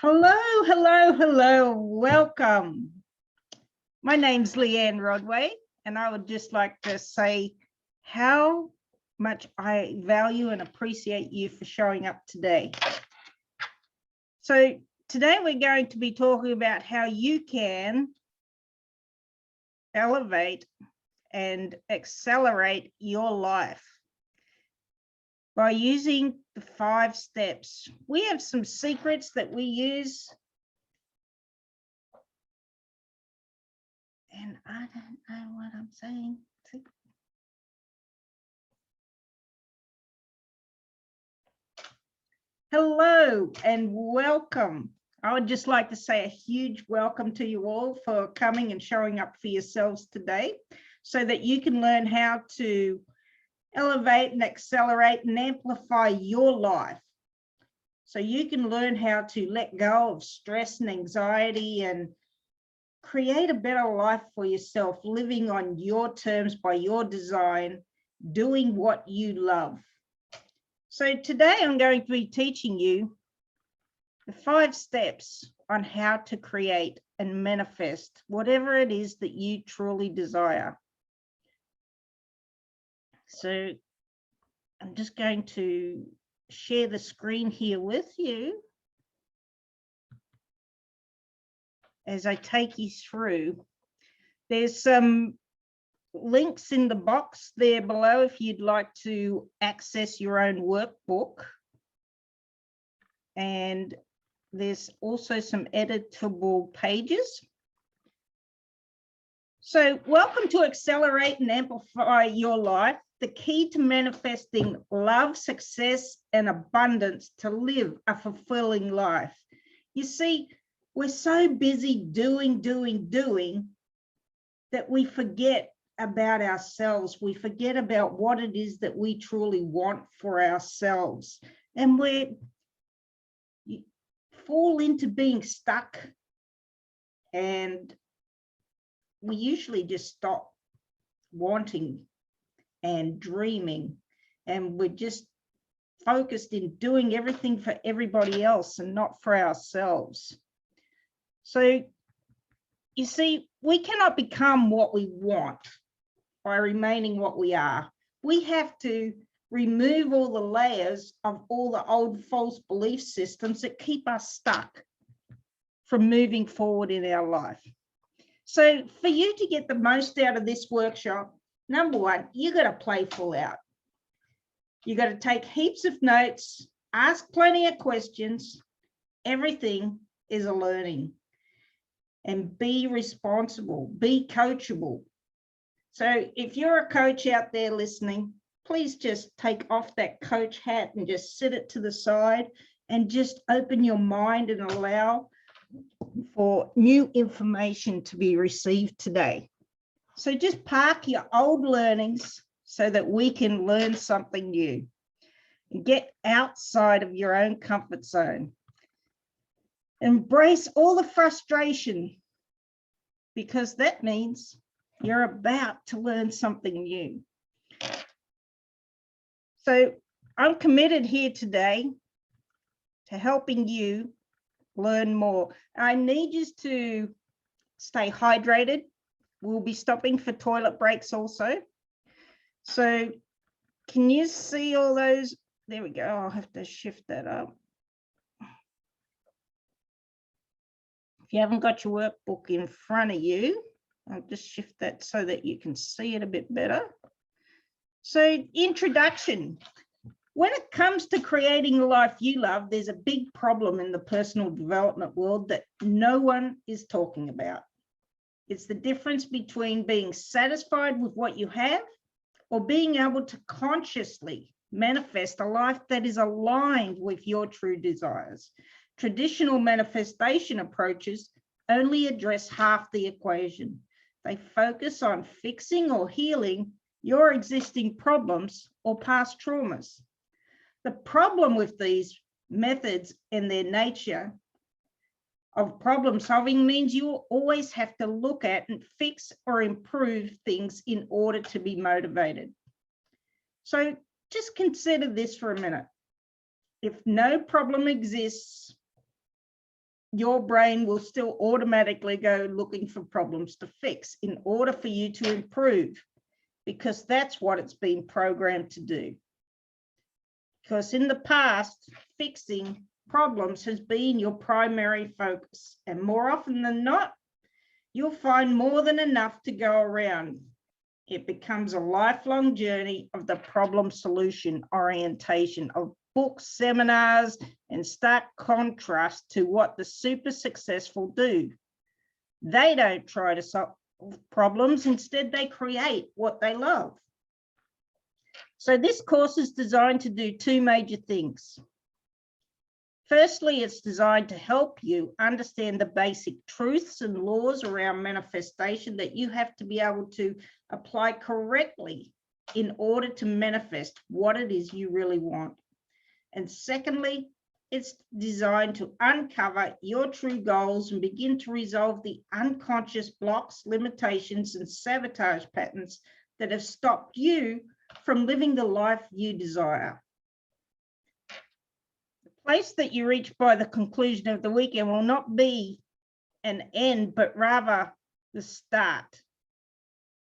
Hello, hello, hello, welcome. My name's Leanne Rodway, and I would just like to say how much I value and appreciate you for showing up today. So today we're going to be talking about how you can elevate and accelerate your life by using the 5 steps. We have some secrets that we use. And I don't know what I'm saying. Hello and welcome. I would just like to say a huge welcome to you all for coming and showing up for yourselves today so that you can learn how to elevate and accelerate and amplify your life. So you can learn how to let go of stress and anxiety and create a better life for yourself, living on your terms by your design, doing what you love. So today I'm going to be teaching you the 5 steps on how to create and manifest whatever it is that you truly desire. So I'm just going to share the screen here with you as I take you through. There's some links in the box there below if you'd like to access your own workbook. And there's also some editable pages. So welcome to Accelerate and Amplify Your Life, the key to manifesting love, success, and abundance to live a fulfilling life. You see, we're so busy doing that we forget about ourselves. We forget about what it is that we truly want for ourselves. And we fall into being stuck, and we usually just stop wanting and dreaming, and we're just focused in doing everything for everybody else and not for ourselves. So you see, we cannot become what we want by remaining what we are. We have to remove all the layers of all the old false belief systems that keep us stuck from moving forward in our life. So for you to get the most out of this workshop, number one, you got to play full out. You got to take heaps of notes, ask plenty of questions. Everything is a learning. And be responsible, be coachable. So if you're a coach out there listening, please just take off that coach hat and just sit it to the side and just open your mind and allow for new information to be received today. So just park your old learnings so that we can learn something new. Get outside of your own comfort zone. Embrace all the frustration, because that means you're about to learn something new. So I'm committed here today to helping you learn more. I need you to stay hydrated. We'll be stopping for toilet breaks also. So can you see all those? There we go. I'll have to shift that up. If you haven't got your workbook in front of you, I'll just shift that so that you can see it a bit better. So, introduction. When it comes to creating the life you love, there's a big problem in the personal development world that no one is talking about. It's the difference between being satisfied with what you have or being able to consciously manifest a life that is aligned with your true desires. Traditional manifestation approaches only address half the equation. They focus on fixing or healing your existing problems or past traumas. The problem with these methods and their nature of problem solving means you always have to look at and fix or improve things in order to be motivated. So just consider this for a minute. If no problem exists, your brain will still automatically go looking for problems to fix in order for you to improve, because that's what it's been programmed to do. Because in the past, fixing problems has been your primary focus, and more often than not, you'll find more than enough to go around. It becomes a lifelong journey of the problem solution orientation of books, seminars, and stark contrast to what the super successful do. They don't try to solve problems, instead they create what they love. So this course is designed to do two major things. Firstly, it's designed to help you understand the basic truths and laws around manifestation that you have to be able to apply correctly in order to manifest what it is you really want. And secondly, it's designed to uncover your true goals and begin to resolve the unconscious blocks, limitations, and sabotage patterns that have stopped you from living the life you desire. The place that you reach by the conclusion of the weekend will not be an end, but rather the start.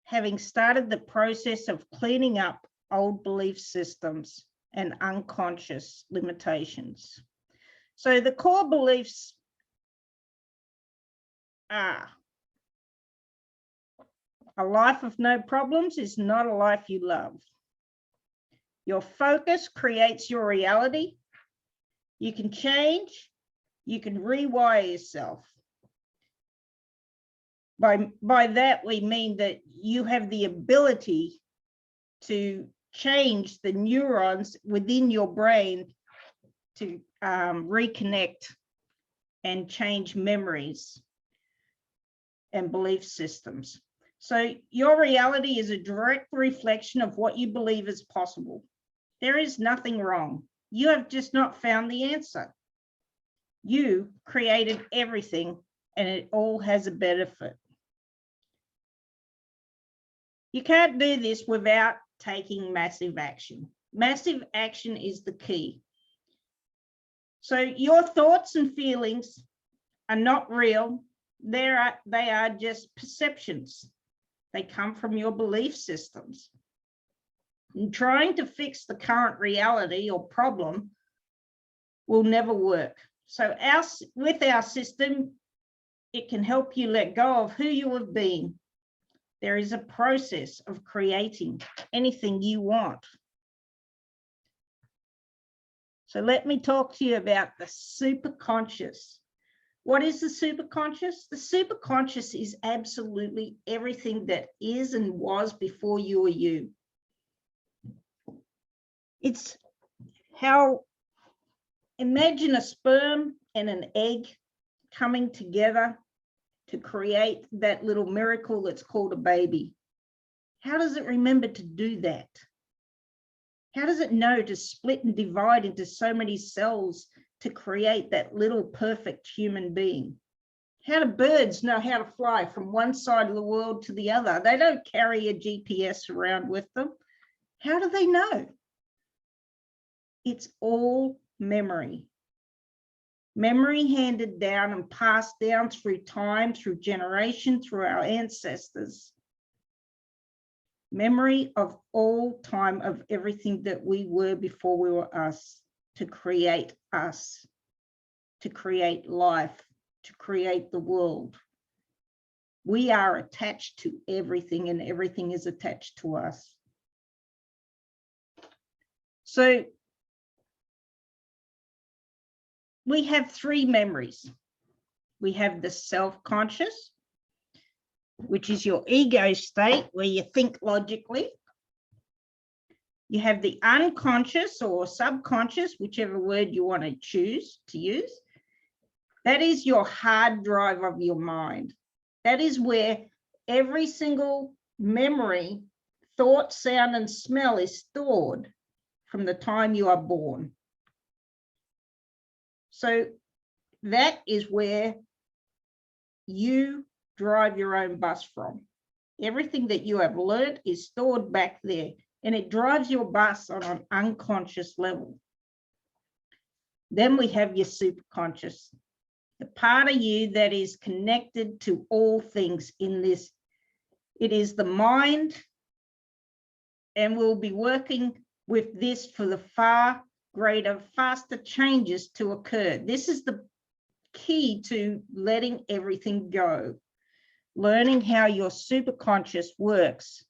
Having started the process of cleaning up old belief systems and unconscious limitations. So the core beliefs are: a life of no problems is not a life you love. Your focus creates your reality. You can change, you can rewire yourself. By that, we mean that you have the ability to change the neurons within your brain to reconnect and change memories and belief systems. So your reality is a direct reflection of what you believe is possible. There is nothing wrong. You have just not found the answer. You created everything, and it all has a benefit. You can't do this without taking massive action. Massive action is the key. So your thoughts and feelings are not real. They are just perceptions. They come from your belief systems. And trying to fix the current reality or problem will never work. So with our system, it can help you let go of who you have been. There is a process of creating anything you want. So let me talk to you about the superconscious. What is the superconscious? The superconscious is absolutely everything that is and was before you were you. It's how, imagine a sperm and an egg coming together to create that little miracle that's called a baby. How does it remember to do that? How does it know to split and divide into so many cells to create that little perfect human being? How do birds know how to fly from one side of the world to the other? They don't carry a GPS around with them. How do they know? It's all memory. Memory handed down and passed down through time, through generation, through our ancestors. Memory of all time of everything that we were before we were us, to create life, to create the world. We are attached to everything, and everything is attached to us. So we have three memories. We have the self-conscious, which is your ego state where you think logically. You have the unconscious or subconscious, whichever word you want to choose to use. That is your hard drive of your mind. That is where every single memory, thought, sound, and smell is stored from the time you are born. So that is where you drive your own bus from. Everything that you have learned is stored back there, and it drives your bus on an unconscious level. Then we have your superconscious. the part of you that is connected to all things in this. It is the mind, and we'll be working with this for the far greater, faster changes to occur. This is the key to letting everything go, learning how your superconscious works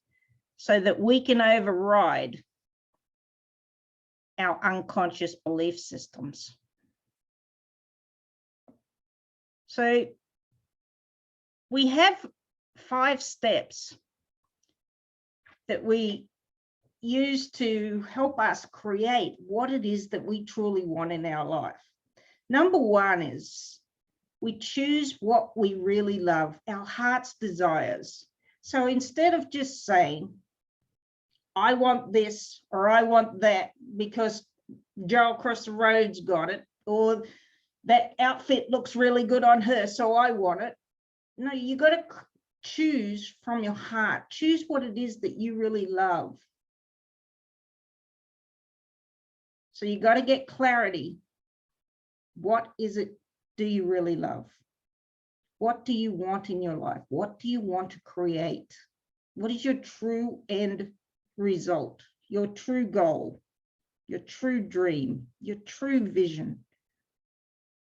so that we can override our unconscious belief systems. So we have 5 steps that we use to help us create what it is that we truly want in our life. Number 1 is we choose what we really love, our heart's desires. So instead of just saying, I want this or I want that because Joe across the road's got it, or that outfit looks really good on her, so I want it. No, you got to choose from your heart. Choose what it is that you really love. So you got to get clarity. What is it do you really love? What do you want in your life? What do you want to create? What is your true end result, your true goal, your true dream, your true vision,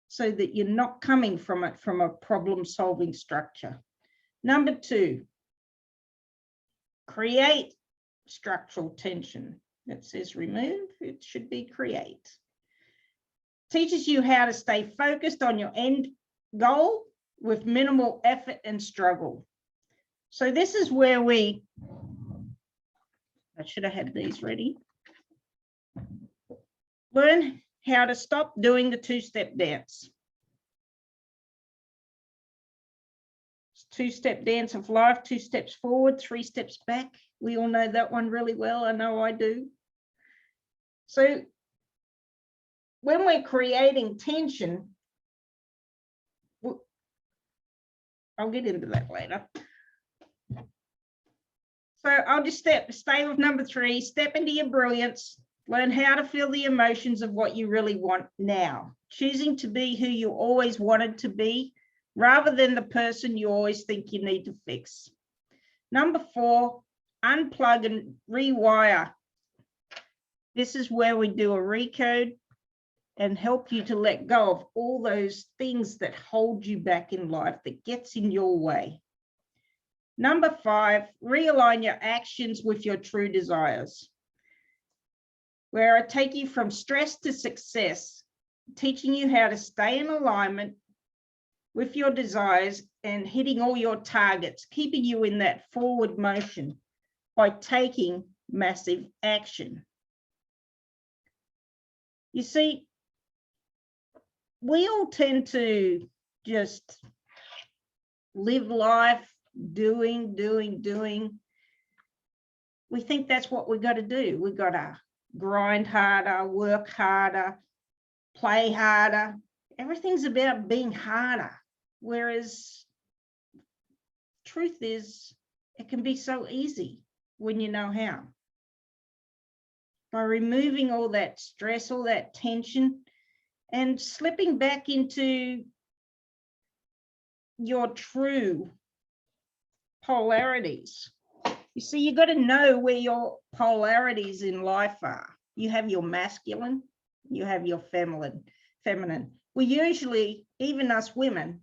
so that you're not coming from it from a problem-solving structure. Number 2, create structural tension. It says remove, it should be create. Teaches you how to stay focused on your end goal with minimal effort and struggle. So this is where I should have had these ready. Learn how to stop doing the 2-step dance. 2-step dance of life, 2 steps forward, 3 steps back. We all know that one really well. I know I do. So when we're creating tension, I'll get into that later. So I'll just stay with number 3, step into your brilliance, learn how to feel the emotions of what you really want now, choosing to be who you always wanted to be, rather than the person you always think you need to fix. Number 4, unplug and rewire. This is where we do a recode and help you to let go of all those things that hold you back in life, that gets in your way. Number 5, realign your actions with your true desires, where I take you from stress to success, teaching you how to stay in alignment with your desires and hitting all your targets, keeping you in that forward motion by taking massive action. You see, we all tend to just live life doing. We think that's what we got to do. We got to grind harder, work harder, play harder. Everything's about being harder. Whereas truth is, it can be so easy when you know how. By removing all that stress, all that tension, and slipping back into your true polarities. You see, you got to know where your polarities in life are. You have your masculine, you have your feminine. We usually, even us women,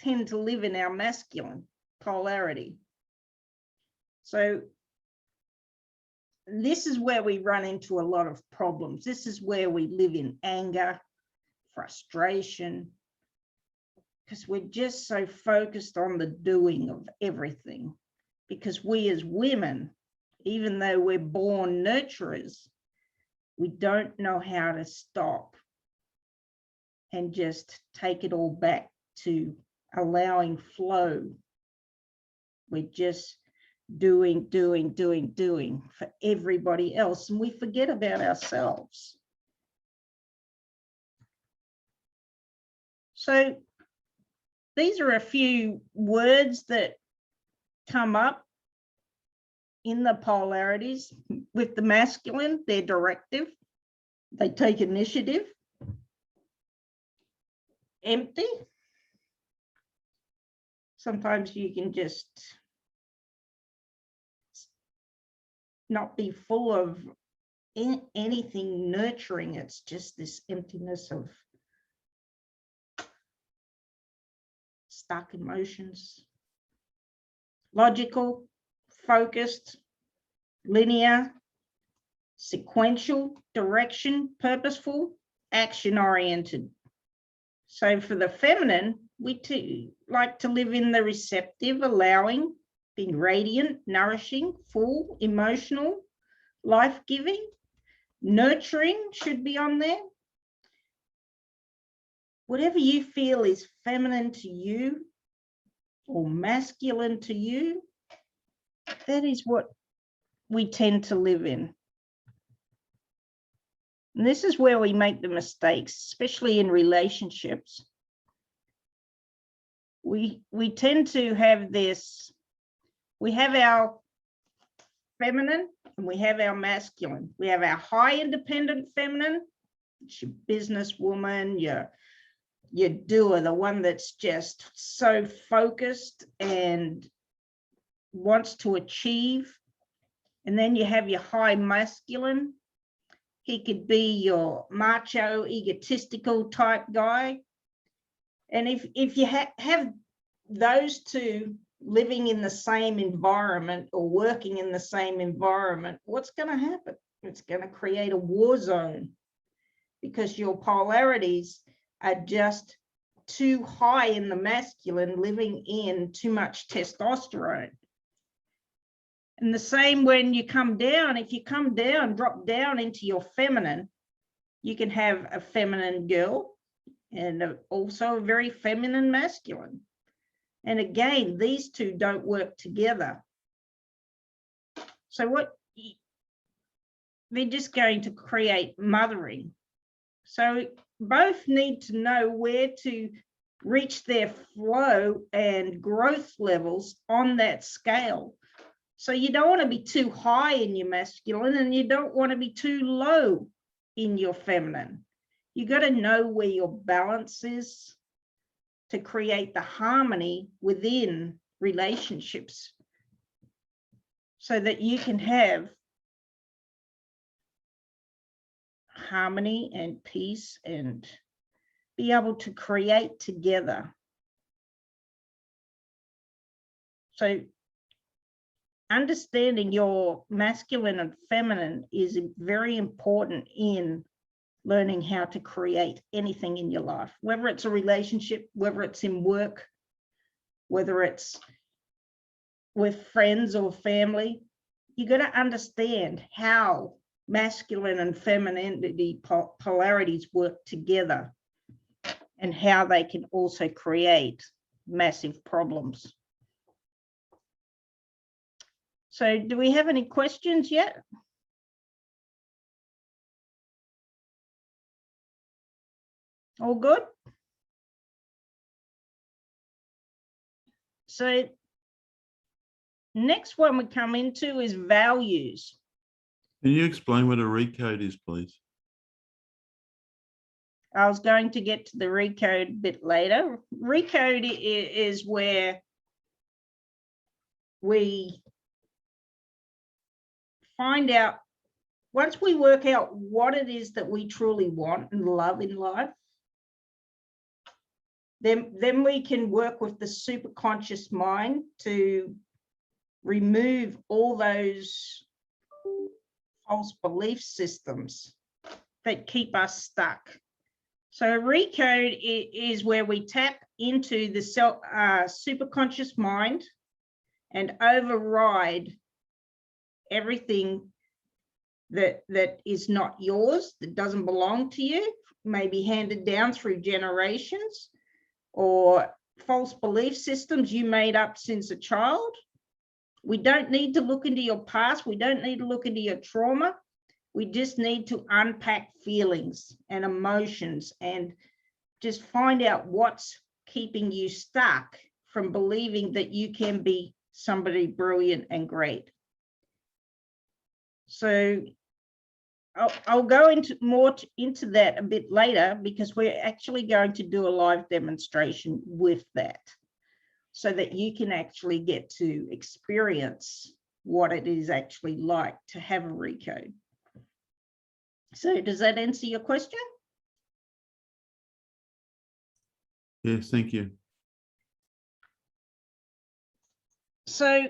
tend to live in our masculine polarity. So this is where we run into a lot of problems. This is where we live in anger, frustration, because we're just so focused on the doing of everything. Because we as women, even though we're born nurturers, we don't know how to stop and just take it all back to allowing flow. We're just doing for everybody else, and we forget about ourselves. So these are a few words that come up in the polarities. With the masculine, they're directive, they take initiative. Empty, Sometimes you can just not be full of anything nurturing. It's just this emptiness of stuck emotions. Logical, focused, linear, sequential, direction, purposeful, action-oriented. So for the feminine, we like to live in the receptive, allowing, being radiant, nourishing, full, emotional, life-giving, nurturing should be on there. Whatever you feel is feminine to you or masculine to you, that is what we tend to live in. And this is where we make the mistakes, especially in relationships. We tend to have this, we have our feminine and we have our masculine. We have our high independent feminine, your businesswoman, your doer, the one that's just so focused and wants to achieve. And then you have your high masculine. He could be your macho, egotistical type guy. And if you have those two living in the same environment or working in the same environment, what's going to happen? It's going to create a war zone because your polarities are just too high in the masculine, living in too much testosterone. And the same when you come down, if you come down, drop down into your feminine, you can have a feminine girl and also a very feminine masculine. And again, these two don't work together. So they're just going to create mothering. So both need to know where to reach their flow and growth levels on that scale. So you don't want to be too high in your masculine and you don't want to be too low in your feminine. You got to know where your balance is to create the harmony within relationships so that you can have harmony and peace and be able to create together. So understanding your masculine and feminine is very important in learning how to create anything in your life, whether it's a relationship, whether it's in work, whether it's with friends or family. You got to understand how masculine and femininity polarities work together and how they can also create massive problems. So do we have any questions yet? All good? So next one we come into is values. Can you explain what a RECODE is, please? I was going to get to the RECODE a bit later. RECODE is where we find out, once we work out what it is that we truly want and love in life, then we can work with the superconscious mind to remove all those false belief systems that keep us stuck. So RECODE is where we tap into the superconscious mind and override everything that is not yours, that doesn't belong to you, maybe handed down through generations, or false belief systems you made up since a child. We don't need to look into your past. We don't need to look into your trauma. We just need to unpack feelings and emotions and just find out what's keeping you stuck from believing that you can be somebody brilliant and great. So I'll go into more into that a bit later, because we're actually going to do a live demonstration with that. so that you can actually get to experience what it is actually like to have a RECODE. So does that answer your question? Yes, thank you. So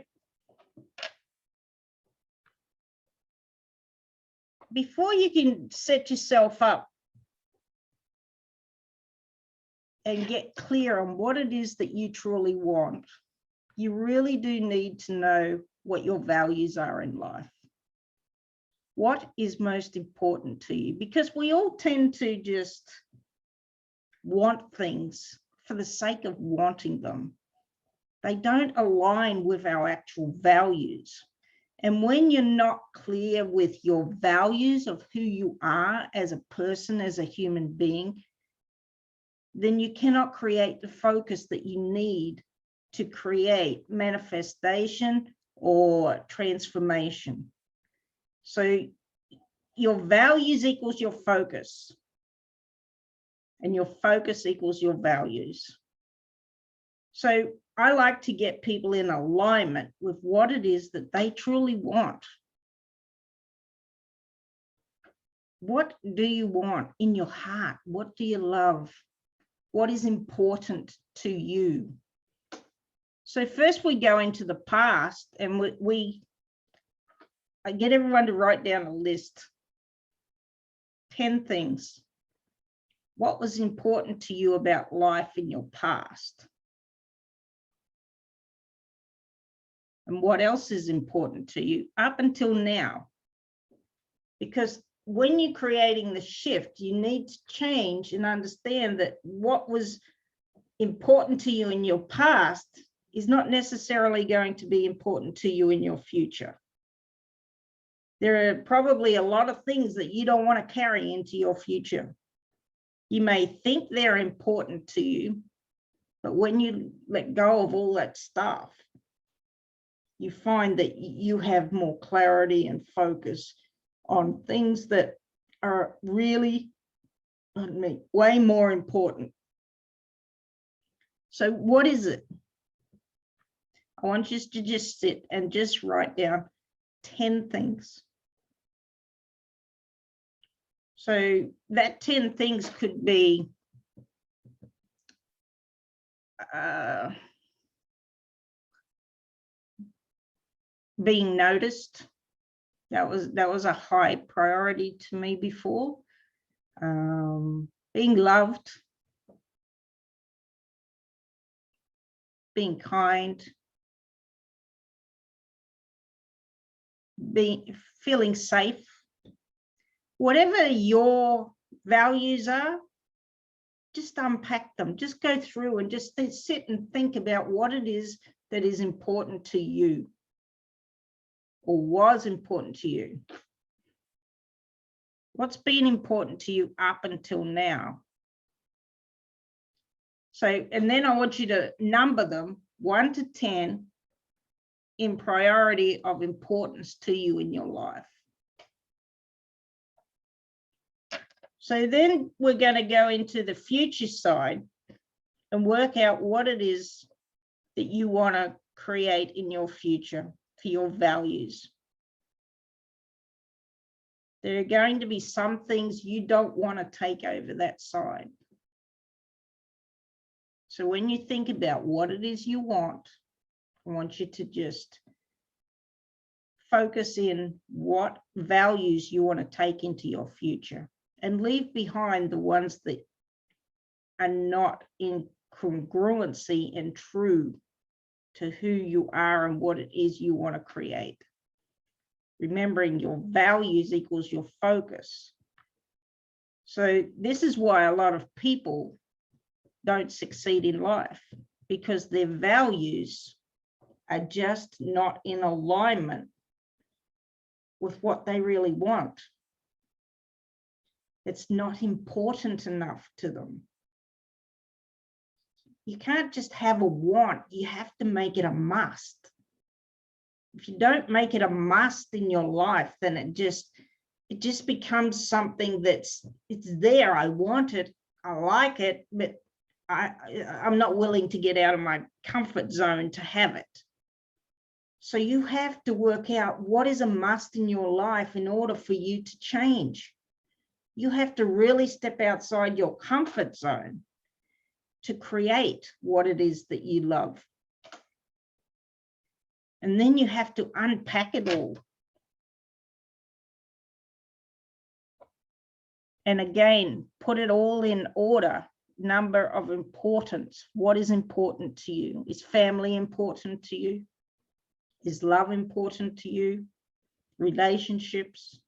before you can set yourself up and get clear on what it is that you truly want, you really do need to know what your values are in life. What is most important to you? Because we all tend to just want things for the sake of wanting them. They don't align with our actual values. And when you're not clear with your values of who you are as a person, as a human being, then you cannot create the focus that you need to create manifestation or transformation. So your values equals your focus, and your focus equals your values. So I like to get people in alignment with what it is that they truly want. What do you want in your heart? What do you love? What is important to you? So first we go into the past, and I get everyone to write down a list. 10 things. What was important to you about life in your past? And what else is important to you up until now? Because when you're creating the shift, you need to change and understand that what was important to you in your past is not necessarily going to be important to you in your future. There are probably a lot of things that you don't want to carry into your future. You may think they're important to you, but when you let go of all that stuff, you find that you have more clarity and focus on things that are really, way more important. So what is it? I want you to just sit and just write down 10 things. So that 10 things could be being noticed. That was a high priority to me before. Being loved, being kind, feeling safe. Whatever your values are, just unpack them. Just go through and just sit and think about what it is that is important to you or was important to you. What's been important to you up until now? So, and then I want you to number them 1 to 10 in priority of importance to you in your life. So then we're going to go into the future side and work out what it is that you want to create in your future for your values. There are going to be some things you don't want to take over that side. So when you think about what it is you want, I want you to just focus in what values you want to take into your future and leave behind the ones that are not in congruency and true to who you are and what it is you want to create. Remembering your values equals your focus. So this is why a lot of people don't succeed in life, because their values are just not in alignment with what they really want. It's not important enough to them. You can't just have a want, you have to make it a must. If you don't make it a must in your life, then it just becomes something it's there. I want it, I like it, but I'm not willing to get out of my comfort zone to have it. So you have to work out what is a must in your life in order for you to change. You have to really step outside your comfort zone to create what it is that you love. And then you have to unpack it all. And again, put it all in order. Number of importance. What is important to you? Is family important to you? Is love important to you? Relationships?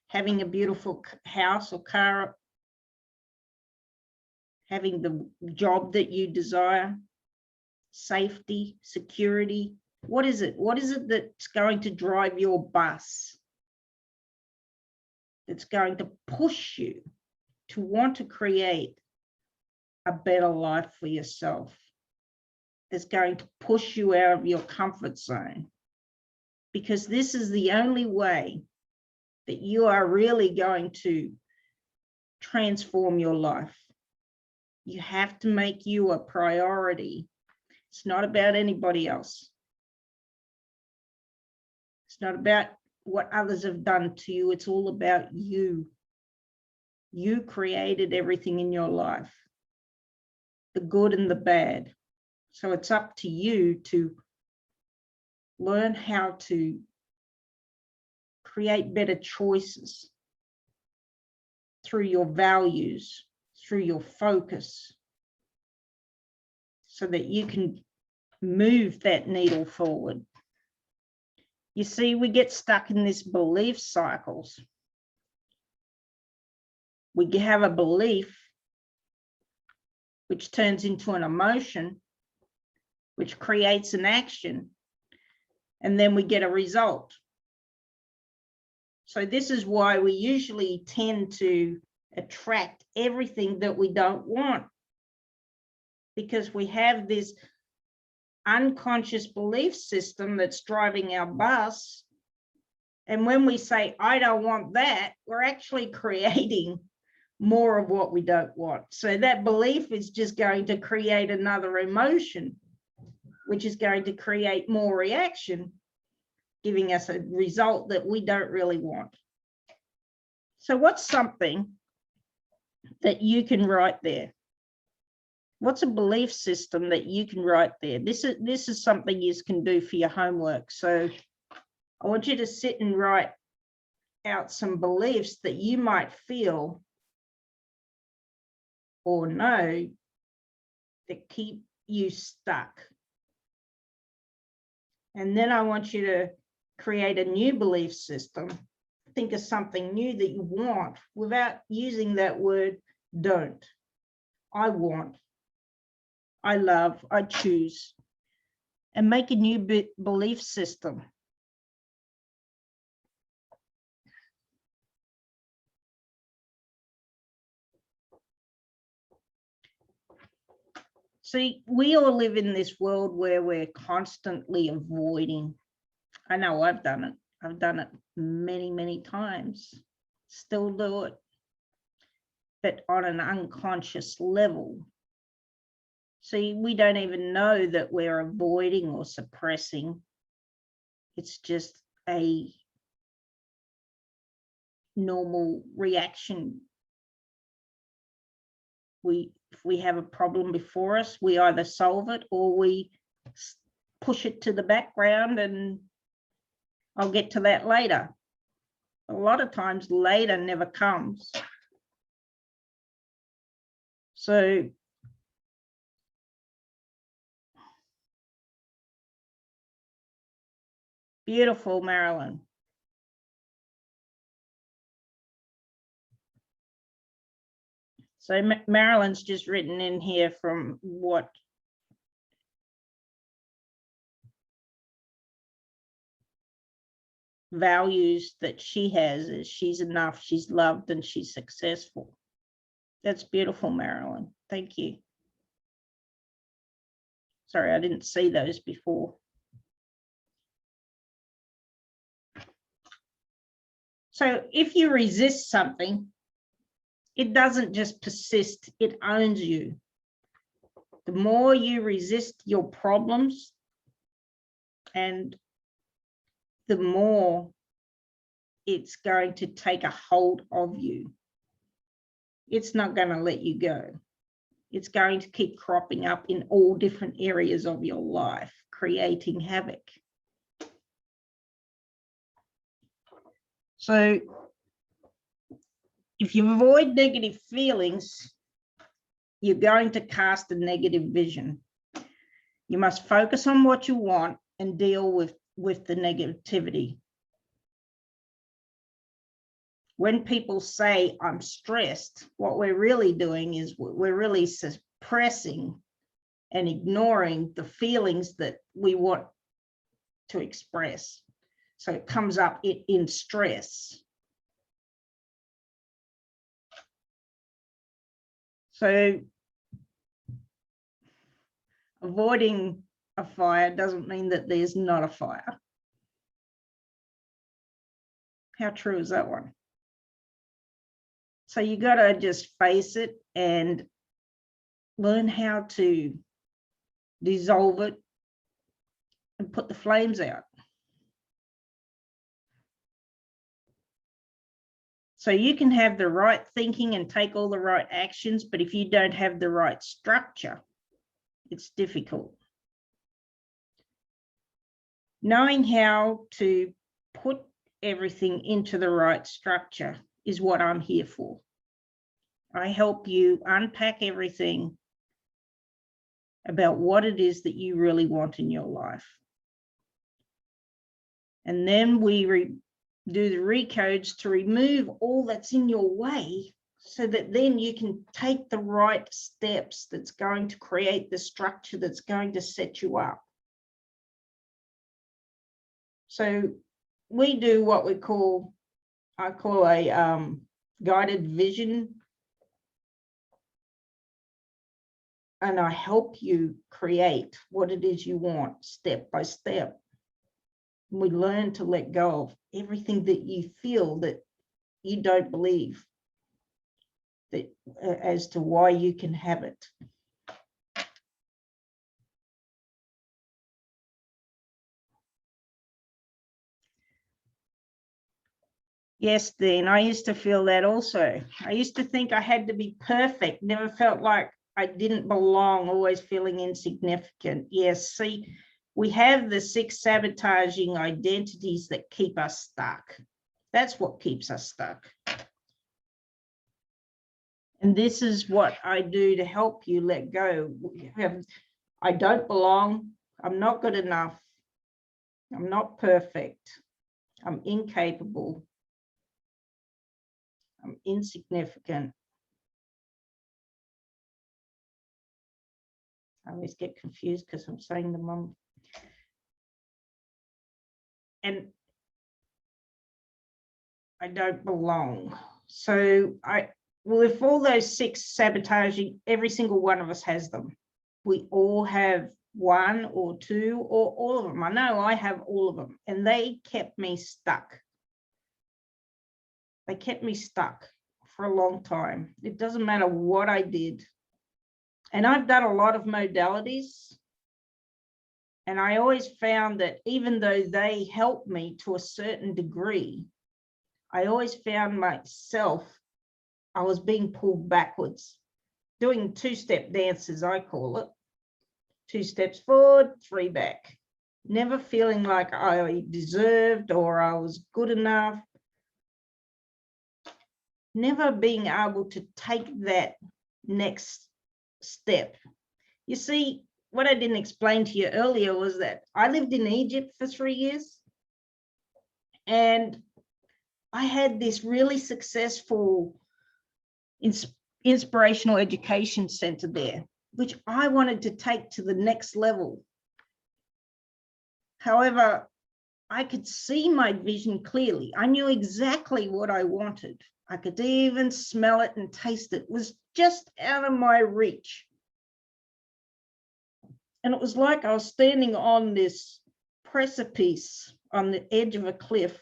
Having a beautiful house or car? Having the job that you desire? Safety, security? What is it? What is it that's going to drive your bus? That's going to push you to want to create a better life for yourself. That's going to push you out of your comfort zone. Because this is the only way that you are really going to transform your life. You have to make you a priority. It's not about anybody else. It's not about what others have done to you. It's all about you. You created everything in your life, the good and the bad. So it's up to you to learn how to create better choices through your values, through your focus, so that you can move that needle forward. You see, we get stuck in these belief cycles. We have a belief which turns into an emotion, which creates an action, and then we get a result. So this is why we usually tend to attract everything that we don't want, because we have this unconscious belief system that's driving our bus. And when we say, I don't want that, we're actually creating more of what we don't want. So that belief is just going to create another emotion, which is going to create more reaction, giving us a result that we don't really want. So what's something that you can write there? What's a belief system that you can write there? This is something you can do for your homework. So I want you to sit and write out some beliefs that you might feel or know that keep you stuck. And then I want you to create a new belief system. Think of something new that you want without using that word don't. I want, I love, I choose. And make a new belief system. See, we all live in this world where we're constantly avoiding. I know I've done it. I've done it many, many times. Still do it, but on an unconscious level. See, we don't even know that we're avoiding or suppressing. It's just a normal reaction. If we have a problem before us, we either solve it or we push it to the background, and I'll get to that later. A lot of times later never comes. So beautiful, Marilyn. So Marilyn's just written in here from what values that she has is she's enough, she's loved, and she's successful. That's beautiful, Marilyn. Thank you. Sorry, I didn't see those before. So if you resist something, it doesn't just persist, it owns you. The more you resist your problems, and the more it's going to take a hold of you. It's not going to let you go. It's going to keep cropping up in all different areas of your life, creating havoc. So if you avoid negative feelings, you're going to cast a negative vision. You must focus on what you want and deal with the negativity. When people say I'm stressed, what we're really doing is we're really suppressing and ignoring the feelings that we want to express. So it comes up in stress. So avoiding a fire doesn't mean that there's not a fire. How true is that one? So you got to just face it and learn how to dissolve it and put the flames out. So you can have the right thinking and take all the right actions, but if you don't have the right structure, it's difficult. Knowing how to put everything into the right structure is what I'm here for. I help you unpack everything about what it is that you really want in your life. And then we do the recodes to remove all that's in your way so that then you can take the right steps that's going to create the structure that's going to set you up. So we do what I call a guided vision. And I help you create what it is you want step by step. We learn to let go of everything that you feel that you don't believe that as to why you can have it. Yes, Dean, I used to feel that also. I used to think I had to be perfect, never felt like I didn't belong, always feeling insignificant. Yes, see, we have the 6 sabotaging identities that keep us stuck. That's what keeps us stuck. And this is what I do to help you let go. I don't belong. I'm not good enough. I'm not perfect. I'm incapable. I'm insignificant. I always get confused because I'm saying them wrong. And I don't belong. So if all those 6 sabotaging, every single one of us has them. We all have 1 or 2 or all of them. I know I have all of them, and they kept me stuck. They kept me stuck for a long time. It doesn't matter what I did. And I've done a lot of modalities. And I always found that even though they helped me to a certain degree, I always found myself, I was being pulled backwards, doing 2-step dances, I call it. 2 steps forward, 3 back. Never feeling like I deserved or I was good enough. Never being able to take that next step. You see, what I didn't explain to you earlier was that I lived in Egypt for 3 years. And I had this really successful inspirational education center there, which I wanted to take to the next level. However, I could see my vision clearly. I knew exactly what I wanted. I could even smell it and taste it. It was just out of my reach. And it was like I was standing on this precipice on the edge of a cliff.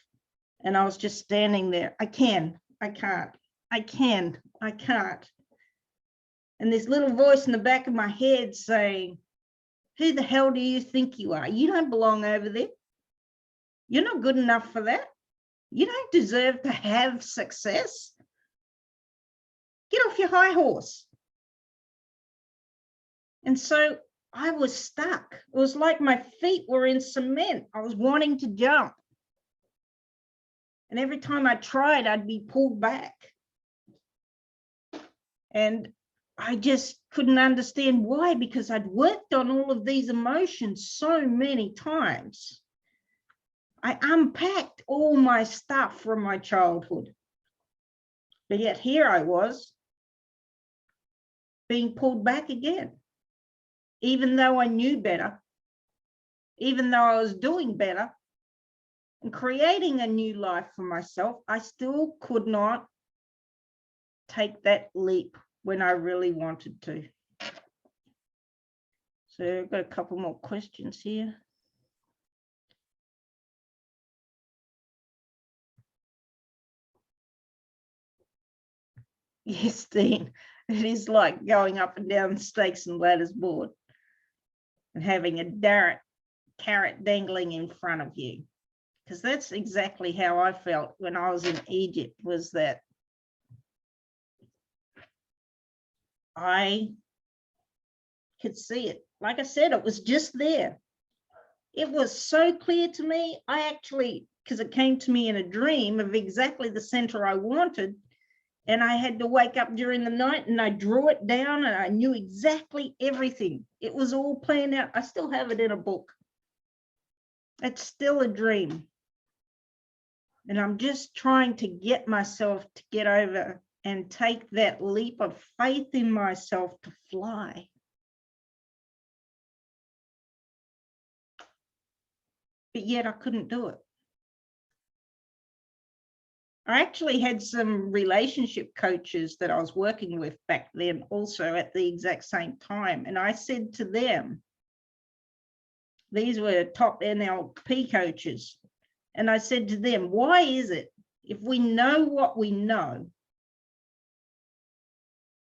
And I was just standing there. I can't. And this little voice in the back of my head saying, who the hell do you think you are? You don't belong over there. You're not good enough for that. You don't deserve to have success. Get off your high horse. And so I was stuck. It was like my feet were in cement. I was wanting to jump. And every time I tried, I'd be pulled back. And I just couldn't understand why, because I'd worked on all of these emotions so many times. I unpacked all my stuff from my childhood. But yet here I was being pulled back again. Even though I knew better, even though I was doing better and creating a new life for myself, I still could not take that leap when I really wanted to. So I've got a couple more questions here. Yes, Dean, it is like going up and down snakes and ladders board and having a carrot dangling in front of you. Because that's exactly how I felt when I was in Egypt, was that I could see it. Like I said, it was just there. It was so clear to me. I actually, because it came to me in a dream of exactly the center I wanted, and I had to wake up during the night and I drew it down and I knew exactly everything. It was all planned out. I still have it in a book. It's still a dream. And I'm just trying to get myself to get over and take that leap of faith in myself to fly. But yet I couldn't do it. I actually had some relationship coaches that I was working with back then also at the exact same time. And I said to them, these were top NLP coaches, and I said to them, why is it if we know what we know,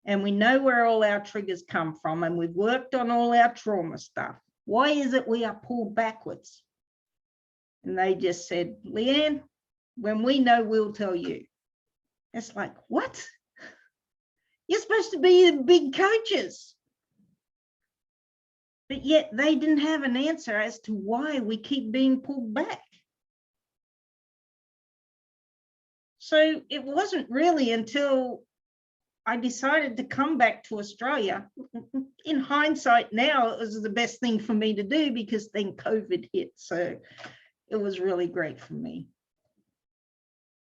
and we know where all our triggers come from, and we've worked on all our trauma stuff, why is it we are pulled backwards? And they just said, Leanne, when we know, we'll tell you. It's like, what? You're supposed to be the big coaches. But yet they didn't have an answer as to why we keep being pulled back. So it wasn't really until I decided to come back to Australia. In hindsight now, it was the best thing for me to do because then COVID hit. So it was really great for me.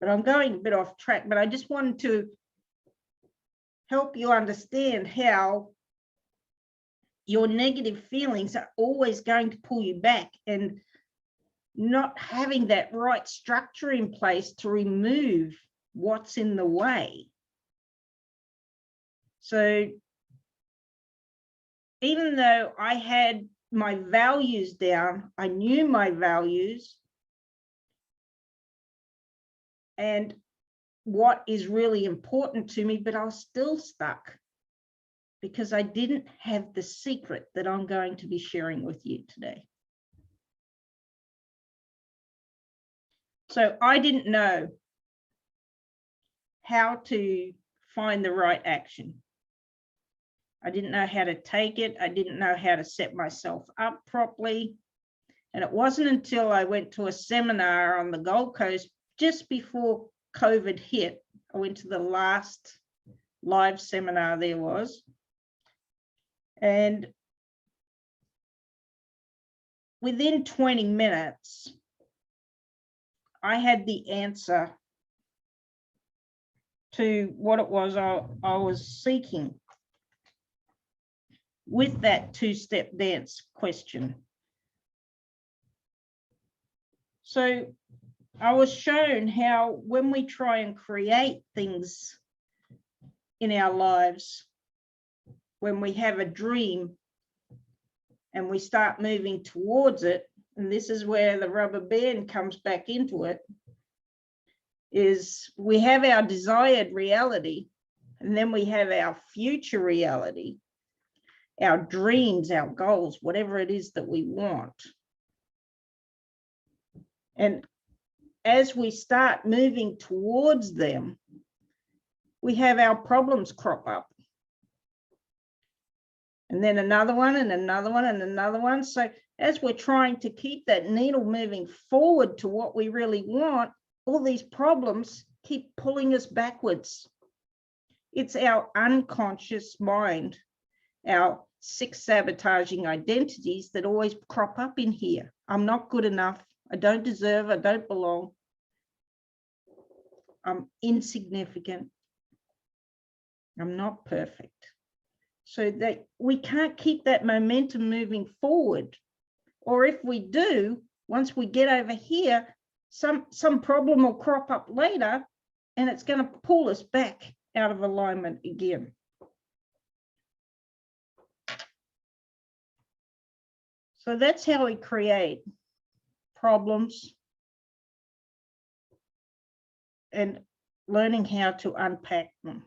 But I'm going a bit off track, but I just wanted to help you understand how your negative feelings are always going to pull you back, and not having that right structure in place to remove what's in the way. So even though I had my values down, I knew my values and what is really important to me, but I was still stuck because I didn't have the secret that I'm going to be sharing with you today. So I didn't know how to find the right action. I didn't know how to take it. I didn't know how to set myself up properly. And it wasn't until I went to a seminar on the Gold Coast just before COVID hit. I went to the last live seminar there was. And within 20 minutes, I had the answer to what it was I was seeking with that two-step dance question. So I was shown how when we try and create things in our lives, when we have a dream and we start moving towards it, and this is where the rubber band comes back into it, is we have our desired reality, And then we have our future reality, our dreams, our goals, whatever it is that we want. And as we start moving towards them, we have our problems crop up. And then another one and another one and another one. So as we're trying to keep that needle moving forward to what we really want, all these problems keep pulling us backwards. It's our unconscious mind, our 6 sabotaging identities that always crop up in here. I'm not good enough. I don't deserve, I don't belong. I'm insignificant. I'm not perfect. So that we can't keep that momentum moving forward. Or if we do, once we get over here, some problem will crop up later and it's going to pull us back out of alignment again. So that's how we create problems and learning how to unpack them.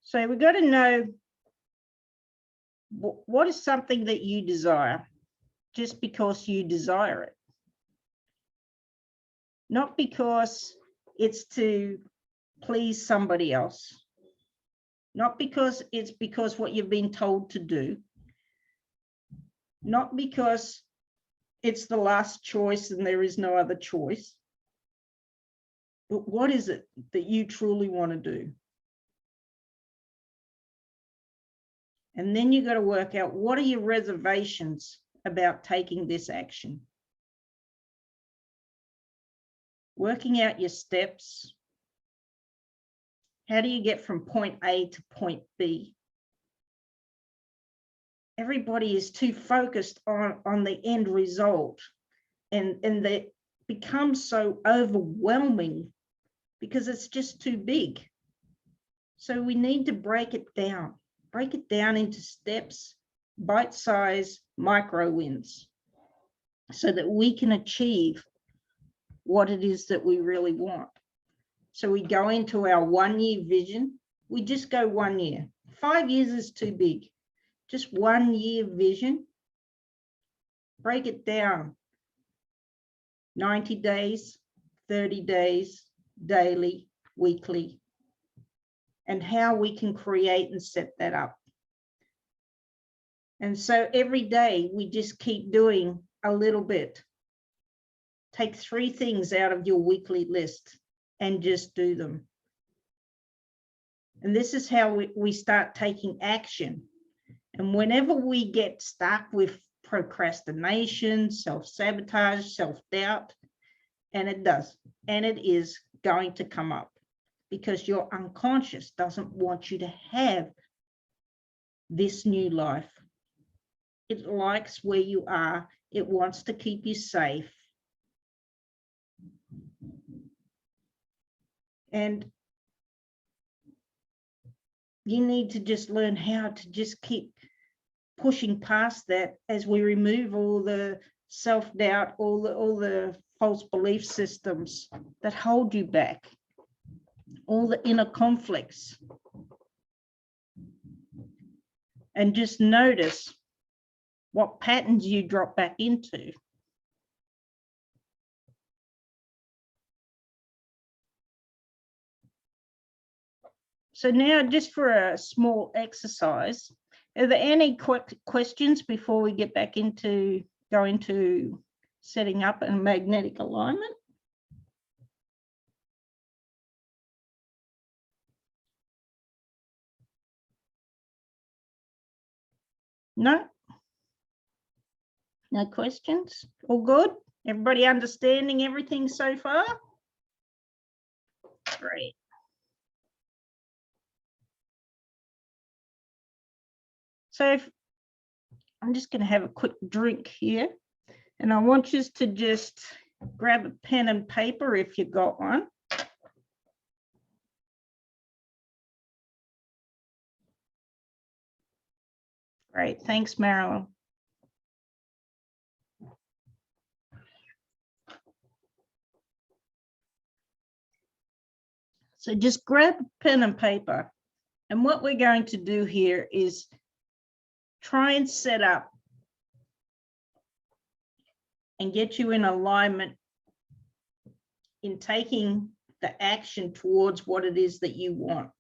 So we've got to know what is something that you desire just because you desire it. Not because it's to please somebody else. Not because it's because what you've been told to do. Not because it's the last choice and there is no other choice. But what is it that you truly want to do? And then you've got to work out what are your reservations about taking this action. Working out your steps. How do you get from point A to point B? Everybody is too focused on the end result, and they become so overwhelming because it's just too big. So we need to break it down into steps, bite-sized micro wins, so that we can achieve what it is that we really want. So we go into our 1-year vision. We just go 1 year. 5 years is too big. Just 1 year vision. Break it down. 90 days, 30 days, daily, weekly, and how we can create and set that up. And so every day we just keep doing a little bit. Take 3 things out of your weekly list and just do them. And this is how we start taking action. And whenever we get stuck with procrastination, self-sabotage, self-doubt, and it is going to come up because your unconscious doesn't want you to have this new life. It likes where you are. It wants to keep you safe. And you need to just learn how to just keep pushing past that as we remove all the self-doubt, all the false belief systems that hold you back, all the inner conflicts. And just notice what patterns you drop back into. So now, just for a small exercise, are there any questions before we get back into going to setting up a magnetic alignment? No? No questions? All good? Everybody understanding everything so far? Great. So I'm just going to have a quick drink here, and I want you to just grab a pen and paper if you've got one. Great, thanks, Marilyn. So just grab pen and paper. And what we're going to do here is try and set up and get you in alignment in taking the action towards what it is that you want.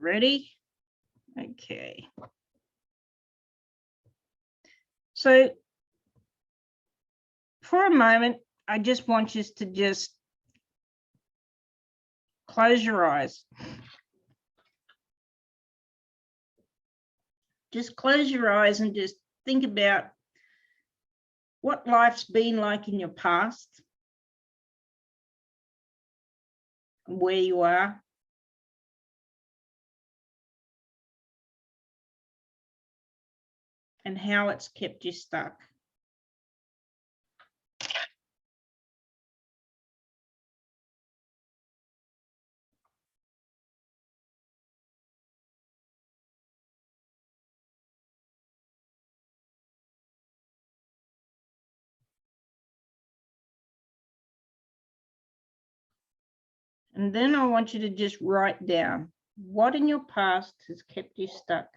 Ready? Okay. So for a moment, I just want you to just close your eyes. Just close your eyes and just think about what life's been like in your past, where you are, and how it's kept you stuck. And then I want you to just write down what in your past has kept you stuck.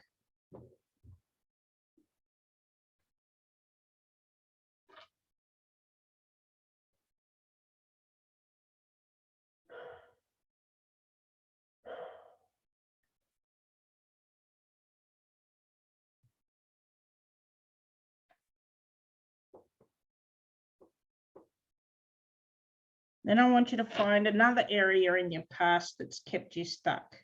Then I want you to find another area in your past that's kept you stuck.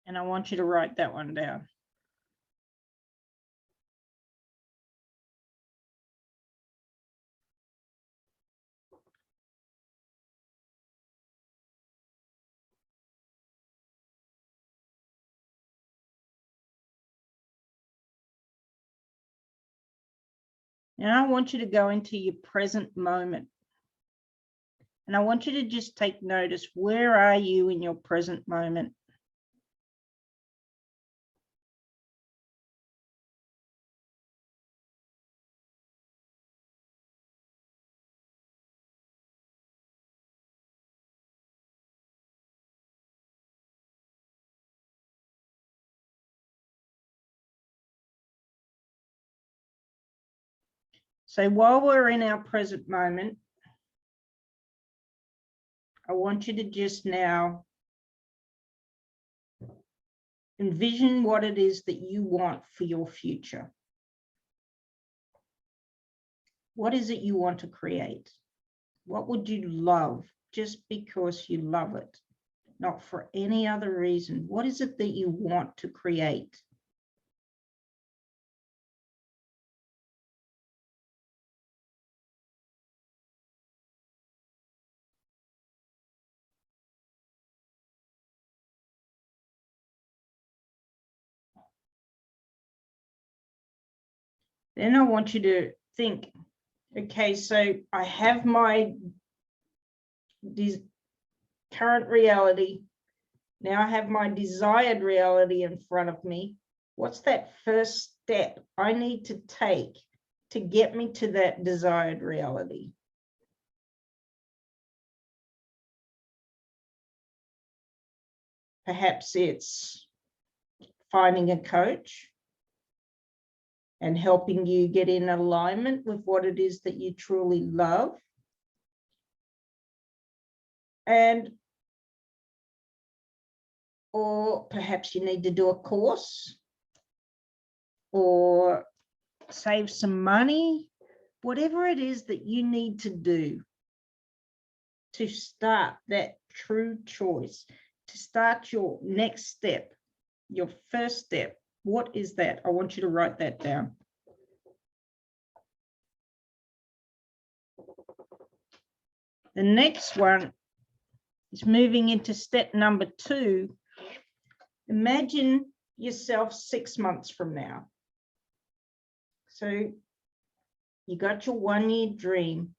And I want you to write that one down. Now I want you to go into your present moment. And I want you to just take notice, where are you in your present moment? So while we're in our present moment, I want you to just now envision what it is that you want for your future. What is it you want to create? What would you love just because you love it, not for any other reason? What is it that you want to create? Then I want you to think, okay, so I have my current reality. Now I have my desired reality in front of me. What's that first step I need to take to get me to that desired reality? Perhaps it's finding a coach and helping you get in alignment with what it is that you truly love. Or perhaps you need to do a course or save some money, whatever it is that you need to do to start that true choice, to start your next step, your first step. What is that? I want you to write that down. The next one is moving into step number 2. Imagine yourself 6 months from now. So you got your 1 year dream.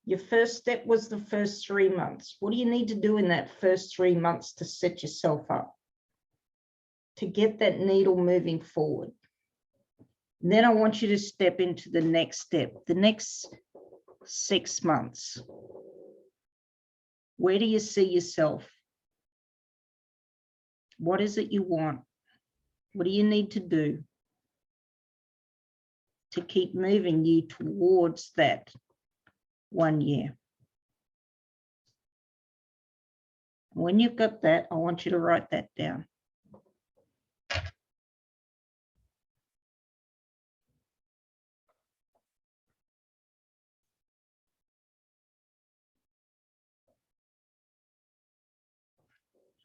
Your first step was the first 3 months. What do you need to do in that first 3 months to set yourself up to get that needle moving forward? And then I want you to step into the next step, the next 6 months. Where do you see yourself? What is it you want? What do you need to do to keep moving you towards that 1 year? When you've got that, I want you to write that down.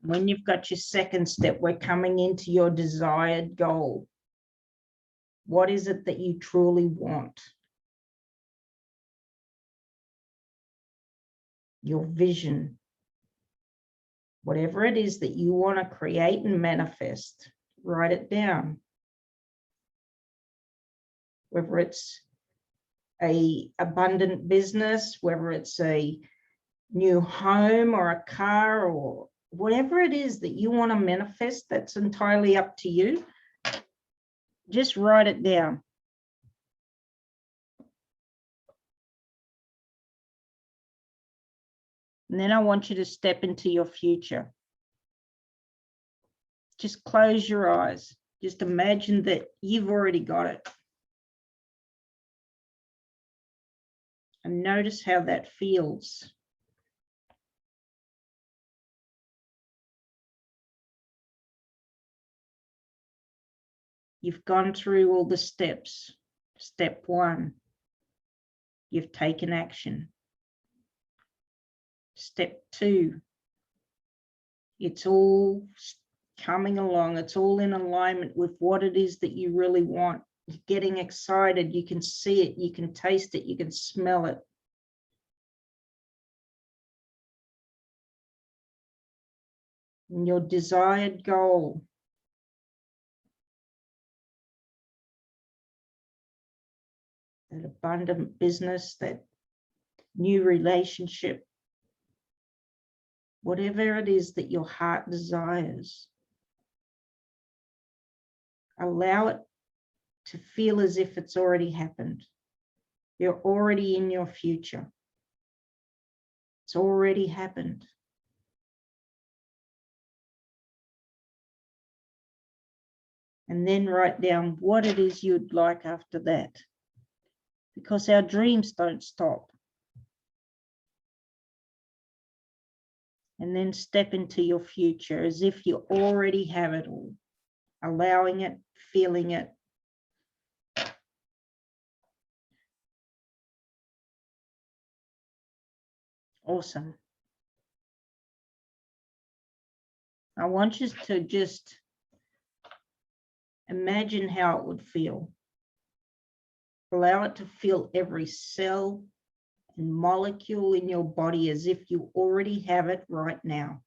When you've got your second step, we're coming into your desired goal. What is it that you truly want? Your vision. Whatever it is that you want to create and manifest, write it down. Whether it's an abundant business, whether it's a new home or a car, or whatever it is that you want to manifest, that's entirely up to you. Just write it down. And then I want you to step into your future. Just close your eyes. Just imagine that you've already got it. And notice how that feels. You've gone through all the steps. Step 1, you've taken action. Step 2, it's all coming along. It's all in alignment with what it is that you really want. You're getting excited. You can see it. You can taste it. You can smell it. And your desired goal. That abundant business, that new relationship, whatever it is that your heart desires, allow it to feel as if it's already happened. You're already in your future. It's already happened. And then write down what it is you'd like after that. Because our dreams don't stop. And then step into your future as if you already have it all. Allowing it, feeling it. Awesome. I want you to just imagine how it would feel. Allow it to feel every cell and molecule in your body as if you already have it right now.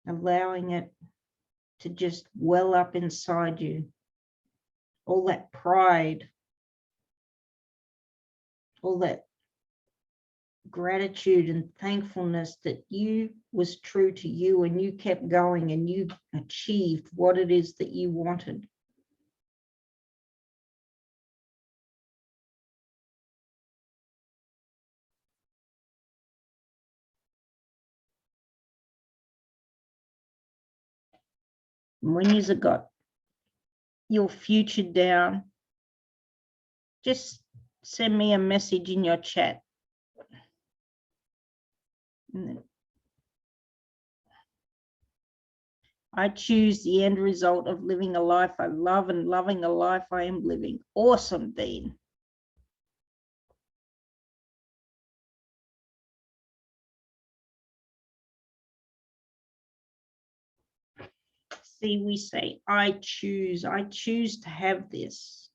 Allowing it to just well up inside you. All that pride, all that gratitude and thankfulness that you was true to you and you kept going and you achieved what it is that you wanted. And when you've got your future down, just send me a message in your chat. I choose the end result of living a life I love and loving a life I am living. Awesome, Dean. See, we say, I choose to have this.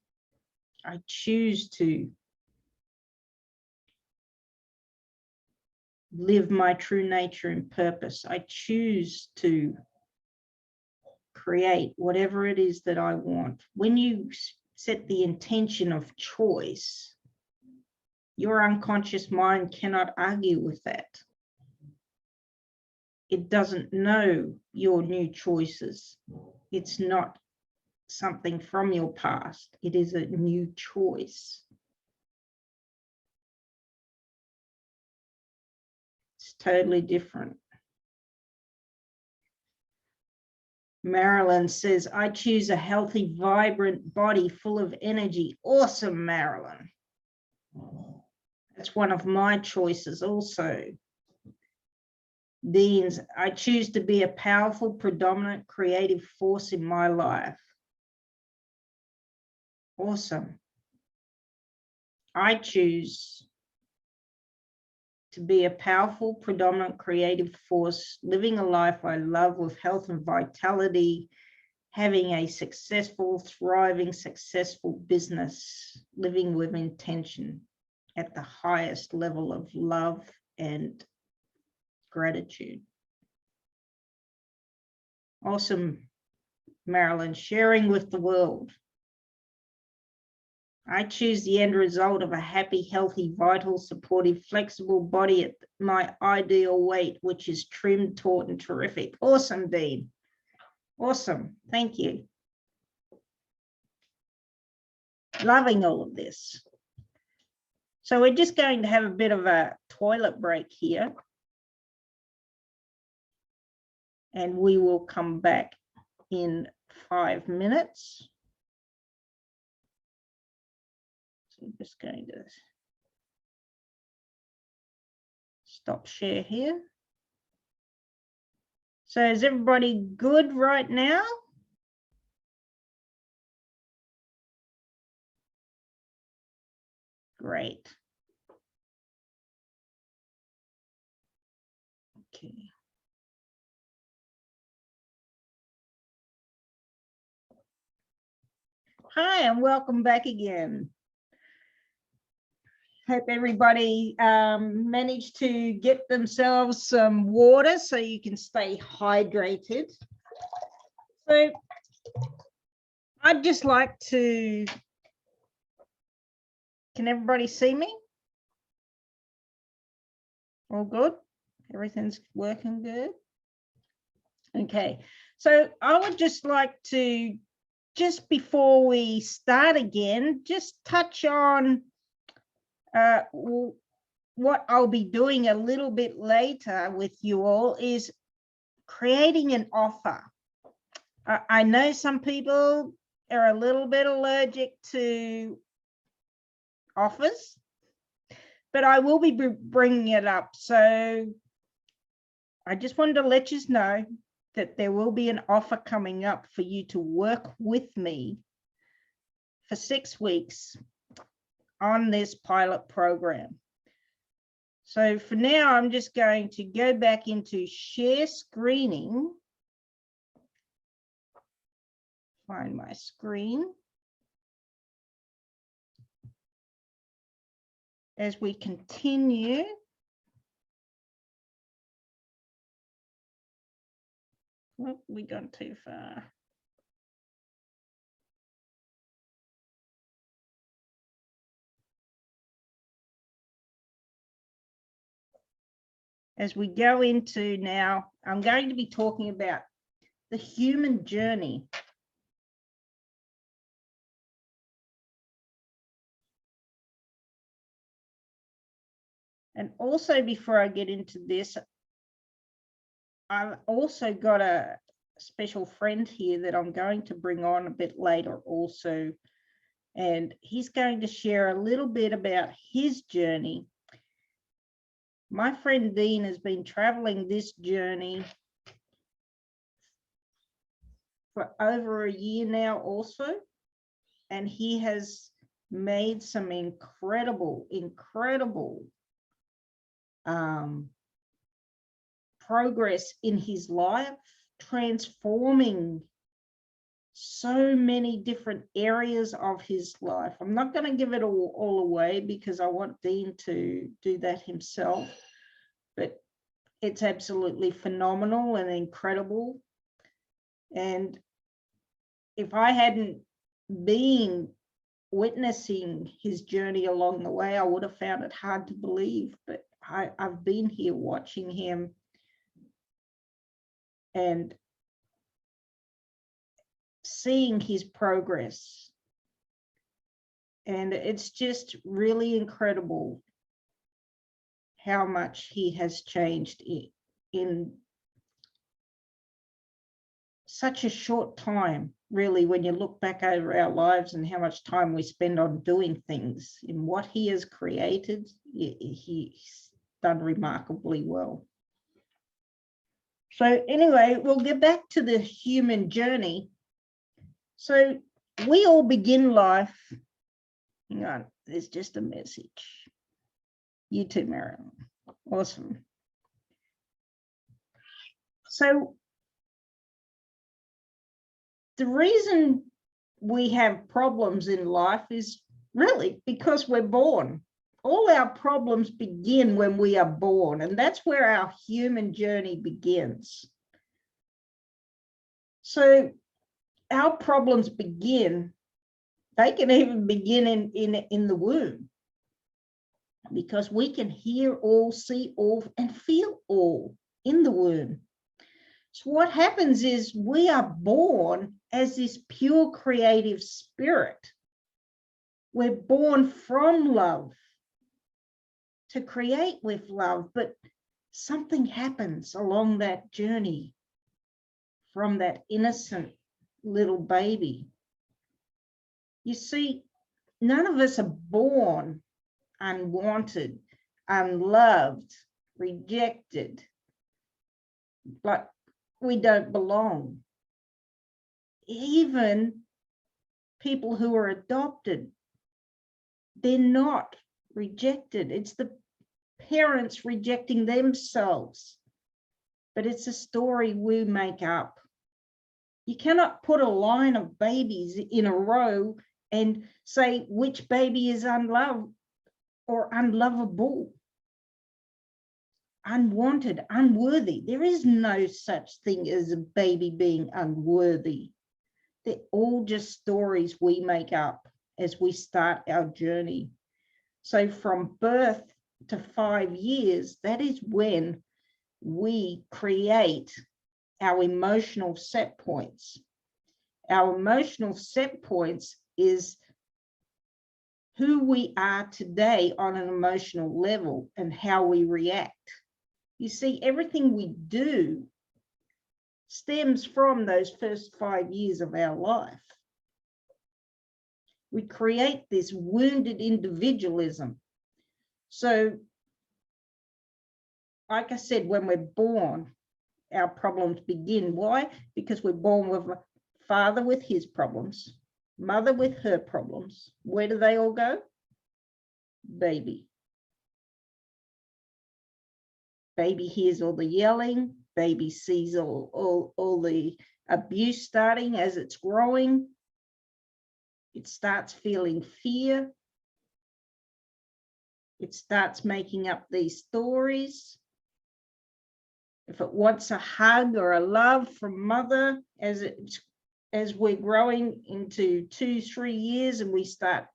I choose to live my true nature and purpose. I choose to create whatever it is that I want. When you set the intention of choice, your unconscious mind cannot argue with that. It doesn't know your new choices. It's not something from your past. It is a new choice. It's totally different. Marilyn says, I choose a healthy, vibrant body full of energy. Awesome, Marilyn. That's one of my choices also. Dean's, I choose to be a powerful, predominant, creative force in my life. Awesome. I choose to be a powerful, predominant, creative force, living a life I love with health and vitality, having a successful, thriving, successful business, living with intention at the highest level of love and gratitude. Awesome, Marilyn, sharing with the world. I choose the end result of a happy, healthy, vital, supportive, flexible body at my ideal weight, which is trimmed, taut, and terrific. Awesome, Dean. Awesome. Thank you. Loving all of this. So we're just going to have a bit of a toilet break here. And we will come back in 5 minutes. So I'm just going to stop share here. So is everybody good right now? Great. Okay. Hi, and welcome back again. Hope everybody managed to get themselves some water so you can stay hydrated. So I'd just like to, can everybody see me? All good? Everything's working good? Okay, so I would just like to, just before we start again, just touch on what I'll be doing a little bit later with you all is creating an offer. I know some people are a little bit allergic to offers, but I will be bringing it up. So I just wanted to let you know that there will be an offer coming up for you to work with me for 6 weeks on this pilot program. So for now, I'm just going to go back into share screening. Find my screen. As we continue. Oh, we gone too far. As we go into now, I'm going to be talking about the human journey. And also, before I get into this, I've also got a special friend here that I'm going to bring on a bit later also. And he's going to share a little bit about his journey. My friend Dean has been traveling this journey for over a year now also. And he has made some incredible progress in his life, transforming so many different areas of his life. I'm not going to give it all away because I want Dean to do that himself, but it's absolutely phenomenal and incredible. And if I hadn't been witnessing his journey along the way, I would have found it hard to believe. But I've been here watching him and seeing his progress. And it's just really incredible how much he has changed in such a short time, really, when you look back over our lives and how much time we spend on doing things. In what he has created, he's done remarkably well. So anyway, we'll get back to the human journey. So we all begin life. Hang on, there's just a message. You too, Marilyn. Awesome. So the reason we have problems in life is really because we're born. All our problems begin when we are born, and that's where our human journey begins. So our problems begin, they can even begin in the womb, because we can hear all, see all, and feel all in the womb. So what happens is we are born as this pure creative spirit. We're born from love to create with love, but something happens along that journey from that innocent little baby. You see, none of us are born unwanted, unloved, rejected, like we don't belong. Even people who are adopted, they're not rejected. It's the parents rejecting themselves, but it's a story we make up. You cannot put a line of babies in a row and say which baby is unloved or unlovable, unwanted, unworthy. There is no such thing as a baby being unworthy. They're all just stories we make up as we start our journey. So from birth to 5 years, that is when we create our emotional set points. Our emotional set points is who we are today on an emotional level and how we react. You see, everything we do stems from those first 5 years of our life. We create this wounded individualism. So, like I said, when we're born, our problems begin. Why? Because we're born with a father with his problems, mother with her problems. Where do they all go? Baby. Baby hears all the yelling. Baby sees all the abuse starting as it's growing. It starts feeling fear. It starts making up these stories. If it wants a hug or a love from mother, as we're growing into 2-3 years, and we start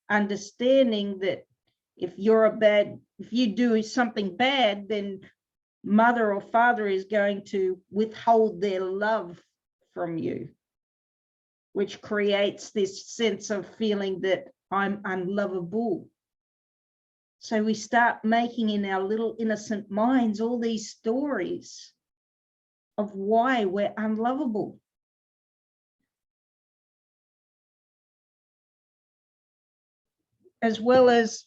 understanding that if you do something bad, then mother or father is going to withhold their love from you, which creates this sense of feeling that I'm unlovable. So we start making in our little innocent minds all these stories of why we're unlovable. As well as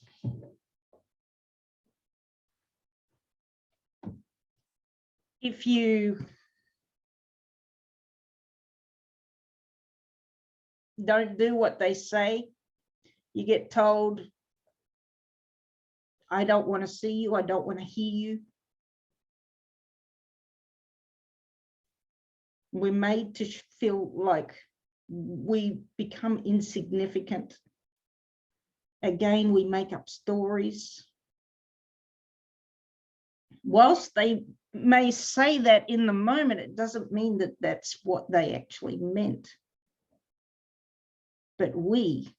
if you don't do what they say, you get told, I don't want to see you, I don't want to hear you. We're made to feel like we become insignificant. Again, we make up stories. Whilst they may say that in the moment, it doesn't mean that that's what they actually meant. but we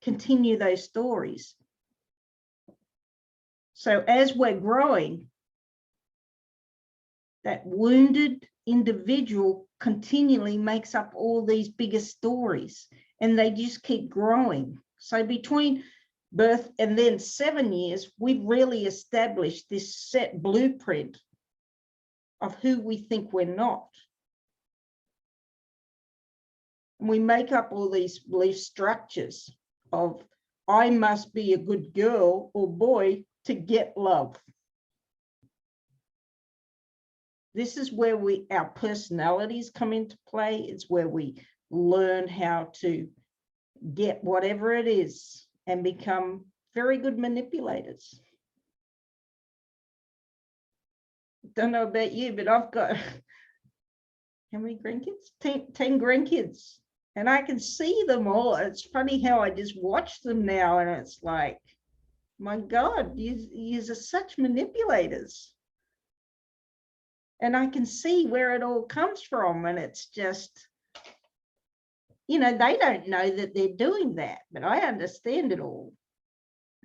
continue those stories. So as we're growing, that wounded individual continually makes up all these bigger stories, and they just keep growing. So between birth and then 7 years, we've really established this set blueprint of who we think we're not. And we make up all these belief structures of, I must be a good girl or boy to get love. This is where our personalities come into play. It's where we learn how to get whatever it is and become very good manipulators. Don't know about you, but I've got, how many grandkids? 10 grandkids. And I can see them all. It's funny how I just watch them now, and it's like, my God, you are such manipulators. And I can see where it all comes from. And it's just, they don't know that they're doing that, but I understand it all.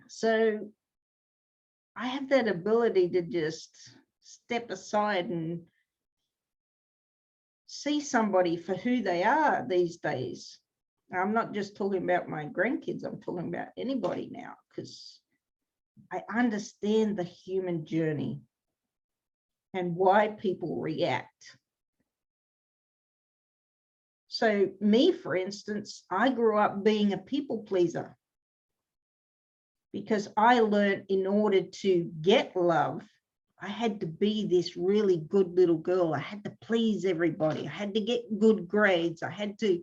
So I have that ability to just step aside and see somebody for who they are these days. I'm not just talking about my grandkids, I'm talking about anybody now, because I understand the human journey and why people react. So me, for instance, I grew up being a people pleaser because I learned in order to get love, I had to be this really good little girl. I had to please everybody. I had to get good grades. I had to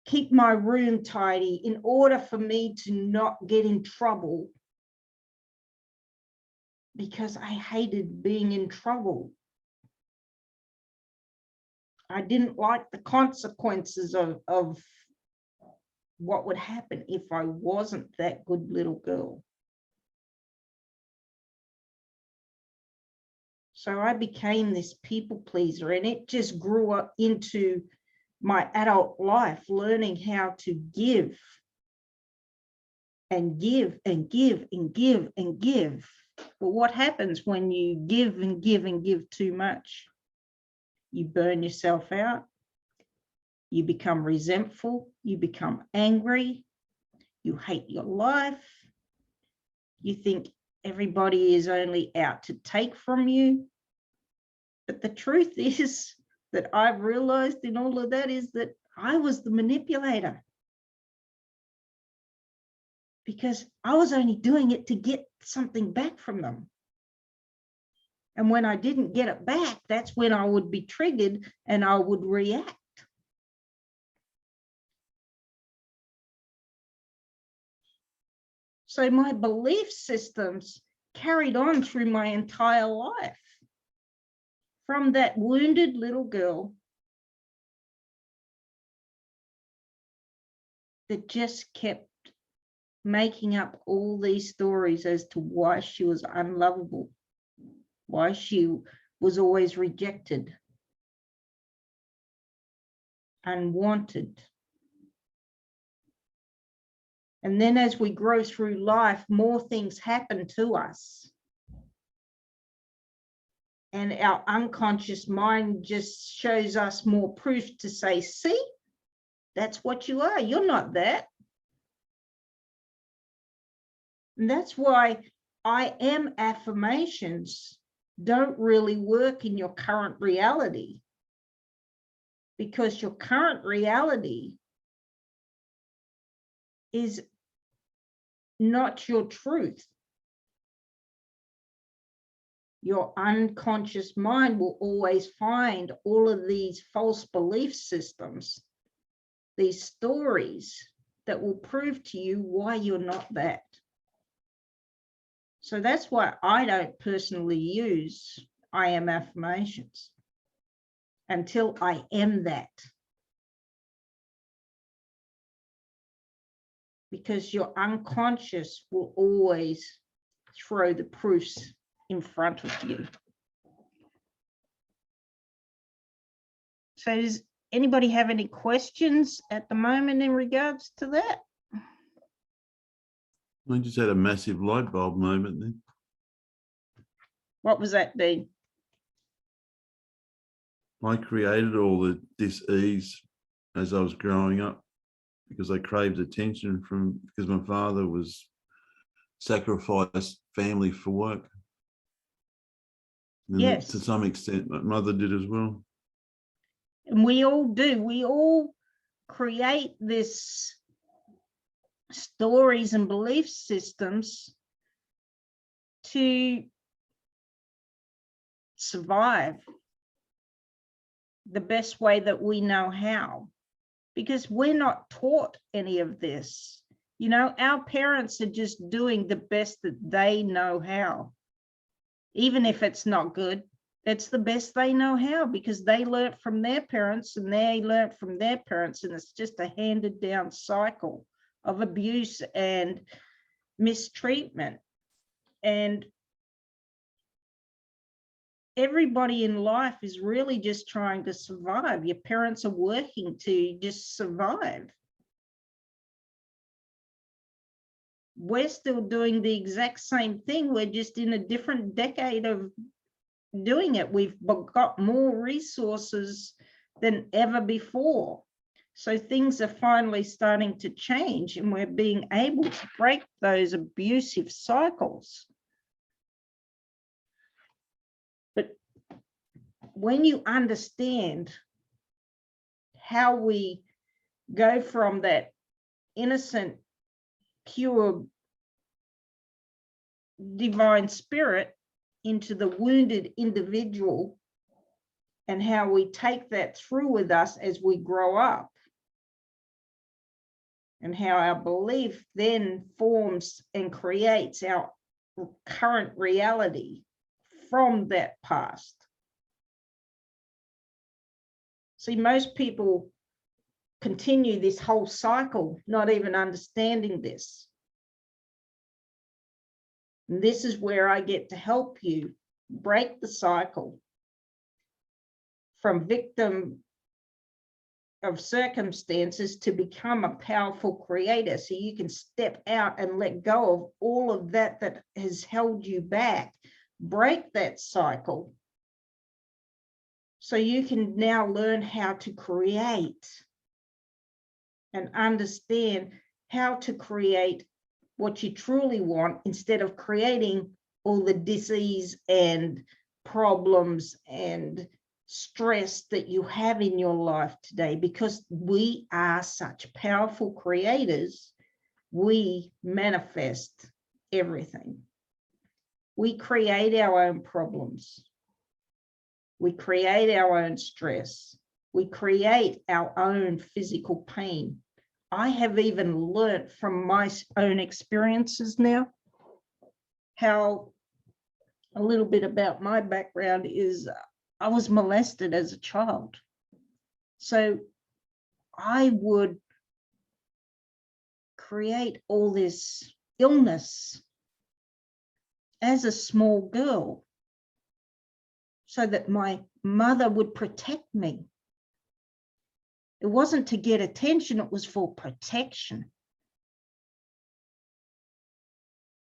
keep my room tidy in order for me to not get in trouble, because I hated being in trouble. I didn't like the consequences of what would happen if I wasn't that good little girl. So I became this people pleaser, and it just grew up into my adult life, learning how to give and give and give and give and give. But what happens when you give and give and give too much? You burn yourself out. You become resentful. You become angry. You hate your life. You think everybody is only out to take from you. But the truth is that I've realized in all of that is that I was the manipulator, because I was only doing it to get something back from them. And when I didn't get it back, that's when I would be triggered and I would react. So my belief systems carried on through my entire life. From that wounded little girl that just kept making up all these stories as to why she was unlovable, why she was always rejected, unwanted. And then as we grow through life, more things happen to us. And our unconscious mind just shows us more proof to say, see, that's what you are. You're not that. And that's why I am affirmations don't really work in your current reality, because your current reality is not your truth. Your unconscious mind will always find all of these false belief systems, these stories that will prove to you why you're not that. So that's why I don't personally use I am affirmations until I am that. Because your unconscious will always throw the proofs in front of you. So anybody have any questions at the moment in regards to that? I just had a massive light bulb moment then. What was that, Dean? I created all the dis-ease as I was growing up because I craved attention because my father was sacrificed family for work. And Yes. to some extent, my mother did as well. And we all do. We all create this stories and belief systems to survive the best way that we know how, because we're not taught any of this. You know, our parents are just doing the best that they know how. Even if it's not good, it's the best they know how, because they learnt from their parents and they learnt from their parents, and it's just a handed down cycle of abuse and mistreatment. And everybody in life is really just trying to survive. Your parents are working to just survive. We're still doing the exact same thing. We're just in a different decade of doing it. We've got more resources than ever before. So things are finally starting to change, and we're being able to break those abusive cycles. But when you understand how we go from that innocent, pure, divine spirit into the wounded individual, and how we take that through with us as we grow up, and how our belief then forms and creates our current reality from that past. See, most people continue this whole cycle, not even understanding this. And this is where I get to help you break the cycle from victim of circumstances to become a powerful creator, so you can step out and let go of all of that that has held you back. Break that cycle so you can now learn how to create and understand how to create what you truly want, instead of creating all the disease and problems and stress that you have in your life today. Because we are such powerful creators, we manifest everything. We create our own problems. We create our own stress. We create our own physical pain. I have even learned from my own experiences now how, a little bit about my background is, I was molested as a child. So I would create all this illness as a small girl so that my mother would protect me. It wasn't to get attention, it was for protection.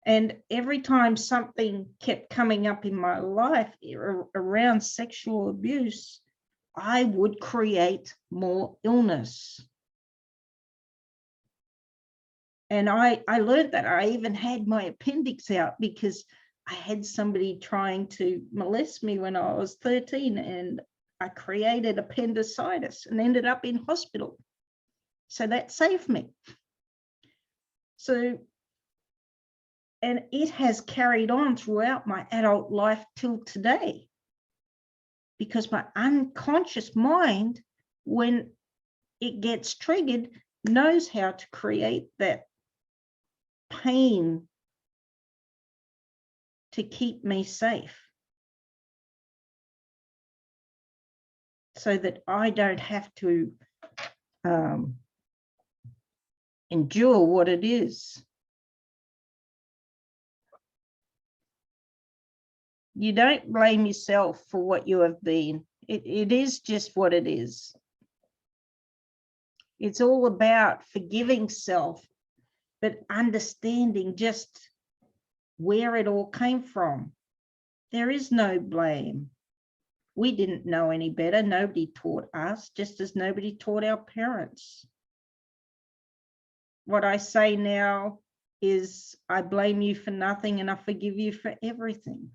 And every time something kept coming up in my life around sexual abuse, I would create more illness. And I learned that. I even had my appendix out because I had somebody trying to molest me when I was 13, and I created appendicitis and ended up in hospital. So that saved me. So, and it has carried on throughout my adult life till today, because my unconscious mind, when it gets triggered, knows how to create that pain to keep me safe, so that I don't have to endure what it is. You don't blame yourself for what you have been. It is just what it is. It's all about forgiving self, but understanding just where it all came from. There is no blame. We didn't know any better. Nobody taught us, just as nobody taught our parents. What I say now is, I blame you for nothing and I forgive you for everything.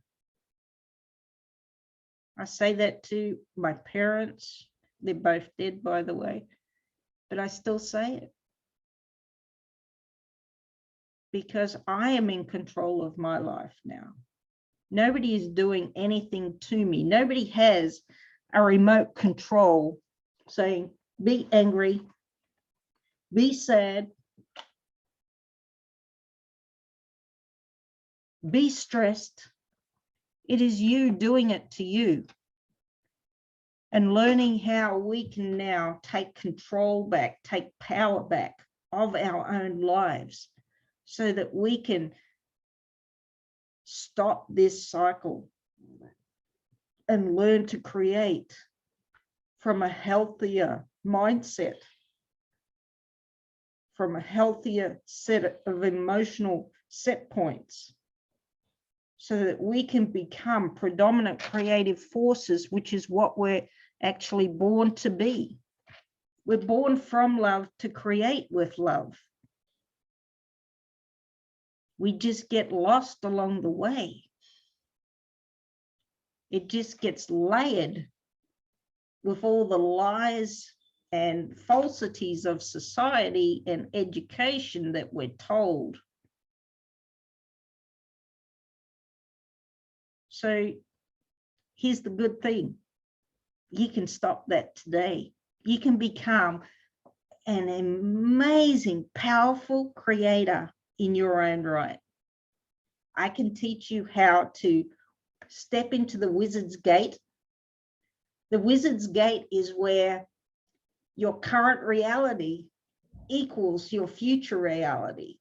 I say that to my parents. They're both dead, by the way, but I still say it. Because I am in control of my life now. Nobody is doing anything to me. Nobody has a remote control saying, be angry, be sad, be stressed. It is you doing it to you. And learning how we can now take control back, take power back of our own lives so that we can stop this cycle and learn to create from a healthier mindset, from a healthier set of emotional set points, so that we can become predominant creative forces, which is what we're actually born to be. We're born from love to create with love. We just get lost along the way. It just gets layered with all the lies and falsities of society and education that we're told. So here's the good thing. You can stop that today. You can become an amazing, powerful creator in your own right. I can teach you how to step into the wizard's gate. The wizard's gate is where your current reality equals your future reality,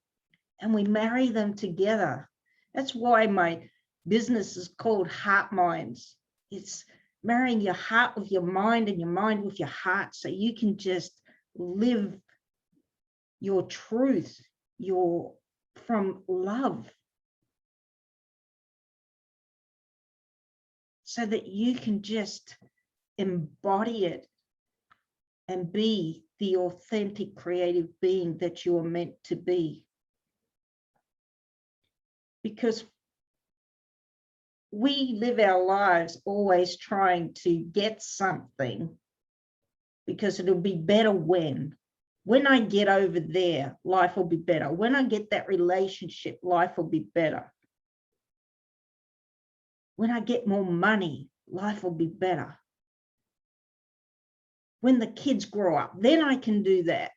and we marry them together. That's why my business is called Heart Minds. It's marrying your heart with your mind and your mind with your heart, so you can just live your truth, from love, so that you can just embody it and be the authentic creative being that you are meant to be. Because we live our lives always trying to get something because it'll be better when I get over there, life will be better. When I get that relationship, life will be better. When I get more money, life will be better. When the kids grow up, then I can do that.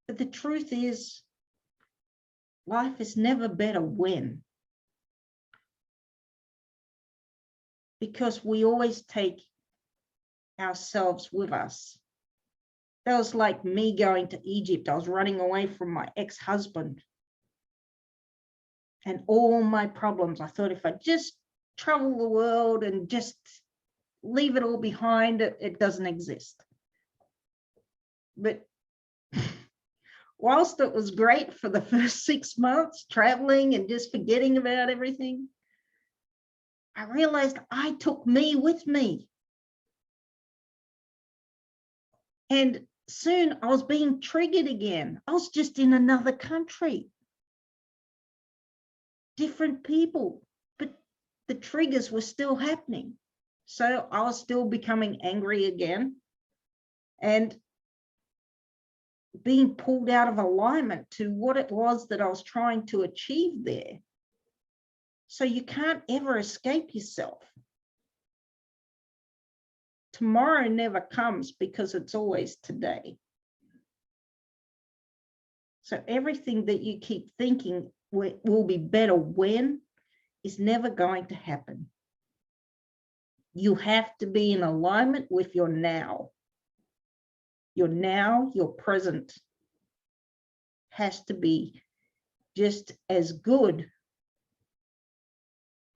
But the truth is, life is never better when. Because we always take ourselves with us. That was like me going to Egypt. I was running away from my ex-husband and all my problems. I thought if I just travel the world and just leave it all behind, it doesn't exist. But whilst it was great for the first 6 months, traveling and just forgetting about everything, I realized I took me with me. And soon I was being triggered again. I was just in another country. Different people, but the triggers were still happening. So I was still becoming angry again and being pulled out of alignment to what it was that I was trying to achieve there. So you can't ever escape yourself. Tomorrow never comes because it's always today. So everything that you keep thinking will be better when is never going to happen. You have to be in alignment with your now. Your now, your present has to be just as good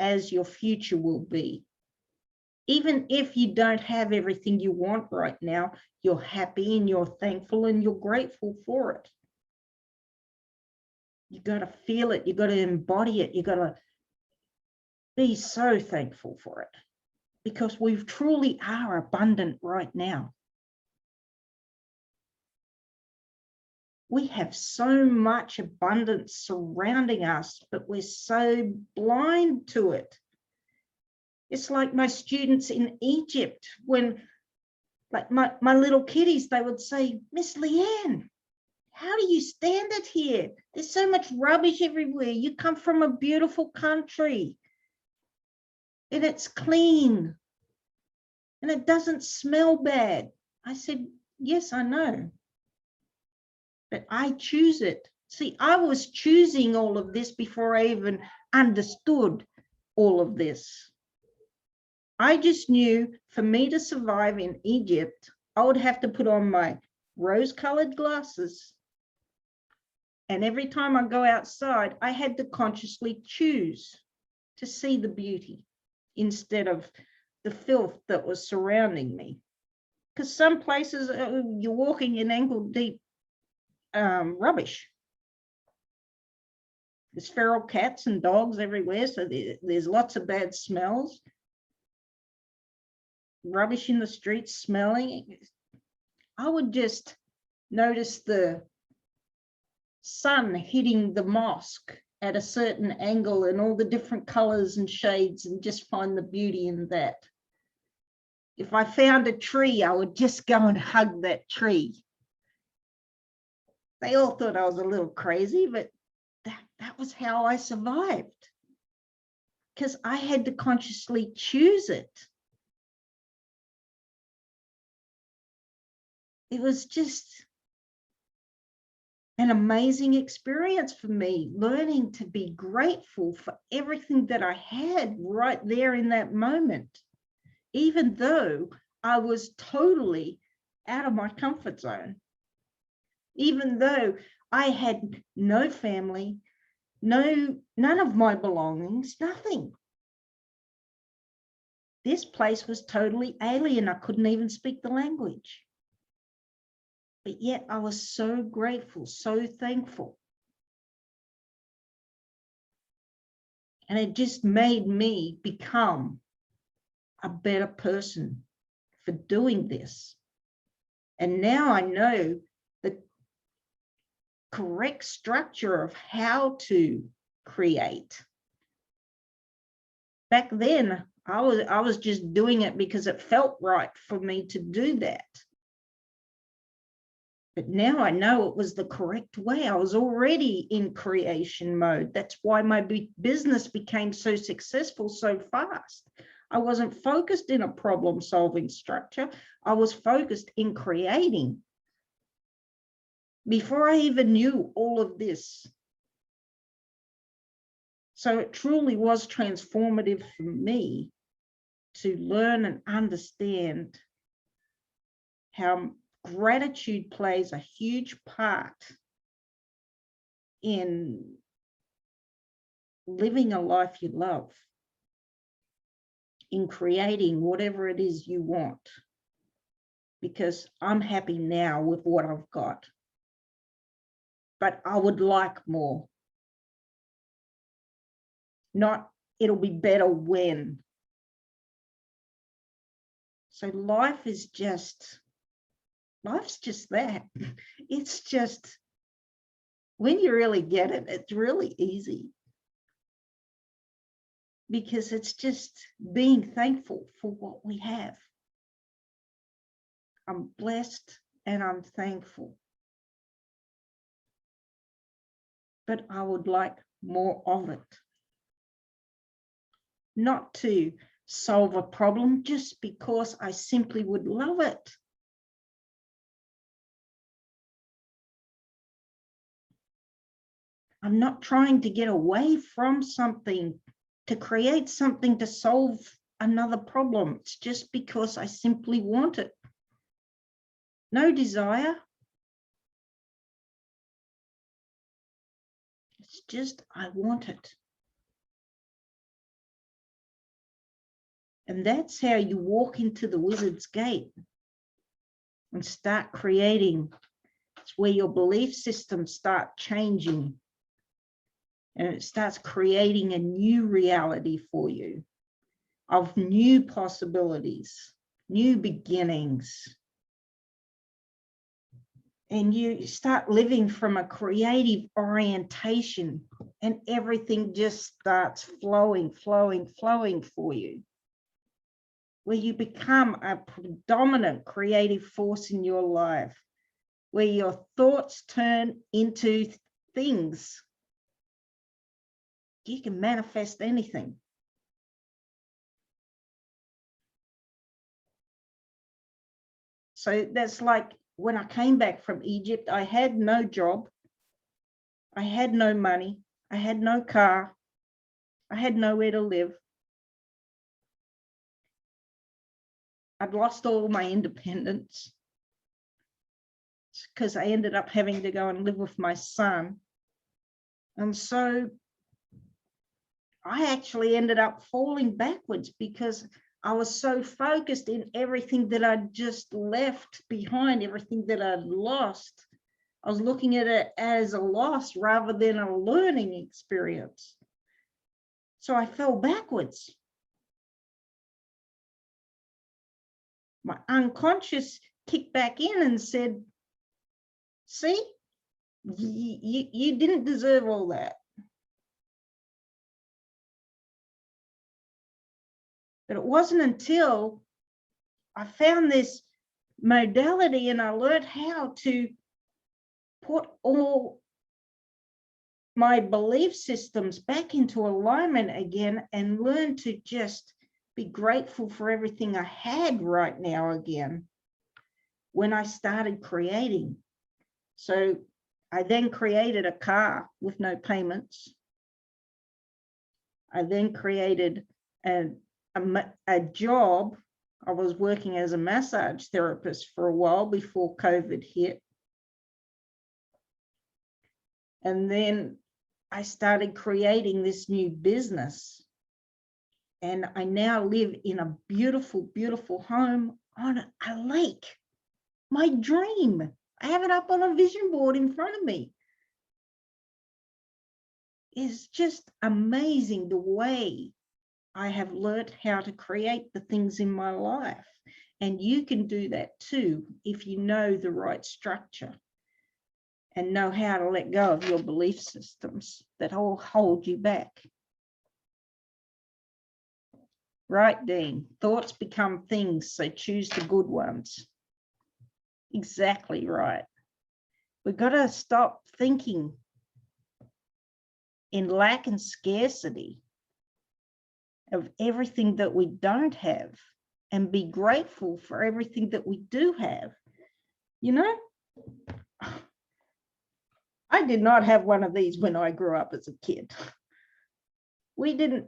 as your future will be. Even if you don't have everything you want right now, you're happy and you're thankful and you're grateful for it. You got to feel it. You got to embody it. You got to be so thankful for it, because we truly are abundant right now. We have so much abundance surrounding us, but we're so blind to it. It's like my students in Egypt, when like my little kiddies, they would say, Miss Leanne, how do you stand it here? There's so much rubbish everywhere. You come from a beautiful country and it's clean and it doesn't smell bad. I said, yes, I know, but I choose it. See, I was choosing all of this before I even understood all of this. I just knew for me to survive in Egypt, I would have to put on my rose-colored glasses. And every time I go outside, I had to consciously choose to see the beauty instead of the filth that was surrounding me. Because some places you're walking in ankle-deep rubbish. There's feral cats and dogs everywhere, so there's lots of bad smells. Rubbish in the streets smelling. I would just notice the sun hitting the mosque at a certain angle and all the different colors and shades, and just find the beauty in that. If I found a tree, I would just go and hug that tree. They all thought I was a little crazy, but that was how I survived, because I had to consciously choose it. It was just an amazing experience for me, learning to be grateful for everything that I had right there in that moment, even though I was totally out of my comfort zone, even though I had no family, none of my belongings, nothing. This place was totally alien. I couldn't even speak the language. But yet I was so grateful, so thankful. And it just made me become a better person for doing this. And now I know the correct structure of how to create. Back then, I was just doing it because it felt right for me to do that. But now I know it was the correct way. I was already in creation mode. That's why my business became so successful so fast. I wasn't focused in a problem-solving structure. I was focused in creating. Before I even knew all of this. So it truly was transformative for me to learn and understand how gratitude plays a huge part in living a life you love, in creating whatever it is you want, because I'm happy now with what I've got, but I would like more. Not it'll be better when. So life's just that. It's just, when you really get it, it's really easy. Because it's just being thankful for what we have. I'm blessed and I'm thankful. But I would like more of it. Not to solve a problem just because I simply would love it. I'm not trying to get away from something, to create something to solve another problem. It's just because I simply want it. No desire. It's just I want it. And that's how you walk into the wizard's gate and start creating. It's where your belief systems start changing, and it starts creating a new reality for you of new possibilities, new beginnings. And you start living from a creative orientation, and everything just starts flowing for you, where you become a predominant creative force in your life, where your thoughts turn into things. You can manifest anything. So that's like when I came back from Egypt, I had no job, I had no money, I had no car, I had nowhere to live. I'd lost all my independence because I ended up having to go and live with my son. And so I actually ended up falling backwards because I was so focused in everything that I'd just left behind, everything that I'd lost. I was looking at it as a loss rather than a learning experience. So I fell backwards. My unconscious kicked back in and said, see, you didn't deserve all that. But it wasn't until I found this modality and I learned how to put all my belief systems back into alignment again and learn to just be grateful for everything I had right now again when I started creating. So I then created a car with no payments. I then created a job. I was working as a massage therapist for a while before COVID hit. And then I started creating this new business. And I now live in a beautiful, beautiful home on a lake. My dream. I have it up on a vision board in front of me. It's just amazing the way I have learned how to create the things in my life. And you can do that too if you know the right structure and know how to let go of your belief systems that all hold you back. Right, Dean? Thoughts become things, so choose the good ones. Exactly right. We've got to stop thinking in lack and scarcity of everything that we don't have and be grateful for everything that we do have. You know, I did not have one of these when I grew up as a kid. We didn't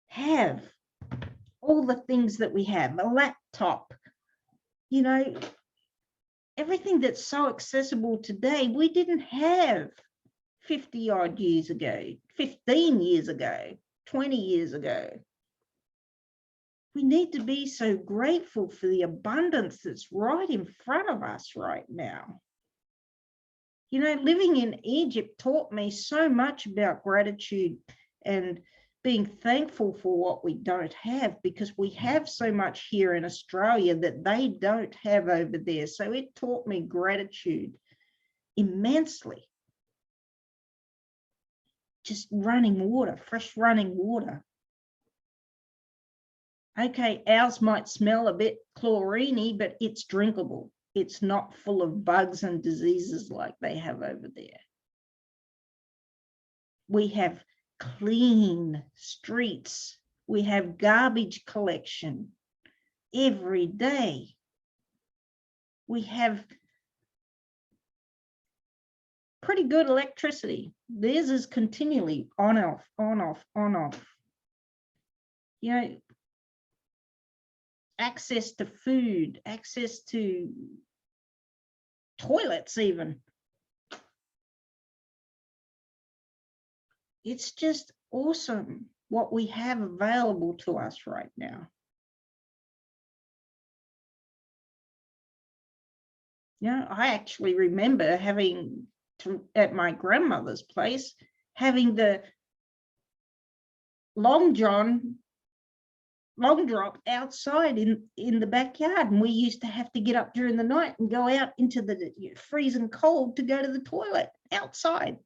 have all the things that we have, a laptop, you know, everything that's so accessible today, we didn't have 50 odd years ago, 15 years ago, 20 years ago. We need to be so grateful for the abundance that's right in front of us right now. You know, living in Egypt taught me so much about gratitude and being thankful for what we don't have, because we have so much here in Australia that they don't have over there. So it taught me gratitude immensely. Just running water, fresh running water. Okay, ours might smell a bit chlorine-y, but it's drinkable. It's not full of bugs and diseases like they have over there. We have clean streets. We have garbage collection every day. We have pretty good electricity. Theirs is continually on, off, on, off, on, off. You know, access to food, access to toilets even. It's just awesome what we have available to us right now. Yeah, I actually remember having to, at my grandmother's place, having the long drop outside in the backyard, and we used to have to get up during the night and go out into the freezing cold to go to the toilet outside.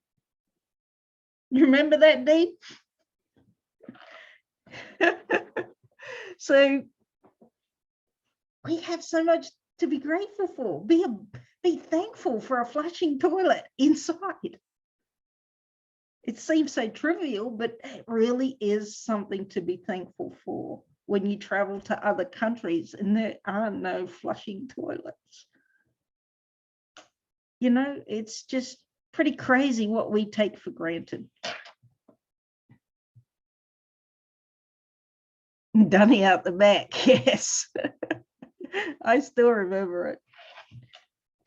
You remember that, Dean? So we have so much to be grateful for. Be thankful for a flushing toilet inside. It seems so trivial, but it really is something to be thankful for when you travel to other countries and there are no flushing toilets. You know, it's just pretty crazy what we take for granted. Dunny out the back, yes. I still remember it.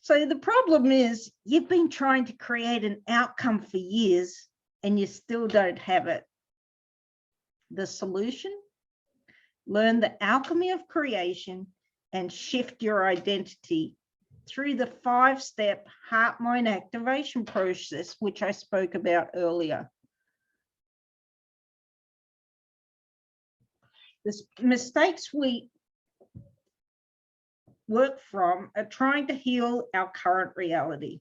So the problem is you've been trying to create an outcome for years and you still don't have it. The solution? Learn the alchemy of creation and shift your identity through the 5-step heart-mind activation process, which I spoke about earlier. The mistakes we work from are trying to heal our current reality.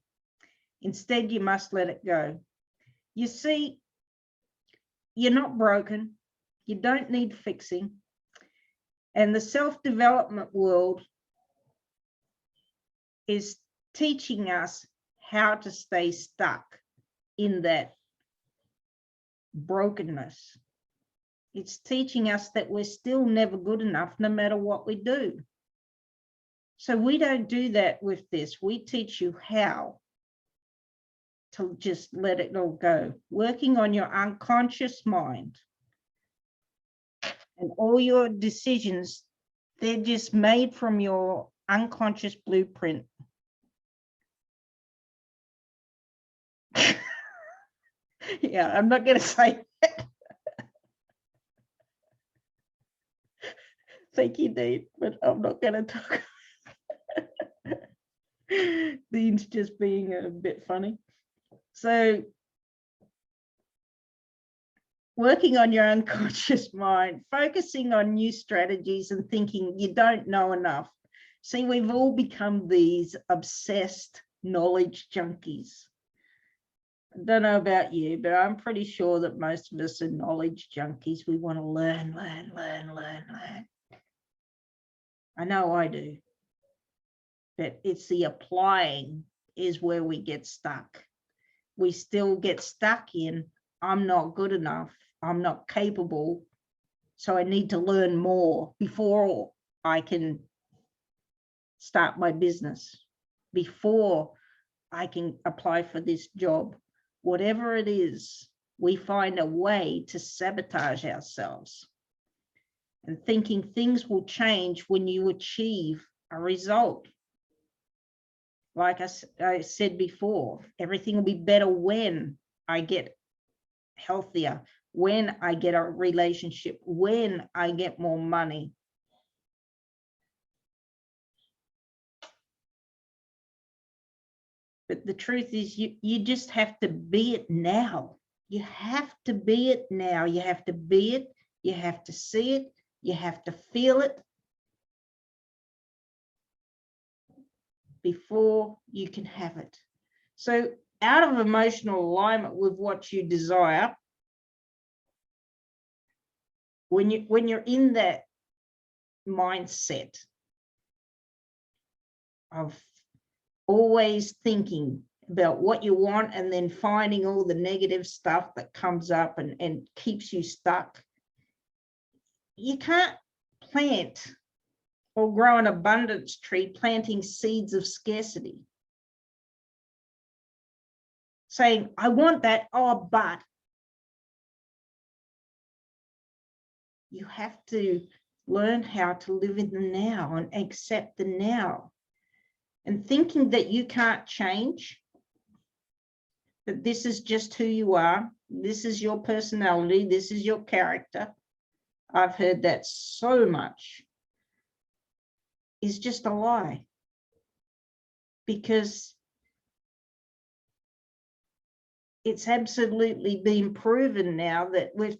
Instead, you must let it go. You see, you're not broken. You don't need fixing. And the self-development world is teaching us how to stay stuck in that brokenness. It's teaching us that we're still never good enough no matter what we do. So we don't do that with this. We teach you how to just let it all go. Working on your unconscious mind. And all your decisions, they're just made from your unconscious blueprint. Yeah, I'm not going to say that. Thank you, Dean, but I'm not going to talk. Dean's just being a bit funny. So, working on your unconscious mind, focusing on new strategies and thinking you don't know enough. See, we've all become these obsessed knowledge junkies. I don't know about you, but I'm pretty sure that most of us are knowledge junkies. We want to learn. I know I do. But it's the applying is where we get stuck. We still get stuck in, I'm not good enough. I'm not capable. So I need to learn more before I can start my business, before I can apply for this job. Whatever it is, we find a way to sabotage ourselves. And thinking things will change when you achieve a result. Like I said before, everything will be better when I get healthier, when I get a relationship, when I get more money. But the truth is you just have to be it now. You have to be it now. You have to be it. You have to see it. You have to feel it before you can have it. So out of emotional alignment with what you desire, when you're in that mindset of always thinking about what you want and then finding all the negative stuff that comes up and keeps you stuck, you can't plant or grow an abundance tree planting seeds of scarcity. Saying, I want that, oh, but. You have to learn how to live in the now and accept the now. And thinking that you can't change, that this is just who you are, this is your personality, this is your character. I've heard that so much. Is just a lie. because it's absolutely been proven now that with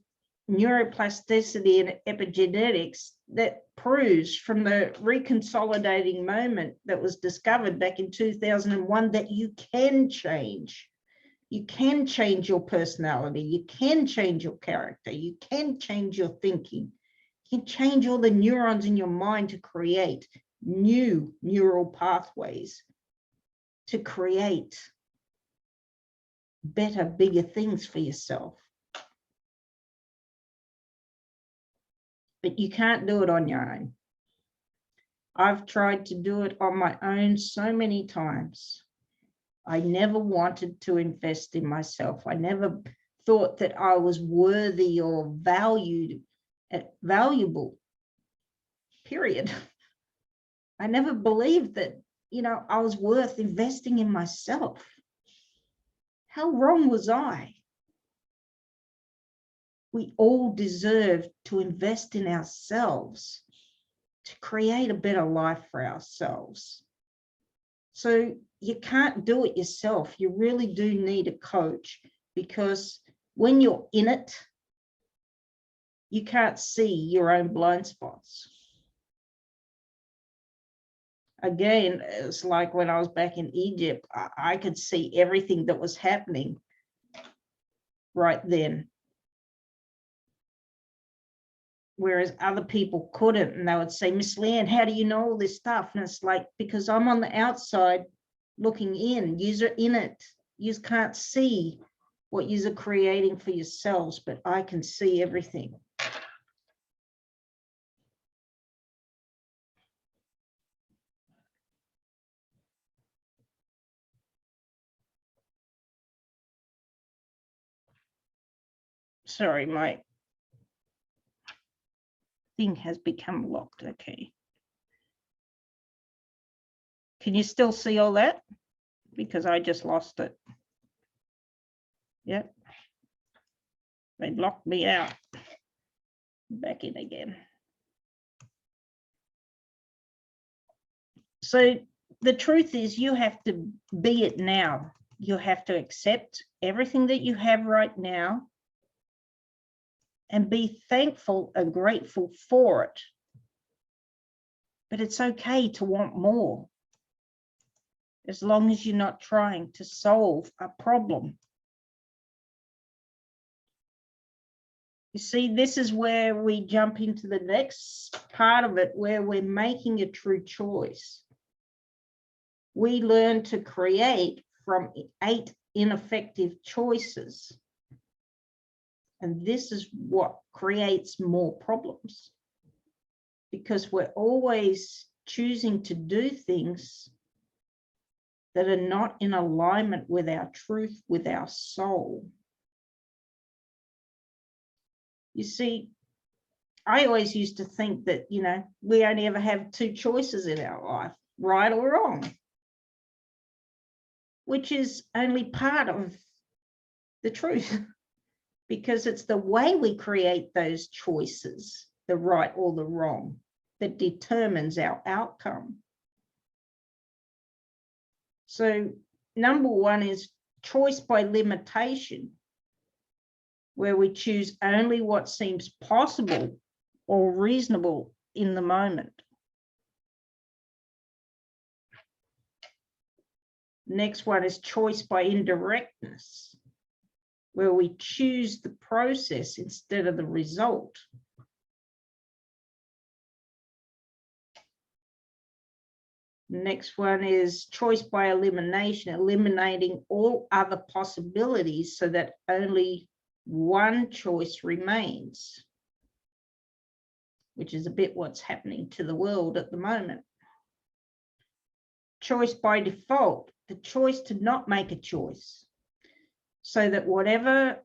neuroplasticity and epigenetics, that proves from the reconsolidating moment that was discovered back in 2001 that you can change. You can change your personality. You can change your character. You can change your thinking. You can change all the neurons in your mind to create new neural pathways, to create better, bigger things for yourself. But you can't do it on your own. I've tried to do it on my own so many times. I never wanted to invest in myself. I never thought that I was worthy or valuable, period. I never believed that, I was worth investing in myself. How wrong was I? We all deserve to invest in ourselves to create a better life for ourselves. So you can't do it yourself. You really do need a coach, because when you're in it, you can't see your own blind spots. Again, it's like when I was back in Egypt, I could see everything that was happening right then, whereas other people couldn't. And they would say, Miss Leanne, how do you know all this stuff? And it's like, because I'm on the outside looking in. You're in it. You can't see what you're creating for yourselves, but I can see everything. Sorry, my thing has become locked. Okay. Can you still see all that? Because I just lost it. Yep. They locked me out. Back in again. So the truth is, you have to be it now. You have to accept everything that you have right now and be thankful and grateful for it. But it's okay to want more, as long as you're not trying to solve a problem. You see, this is where we jump into the next part of it, where we're making a true choice. We learn to create from 8 ineffective choices. And this is what creates more problems, because we're always choosing to do things that are not in alignment with our truth, with our soul. You see, I always used to think that, we only ever have 2 choices in our life, right or wrong, which is only part of the truth, because it's the way we create those choices, the right or the wrong, that determines our outcome. So number 1 is choice by limitation, where we choose only what seems possible or reasonable in the moment. Next one is choice by indirectness, where we choose the process instead of the result. Next one is choice by elimination, eliminating all other possibilities so that only one choice remains, which is a bit what's happening to the world at the moment. Choice by default, the choice to not make a choice, so that whatever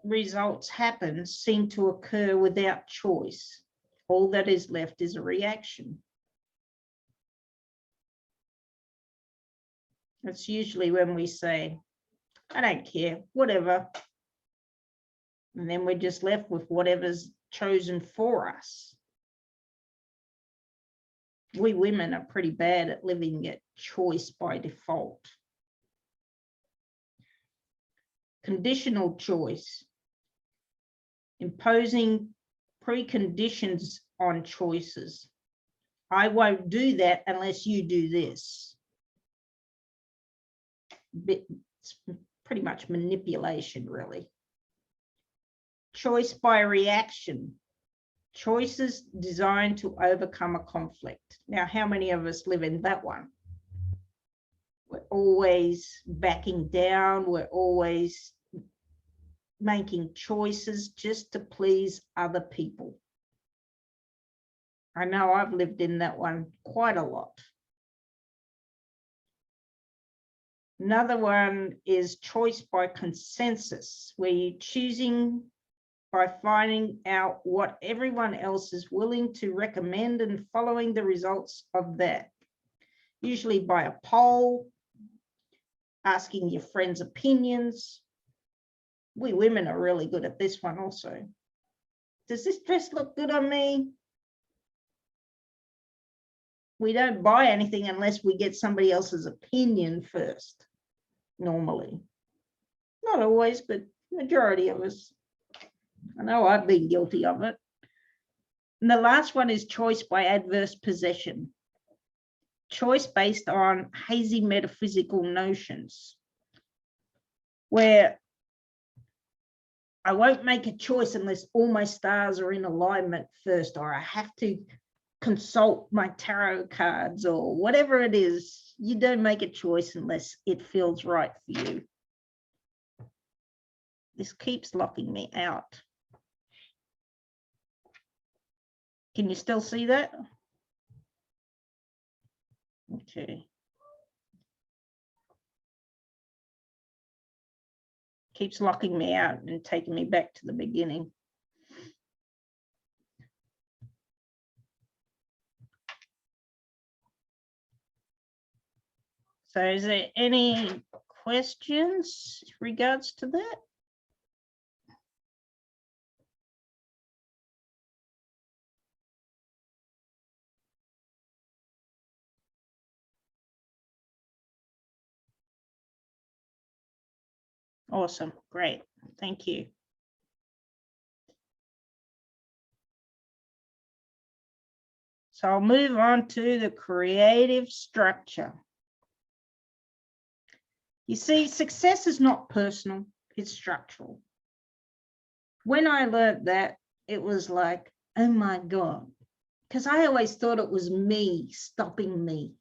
results happen seem to occur without choice. All that is left is a reaction. It's usually when we say, I don't care, whatever. And then we're just left with whatever's chosen for us. We women are pretty bad at living at choice by default. Conditional choice, imposing preconditions on choices. I won't do that unless you do this. It's pretty much manipulation, really. Choice by reaction. Choices designed to overcome a conflict. Now, how many of us live in that one? We're always backing down. We're always making choices just to please other people. I know I've lived in that one quite a lot. Another one is choice by consensus, where you're choosing by finding out what everyone else is willing to recommend and following the results of that. Usually by a poll, asking your friends' opinions. We women are really good at this one also. Does this dress look good on me? We don't buy anything unless we get somebody else's opinion first, normally. Not always, but majority of us. I know I've been guilty of it. And the last one is choice by adverse possession. Choice based on hazy metaphysical notions, where I won't make a choice unless all my stars are in alignment first, or I have to consult my tarot cards or whatever it is. You don't make a choice unless it feels right for you. This keeps locking me out. Can you still see that? Okay. Keeps locking me out and taking me back to the beginning. So is there any questions in regards to that? Awesome, great, thank you. So I'll move on to the creative structure. You see, success is not personal, it's structural. When I learned that, it was like, oh my God, because I always thought it was me stopping me.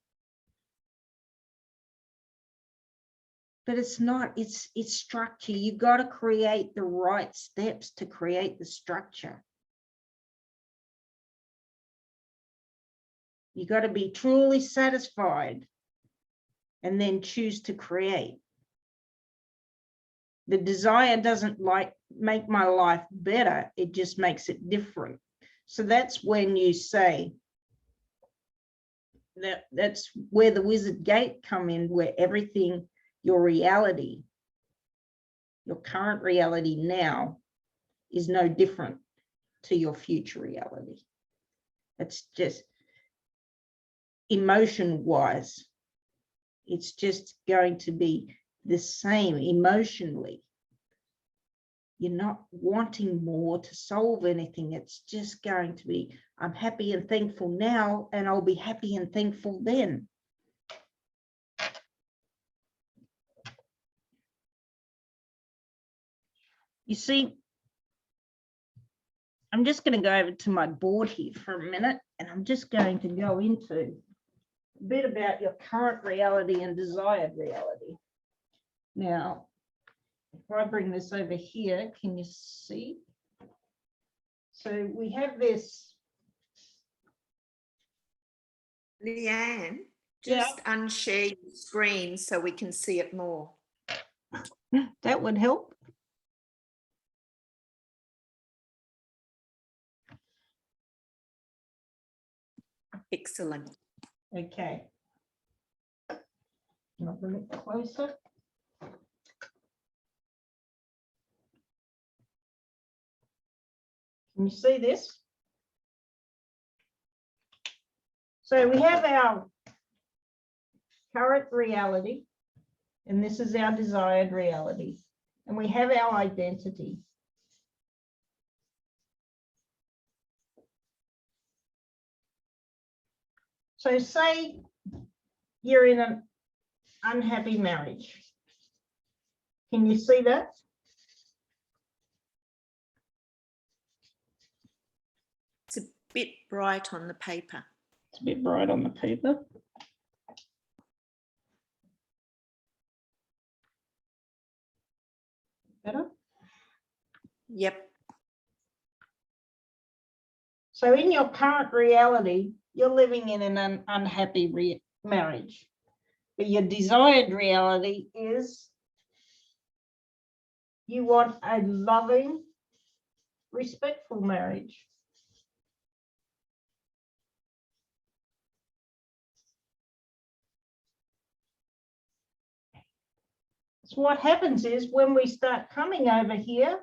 But it's not, it's structure. You got to create the right steps to create the structure. You got to be truly satisfied and then choose to create. The desire doesn't make my life better, it just makes it different. So that's when you say, that's where the wizard gate come in, where everything, your reality, your current reality now is no different to your future reality. It's just emotion wise, it's just going to be the same emotionally. You're not wanting more to solve anything. It's just going to be, I'm happy and thankful now, and I'll be happy and thankful then. You see, I'm just going to go over to my board here for a minute, and I'm just going to go into a bit about your current reality and desired reality. Now, if I bring this over here, can you see? So we have this. Leanne, just unshare your screen so we can see it more. That would help. Excellent. Okay. I'll bring it closer. Can you see this? So we have our current reality, and this is our desired reality. And we have our identity. So say you're in an unhappy marriage. Can you see that? It's a bit bright on the paper. It's a bit bright on the paper. Better? Yep. So in your current reality, you're living in an unhappy marriage. But your desired reality is you want a loving, respectful marriage. So what happens is when we start coming over here,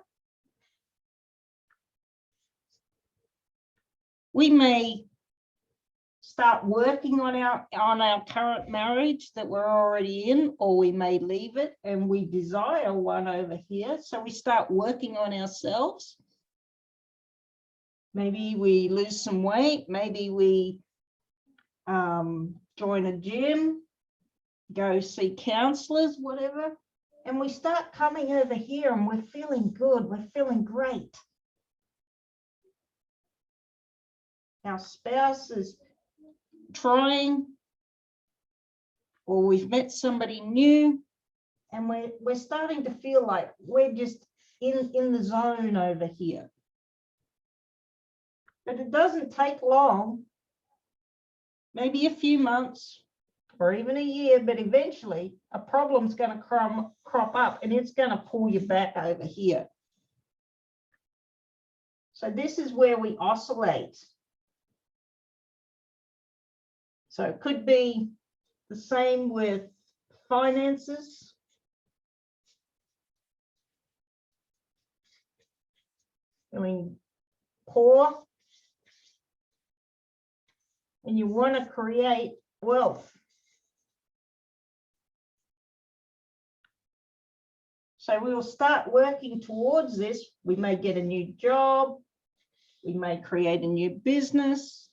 we may start working on our current marriage that we're already in, or we may leave it and we desire one over here. So we start working on ourselves. Maybe we lose some weight. Maybe we join a gym, go see counselors, whatever. And we start coming over here and we're feeling good. We're feeling great. Our spouse is trying, or we've met somebody new, and we're starting to feel like we're just in the zone over here. But it doesn't take long, maybe a few months or even a year, but eventually a problem's going to crop up and it's going to pull you back over here. So this is where we oscillate. So it could be the same with finances. Feeling poor. And you want to create wealth. So we will start working towards this. We may get a new job. We may create a new business.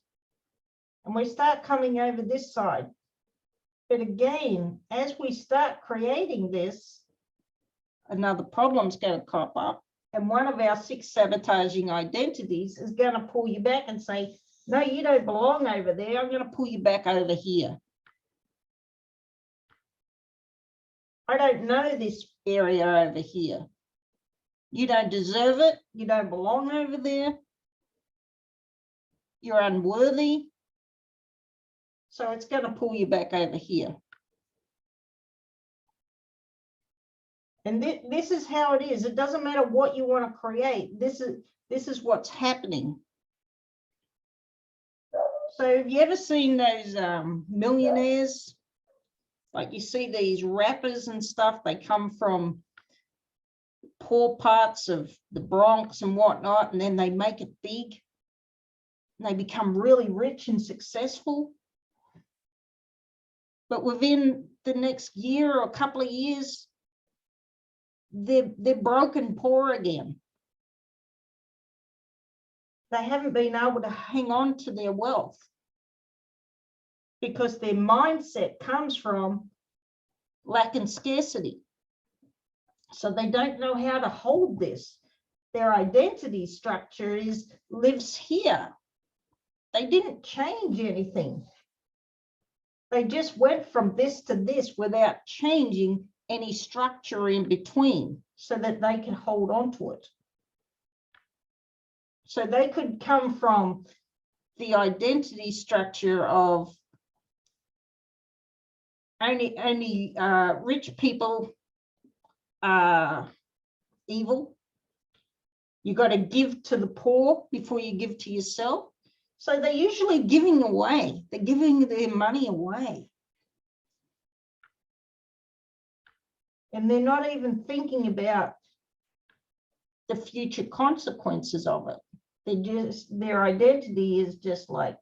And we start coming over this side. But again, as we start creating this, another problem's going to crop up. And one of our 6 sabotaging identities is going to pull you back and say, no, you don't belong over there. I'm going to pull you back over here. I don't know this area over here. You don't deserve it. You don't belong over there. You're unworthy. So it's going to pull you back over here. And this is how it is. It doesn't matter what you want to create. This is what's happening. So have you ever seen those millionaires? Like you see these rappers and stuff, they come from poor parts of the Bronx and whatnot, and then they make it big. And they become really rich and successful. But within the next year or a couple of years, they're broke and poor again. They haven't been able to hang on to their wealth because their mindset comes from lack and scarcity. So they don't know how to hold this. Their identity structure lives here. They didn't change anything. They just went from this to this without changing any structure in between so that they can hold on to it. So they could come from the identity structure of only rich people are evil. You got to give to the poor before you give to yourself. So they're usually giving away. They're giving their money away. And they're not even thinking about the future consequences of it. Their identity is just like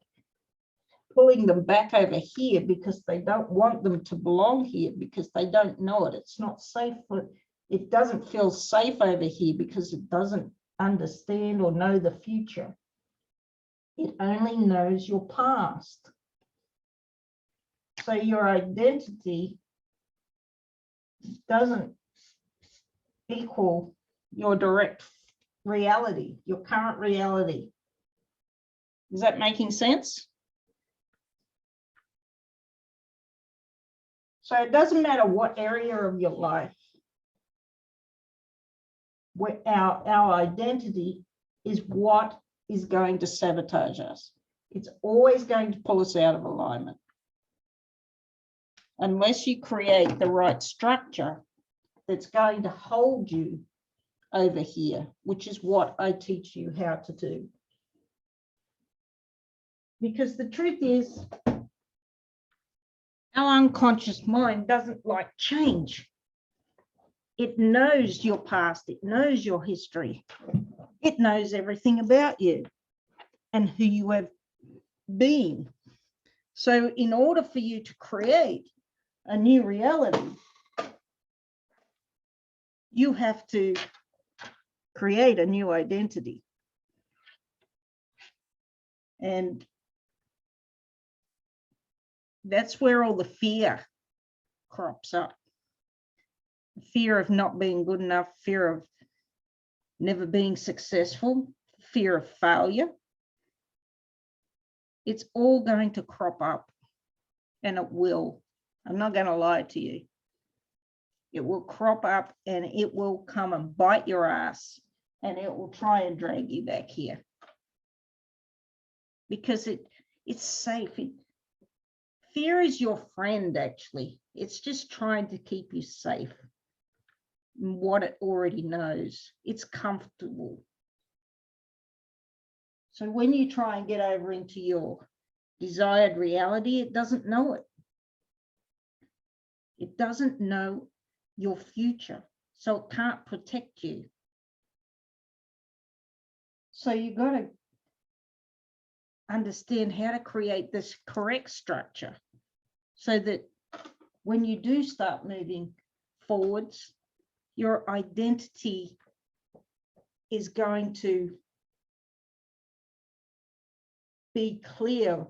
pulling them back over here because they don't want them to belong here, because they don't know it. It's not safe for, it doesn't feel safe over here because it doesn't understand or know the future. It only knows your past. So your identity doesn't equal your direct reality, your current reality. Is that making sense? So it doesn't matter what area of your life, where our identity is what is going to sabotage us. It's always going to pull us out of alignment. Unless you create the right structure that's going to hold you over here, which is what I teach you how to do. Because the truth is, our unconscious mind doesn't like change. It knows your past, it knows your history, it knows everything about you and who you have been. So in order for you to create a new reality, you have to create a new identity. And that's where all the fear crops up. Fear of not being good enough, fear of never being successful, fear of failure. It's all going to crop up, and it will. I'm not going to lie to you. It will crop up and it will come and bite your ass, and it will try and drag you back here. Because it's safe. Fear is your friend, actually. It's just trying to keep you safe in what it already knows. It's comfortable. So when you try and get over into your desired reality, it doesn't know it. It doesn't know your future, so it can't protect you. So you've got to understand how to create this correct structure so that when you do start moving forwards, your identity is going to be clear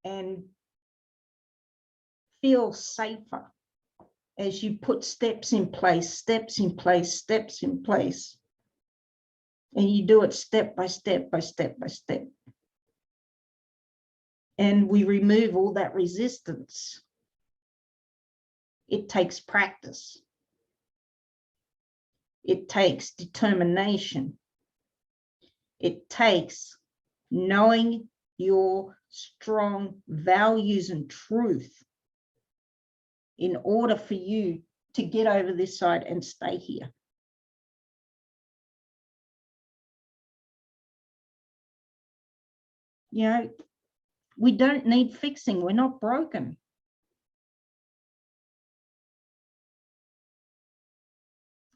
and feel safer as you put steps in place, steps in place, steps in place. And you do it step by step by step by step. And we remove all that resistance. It takes practice. It takes determination. It takes knowing your strong values and truth in order for you to get over this side and stay here. You know, we don't need fixing. We're not broken.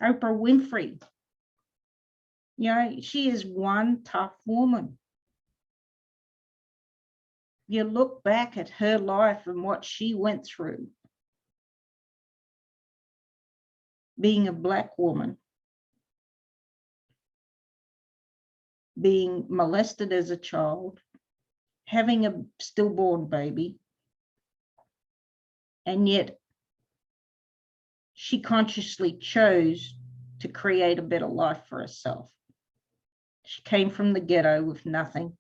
Oprah Winfrey, you know, she is one tough woman. You look back at her life and what she went through, being a Black woman, being molested as a child, having a stillborn baby, and yet she consciously chose to create a better life for herself. She came from the ghetto with nothing,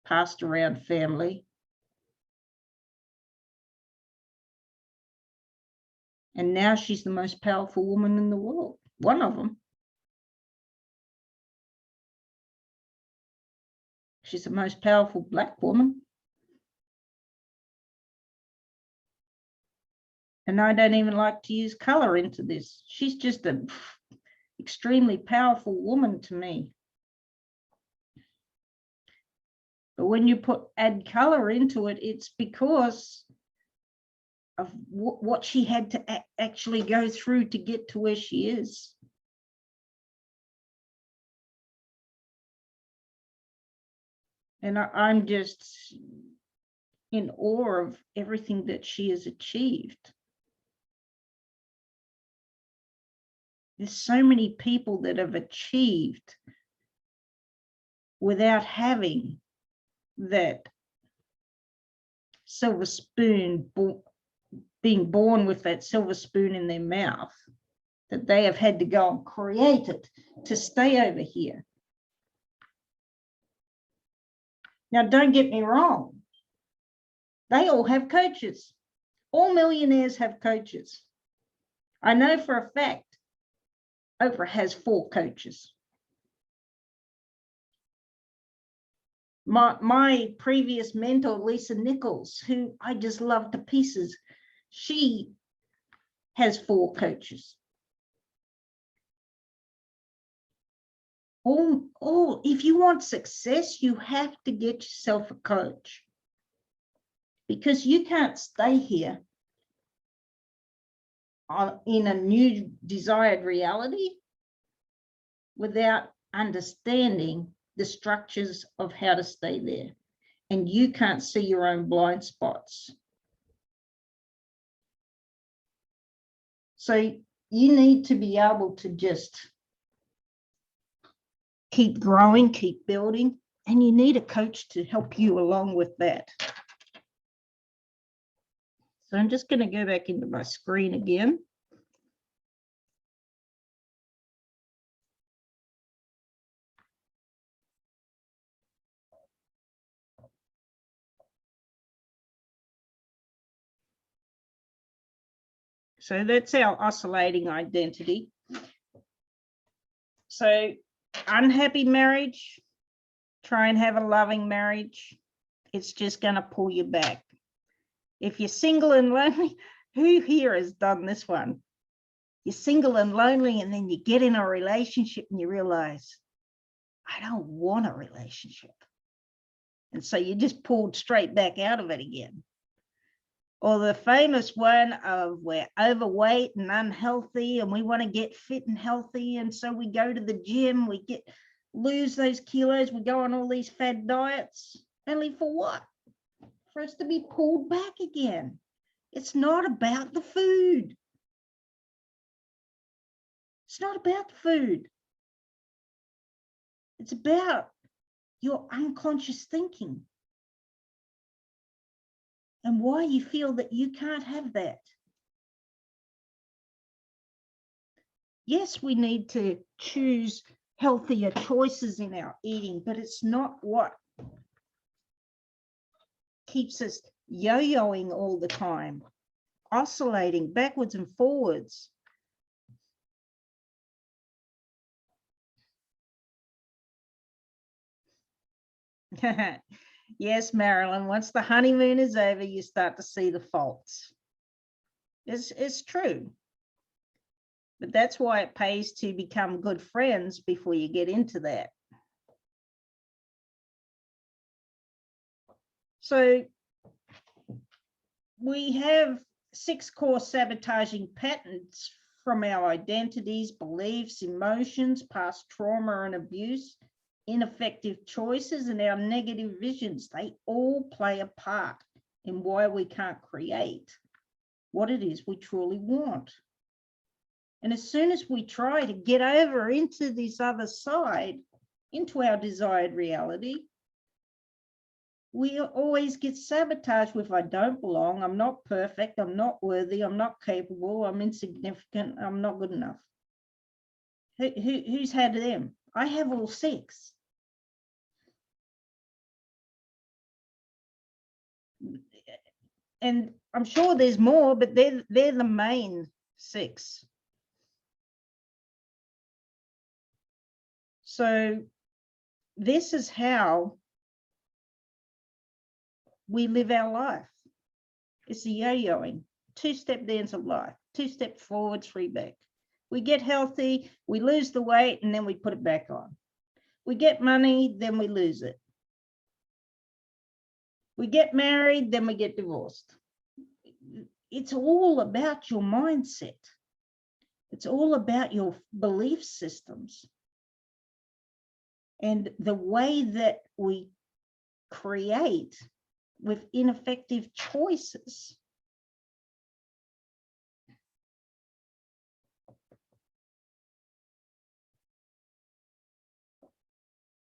passed around family, and now she's the most powerful woman in the world, one of them. She's the most powerful Black woman. And I don't even like to use color into this. She's just an extremely powerful woman to me. But when you add color into it, it's because of what she had to actually go through to get to where she is. And I'm just in awe of everything that she has achieved. There's so many people that have achieved without having that silver spoon, being born with that silver spoon in their mouth, that they have had to go and create it to stay over here. Now, don't get me wrong. They all have coaches. All millionaires have coaches. I know for a fact Oprah has 4 coaches. My previous mentor, Lisa Nichols, who I just love to pieces, she has 4 coaches. If you want success, you have to get yourself a coach, because you can't stay here in a new desired reality without understanding the structures of how to stay there. And you can't see your own blind spots. So you need to be able to just keep growing, keep building, and you need a coach to help you along with that. So I'm just going to go back into my screen again. So that's our oscillating identity. So unhappy marriage, try and have a loving marriage. It's just going to pull you back. If you're single and lonely, who here has done this one? You're single and lonely, and then you get in a relationship and you realize, I don't want a relationship. And so you just pulled straight back out of it again. Or the famous one of we're overweight and unhealthy and we want to get fit and healthy. And so we go to the gym, we lose those kilos, we go on all these fad diets. Only for what? For us to be pulled back again. It's not about the food. It's not about the food. It's about your unconscious thinking and why you feel that you can't have that. Yes, we need to choose healthier choices in our eating, but it's not what keeps us yo-yoing all the time, oscillating backwards and forwards. Yes, Marilyn, once the honeymoon is over, you start to see the faults. It's true. But that's why it pays to become good friends before you get into that. So we have 6 core sabotaging patterns from our identities, beliefs, emotions, past trauma and abuse, ineffective choices, and our negative visions. They all play a part in why we can't create what it is we truly want. And as soon as we try to get over into this other side, into our desired reality, we always get sabotaged with, I don't belong, I'm not perfect, I'm not worthy, I'm not capable, I'm insignificant, I'm not good enough. Who's had them? I have all 6. And I'm sure there's more, but they're the main 6. So this is how we live our life. It's the yo-yoing, 2-step dance of life, 2 steps forward, 3 back. We get healthy, we lose the weight, and then we put it back on. We get money, then we lose it. We get married, then we get divorced. It's all about your mindset. It's all about your belief systems. And the way that we create with ineffective choices.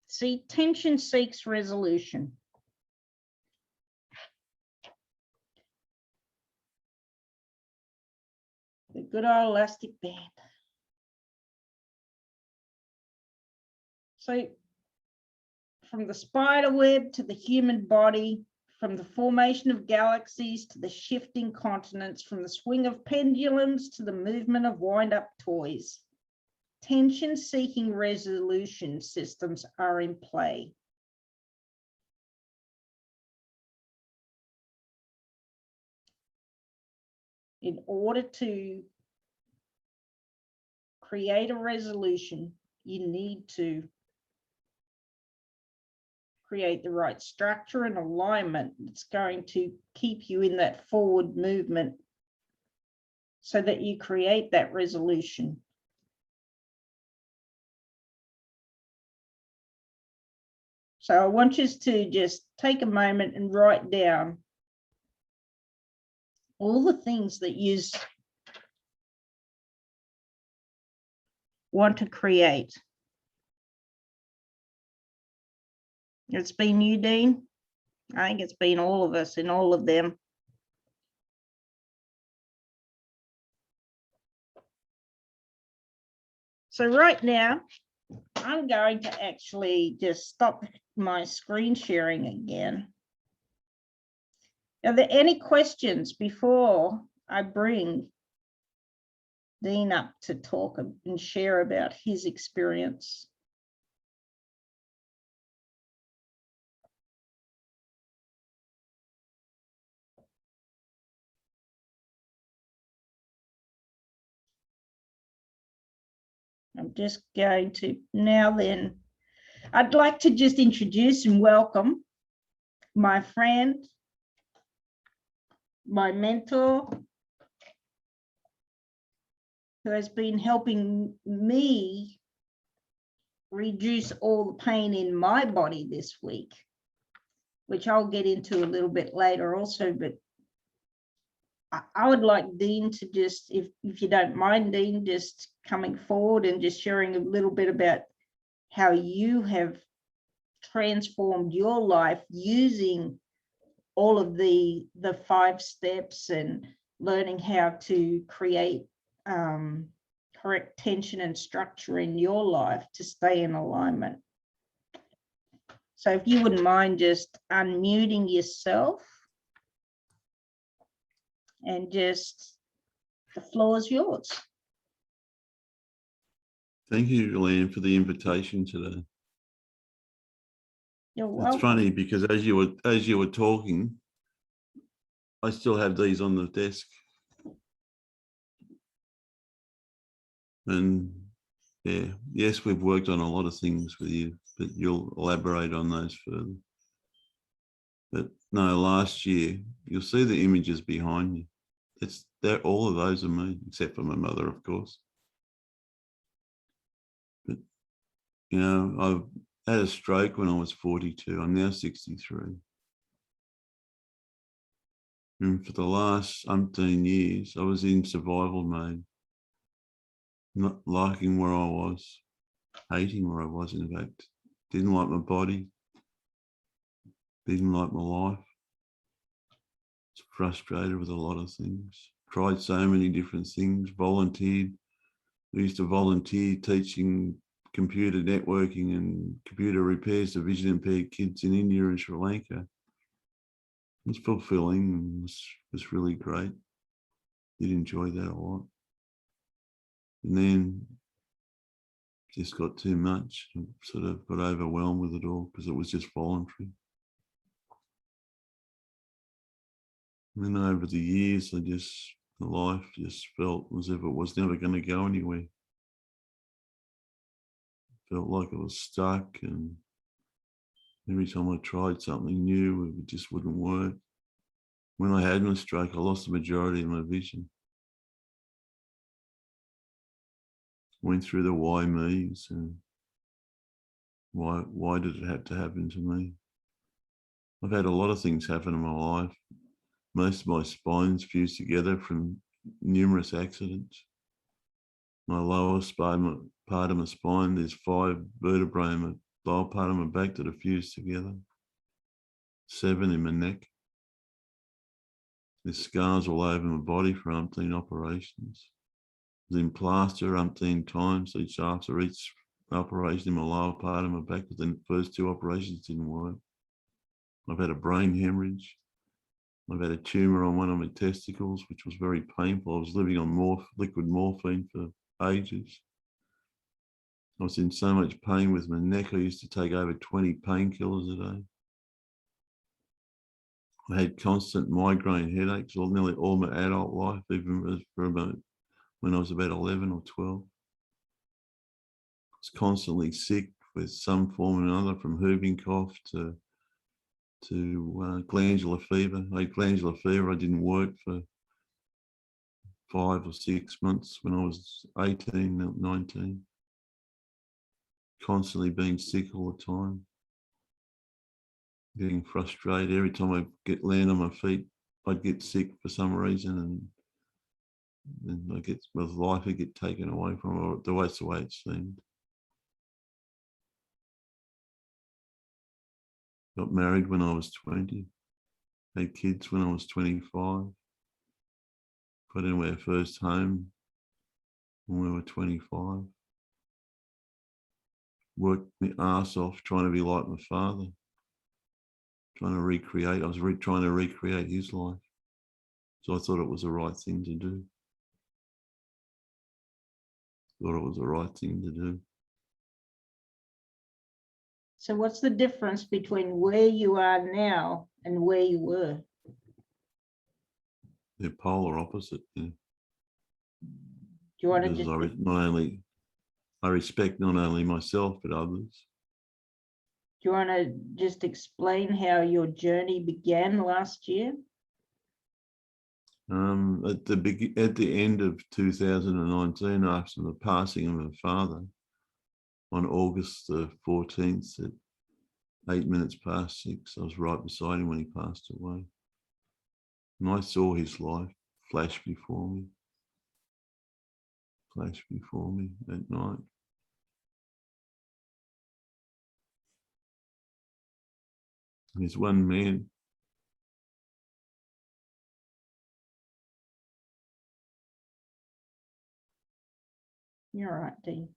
See, tension seeks resolution. The good old elastic band. So from the spider web to the human body, from the formation of galaxies to the shifting continents, from the swing of pendulums to the movement of wind-up toys, tension-seeking resolution systems are in play. In order to create a resolution, you need to create the right structure and alignment that's going to keep you in that forward movement so that you create that resolution. So I want you to just take a moment and write down all the things that you want to create. It's been you, Dean. I think it's been all of us in all of them. So right now, I'm going to actually just stop my screen sharing again. Are there any questions before I bring Dean up to talk and share about his experience? I'm just going to now then, I'd like to just introduce and welcome my friend, my mentor, who has been helping me reduce all the pain in my body this week, which I'll get into a little bit later also, but I would like Dean to just, if you don't mind, Dean, just coming forward and just sharing a little bit about how you have transformed your life using all of the 5 steps and learning how to create correct tension and structure in your life to stay in alignment. So if you wouldn't mind just unmuting yourself and just, the floor is yours. Thank you, Julianne, for the invitation today. You're welcome. It's funny because as you were talking, I still have these on the desk. And yeah, yes, we've worked on a lot of things with you, but you'll elaborate on those further. But no, last year, you'll see the images behind you. They're all of those are me, except for my mother, of course. But you know, I've had a stroke when I was 42. I'm now 63. And for the last umpteen years, I was in survival mode, not liking where I was, hating where I was, in fact. Didn't like my body, didn't like my life. Was frustrated with a lot of things. Tried so many different things, volunteered. We used to volunteer teaching computer networking and computer repairs to vision impaired kids in India and Sri Lanka. It was fulfilling and was really great. Did enjoy that a lot. And then just got too much, sort of got overwhelmed with it all because it was just voluntary. And then over the years, life just felt as if it was never going to go anywhere. Felt like it was stuck, and every time I tried something new, it just wouldn't work. When I had my stroke, I lost the majority of my vision. Went through the why me's and why did it have to happen to me? I've had a lot of things happen in my life. Most of my spine's fused together from numerous accidents. My lowest part of my spine, there's 5 vertebrae in the lower part of my back that are fused together. 7 in my neck. There's scars all over my body for umpteen operations. I was in plaster umpteen times each after each operation in my lower part of my back, because the first 2 operations didn't work. I've had a brain hemorrhage. I've had a tumour on one of my testicles, which was very painful. I was living on liquid morphine for ages. I was in so much pain with my neck, I used to take over 20 painkillers a day. I had constant migraine headaches nearly all my adult life, even for about when I was about 11 or 12. I was constantly sick with some form or another, from whooping cough to glandular fever. I had glandular fever. I didn't work for 5 or 6 months when I was 18, 19. Constantly being sick all the time. Getting frustrated. Every time I land on my feet, I'd get sick for some reason, and life would get taken away from me. That's the way it seemed. Got married when I was 20. Had kids when I was 25. Got into our first home when we were 25. Worked my ass off trying to be like my father. I was trying to recreate his life. So I thought it was the right thing to do. So what's the difference between where you are now and where you were? They're polar opposite. Yeah. Do you want to Because just I respect not only myself but others. Do you want to just explain how your journey began last year? At the end of 2019, after the passing of my father, on August the 14th at 6:08, I was right beside him when he passed away. And I saw his life flash before me at night. And there's one man. You're right, Dean.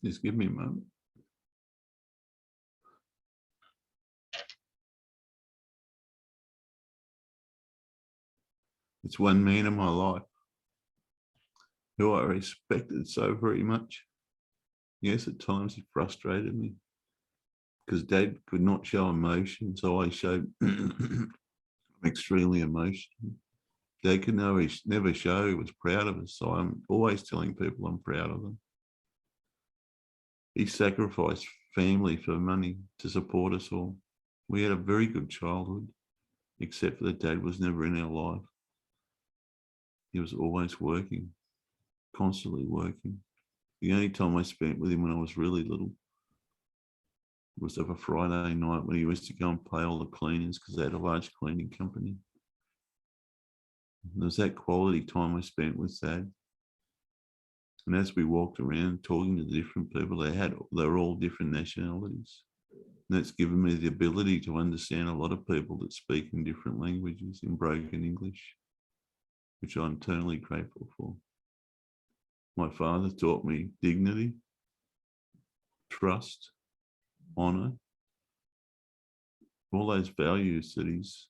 Just give me a moment. It's one man in my life who I respected so very much. Yes, at times he frustrated me because Dad could not show emotion, so I showed extremely emotional. Dad could never show he was proud of us, so I'm always telling people I'm proud of them. He sacrificed family for money to support us all. We had a very good childhood, except for that Dad was never in our life. He was always working, constantly working. The only time I spent with him when I was really little was of a Friday night when he used to go and pay all the cleaners because they had a large cleaning company. And there was that quality time I spent with Dad. And as we walked around talking to different people, they were all different nationalities. And that's given me the ability to understand a lot of people that speak in different languages in broken English, which I'm eternally grateful for. My father taught me dignity, trust, honor, all those values that he's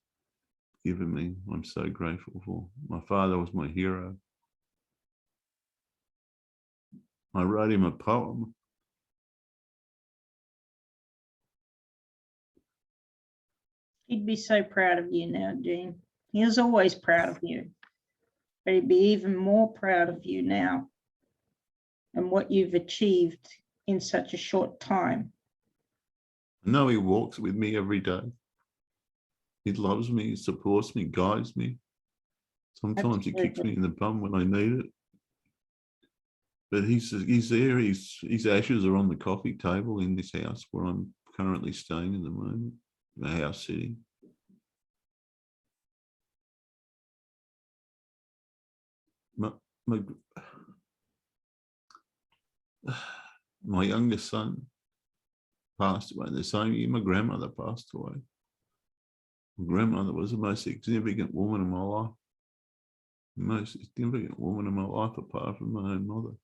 given me, I'm so grateful for. My father was my hero. I wrote him a poem. He'd be so proud of you now, Jean. He was always proud of you, but he'd be even more proud of you now and what you've achieved in such a short time. I know he walks with me every day. He loves me, supports me, guides me. Sometimes he kicks me in the bum when I need it. But he's there. His ashes are on the coffee table in this house where I'm currently staying at the moment, the house sitting. My youngest son passed away the same year my grandmother passed away. My grandmother was the most significant woman in my life. The most significant woman in my life apart from my own mother.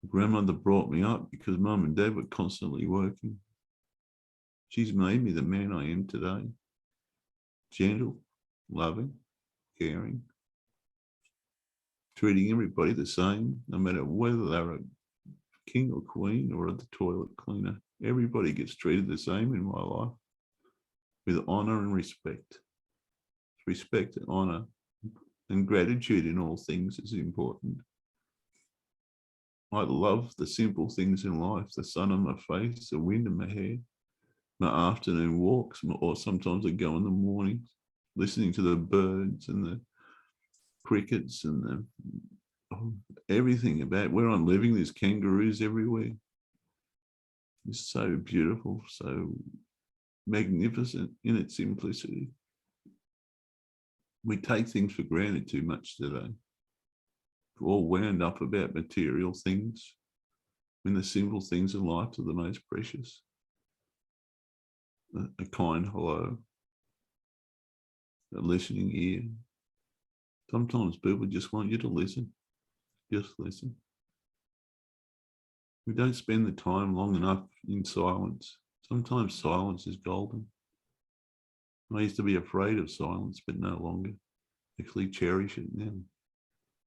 My grandmother brought me up because mum and dad were constantly working. She's made me the man I am today. Gentle, loving, caring, treating everybody the same, no matter whether they're a king or queen or the toilet cleaner. Everybody gets treated the same in my life with honor and respect. Respect and honor and gratitude in all things is important. I love the simple things in life, the sun on my face, the wind in my hair, my afternoon walks, or sometimes I go in the mornings, listening to the birds and the crickets and everything about where I'm living. There's kangaroos everywhere. It's so beautiful, so magnificent in its simplicity. We take things for granted too much today. We're all wound up about material things when the simple things in life are the most precious. A kind hello, a listening ear. Sometimes people just want you to listen. Just listen. We don't spend the time long enough in silence. Sometimes silence is golden. I used to be afraid of silence, but no longer. Actually cherish it now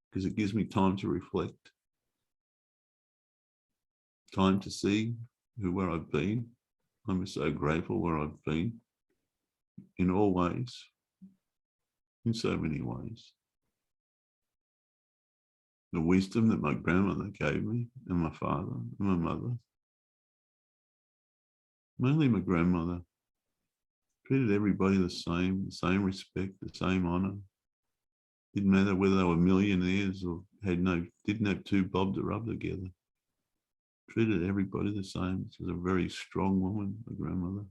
because it gives me time to reflect, time to see where I've been. I'm so grateful where I've been in all ways, in so many ways. The wisdom that my grandmother gave me and my father and my mother, mainly my grandmother, treated everybody the same respect, the same honor. Didn't matter whether they were millionaires or didn't have two bob to rub together. Treated everybody the same. She was a very strong woman, my grandmother.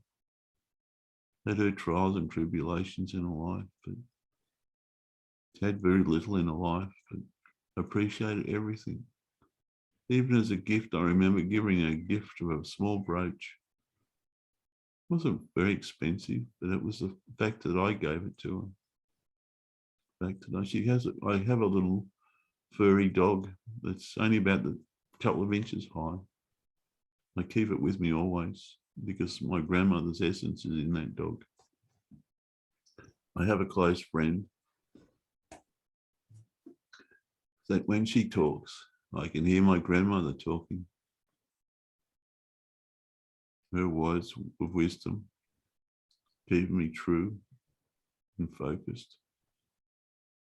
Had her trials and tribulations in her life, but she had very little in her life, but appreciated everything. Even as a gift, I remember giving her a gift of a small brooch. It wasn't very expensive, but it was the fact that I gave it to her. I have a little furry dog that's only about a couple of inches high. I keep it with me always because my grandmother's essence is in that dog. I have a close friend that when she talks, I can hear my grandmother talking. Her words of wisdom keep me true and focused.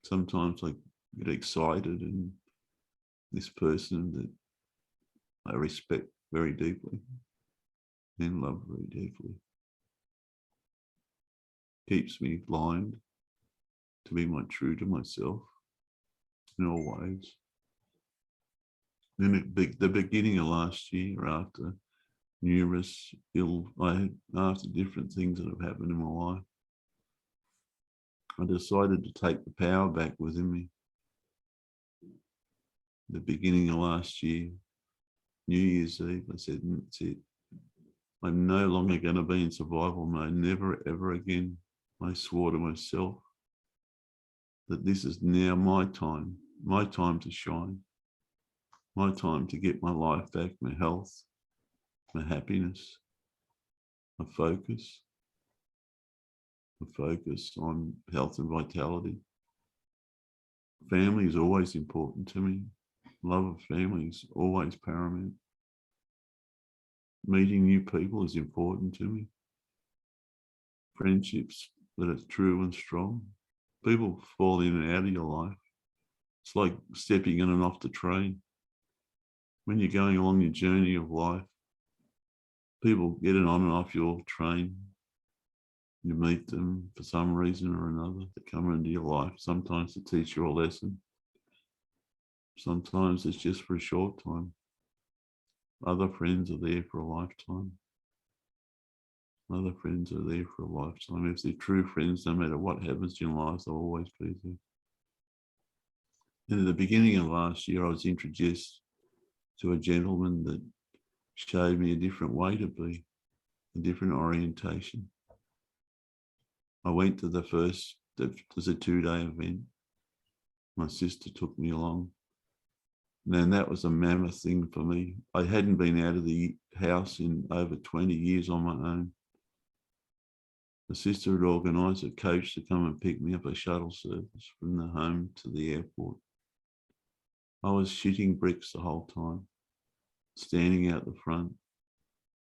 Sometimes I get excited and this person that I respect very deeply and love very deeply keeps me blind to be true to myself in all ways. Then at the beginning of last year, after numerous after different things that have happened in my life, I decided to take the power back within me. The beginning of last year, New Year's Eve, I said, that's it. I'm no longer going to be in survival mode, never, ever again. I swore to myself that this is now my time to shine, my time to get my life back, my health, my happiness, my focus on health and vitality. Family is always important to me. Love of family is always paramount. Meeting new people is important to me. Friendships that are true and strong. People fall in and out of your life. It's like stepping in and off the train. When you're going along your journey of life, people get on and off your train. You meet them for some reason or another. They come into your life, sometimes to teach you a lesson. Sometimes it's just for a short time. Other friends are there for a lifetime. Other friends are there for a lifetime. If they're true friends, no matter what happens in life, they'll always be there. And at the beginning of last year, I was introduced to a gentleman that showed me a different way to be, a different orientation. I went to there's a 2-day event. My sister took me along. And that was a mammoth thing for me. I hadn't been out of the house in over 20 years on my own. The sister had organised a coach to come and pick me up, a shuttle service from the home to the airport. I was shitting bricks the whole time, standing out the front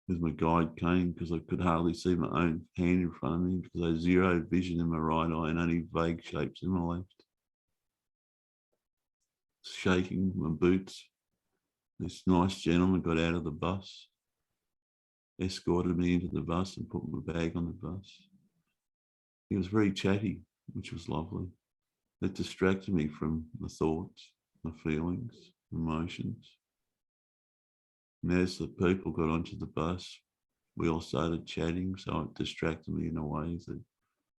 with my guide cane because I could hardly see my own hand in front of me because I had zero vision in my right eye and only vague shapes in my left. Shaking my boots. This nice gentleman got out of the bus, escorted me into the bus and put my bag on the bus. He was very chatty, which was lovely. That distracted me from the thoughts, the feelings, emotions. And as the people got onto the bus, we all started chatting, so it distracted me in a way that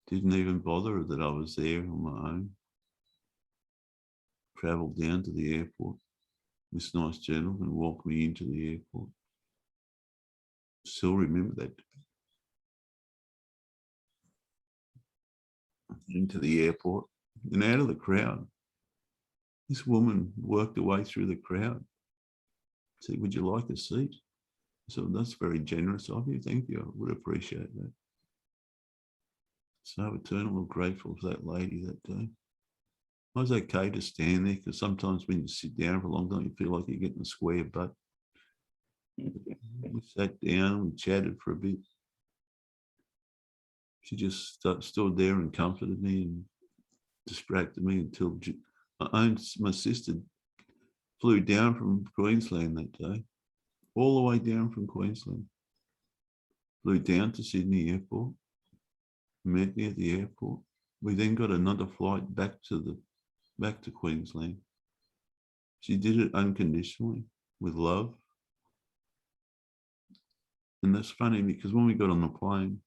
didn't even bother that I was there on my own. Travelled down to the airport. This nice gentleman walked me into the airport. Still remember that. Into the airport and out of the crowd. This woman worked her way through the crowd. Said, "Would you like a seat?" So that's very generous of you. Thank you. I would appreciate that. So eternally grateful for that lady that day. I was okay to stand there because sometimes when you sit down for a long time, you feel like you're getting a square butt. We sat down and chatted for a bit. She just stood there and comforted me and distracted me until my sister flew down from Queensland that day, all the way down from Queensland. Flew down to Sydney Airport, met me at the airport. We then got another flight back to Queensland. She did it unconditionally, with love. And that's funny because when we got on the plane,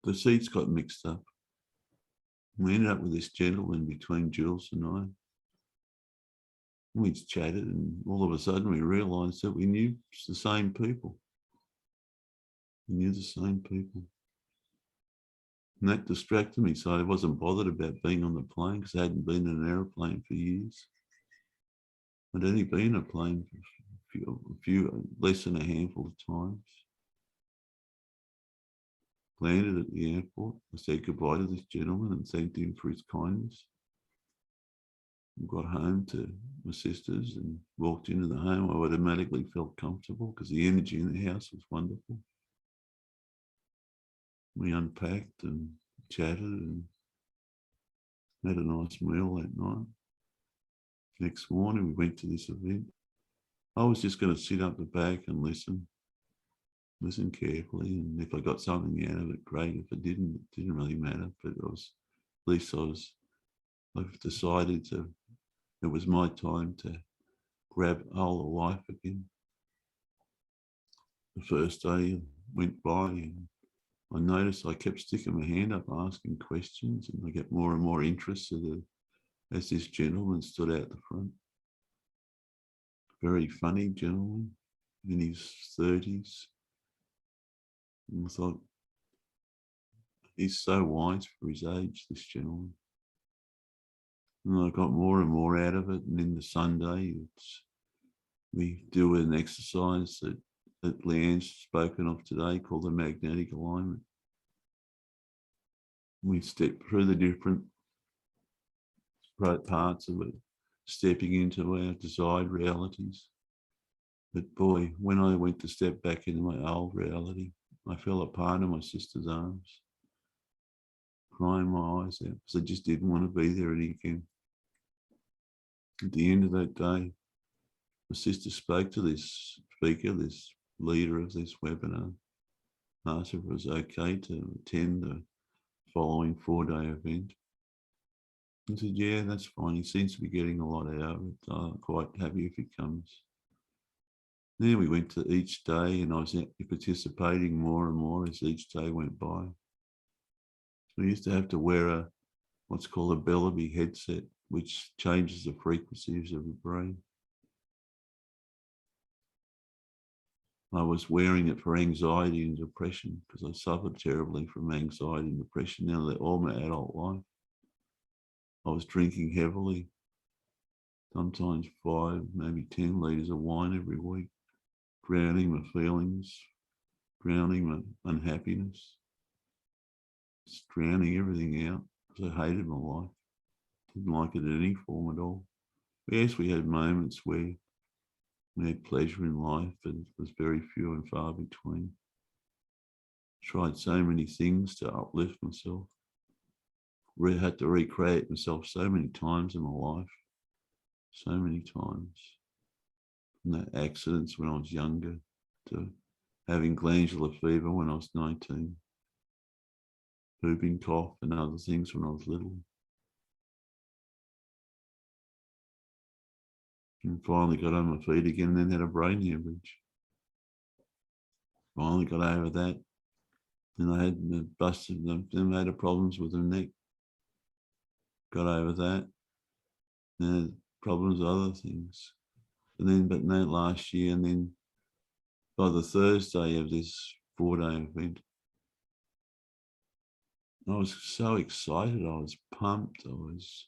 the seats got mixed up. We ended up with this gentleman between Jules and I. We chatted and all of a sudden we realised that we knew the same people. We knew the same people. And that distracted me, so I wasn't bothered about being on the plane because I hadn't been in an aeroplane for years. I'd only been in a plane for a few, less than a handful of times. Landed at the airport. I said goodbye to this gentleman and thanked him for his kindness. Got home to my sisters and walked into the home. I automatically felt comfortable because the energy in the house was wonderful. We unpacked and chatted and had a nice meal that night. Next morning, we went to this event. I was just going to sit up the back and listen carefully. And if I got something out of it, great. If I didn't, it didn't really matter. But at least I've decided it was my time to grab hold of life again. The first day went by and I noticed I kept sticking my hand up asking questions, and I get more and more interested as this gentleman stood out the front. Very funny gentleman in his 30s. And I thought, he's so wise for his age, this gentleman. And I got more and more out of it. And then the Sunday, we do an exercise that Leanne's spoken of today called the magnetic alignment. We step through the different parts of it, stepping into our desired realities. But boy, when I went to step back into my old reality, I fell apart in my sister's arms, crying my eyes out because I just didn't want to be there again. At the end of that day, my sister spoke to this speaker, this leader of this webinar, asked if it was okay to attend the following 4-day event. He said, yeah, that's fine. He seems to be getting a lot out of it. I'm quite happy if he comes. Then we went to each day, and I was participating more and more as each day went by. So we used to have to wear what's called a Bellaby headset, which changes the frequencies of the brain. I was wearing it for anxiety and depression because I suffered terribly from anxiety and depression now all my adult life. I was drinking heavily, sometimes 5, maybe 10 litres of wine every week, drowning my feelings, drowning my unhappiness, just drowning everything out because I hated my life. Didn't like it in any form at all. Yes, we had moments where we had pleasure in life, but it was very few and far between. Tried so many things to uplift myself. Had to recreate myself so many times in my life, so many times. From the accidents when I was younger to having glandular fever when I was 19, whooping cough and other things when I was little. And finally got on my feet again and then had a brain hemorrhage. Finally got over that. Then I had busted them, then I had problems with the neck. Got over that. Then had problems with other things. And then, but no, last year, and then by the Thursday of this 4-day event, I was so excited. I was pumped. I was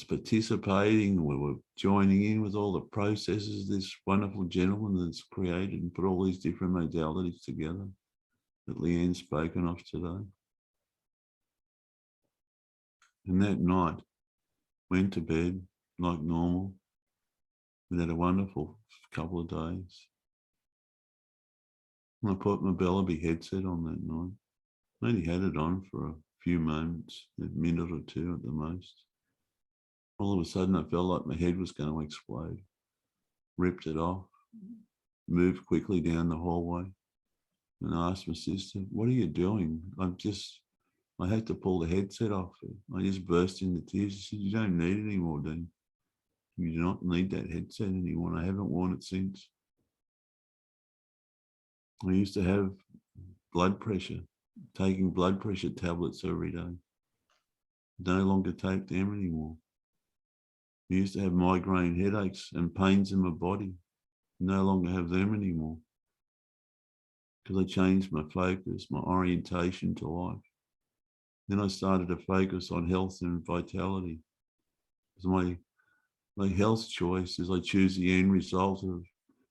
participating. We were joining in with all the processes this wonderful gentleman that's created and put all these different modalities together that Leanne's spoken of today. And that night, went to bed like normal. We had a wonderful couple of days. I put my Bellaby headset on that night. I only had it on for a few moments, a minute or two at the most. All of a sudden, I felt like my head was going to explode. Ripped it off, moved quickly down the hallway, and asked my sister, "What are you doing?" I had to pull the headset off. I just burst into tears. She said, "You don't need it anymore, Dean. You do not need that headset anymore." And I haven't worn it since. I used to have blood pressure, taking blood pressure tablets every day. No longer take them anymore. I used to have migraine headaches and pains in my body. No longer have them anymore. Because I changed my focus, my orientation to life. Then I started to focus on health and vitality. Because my health choice is I choose the end result of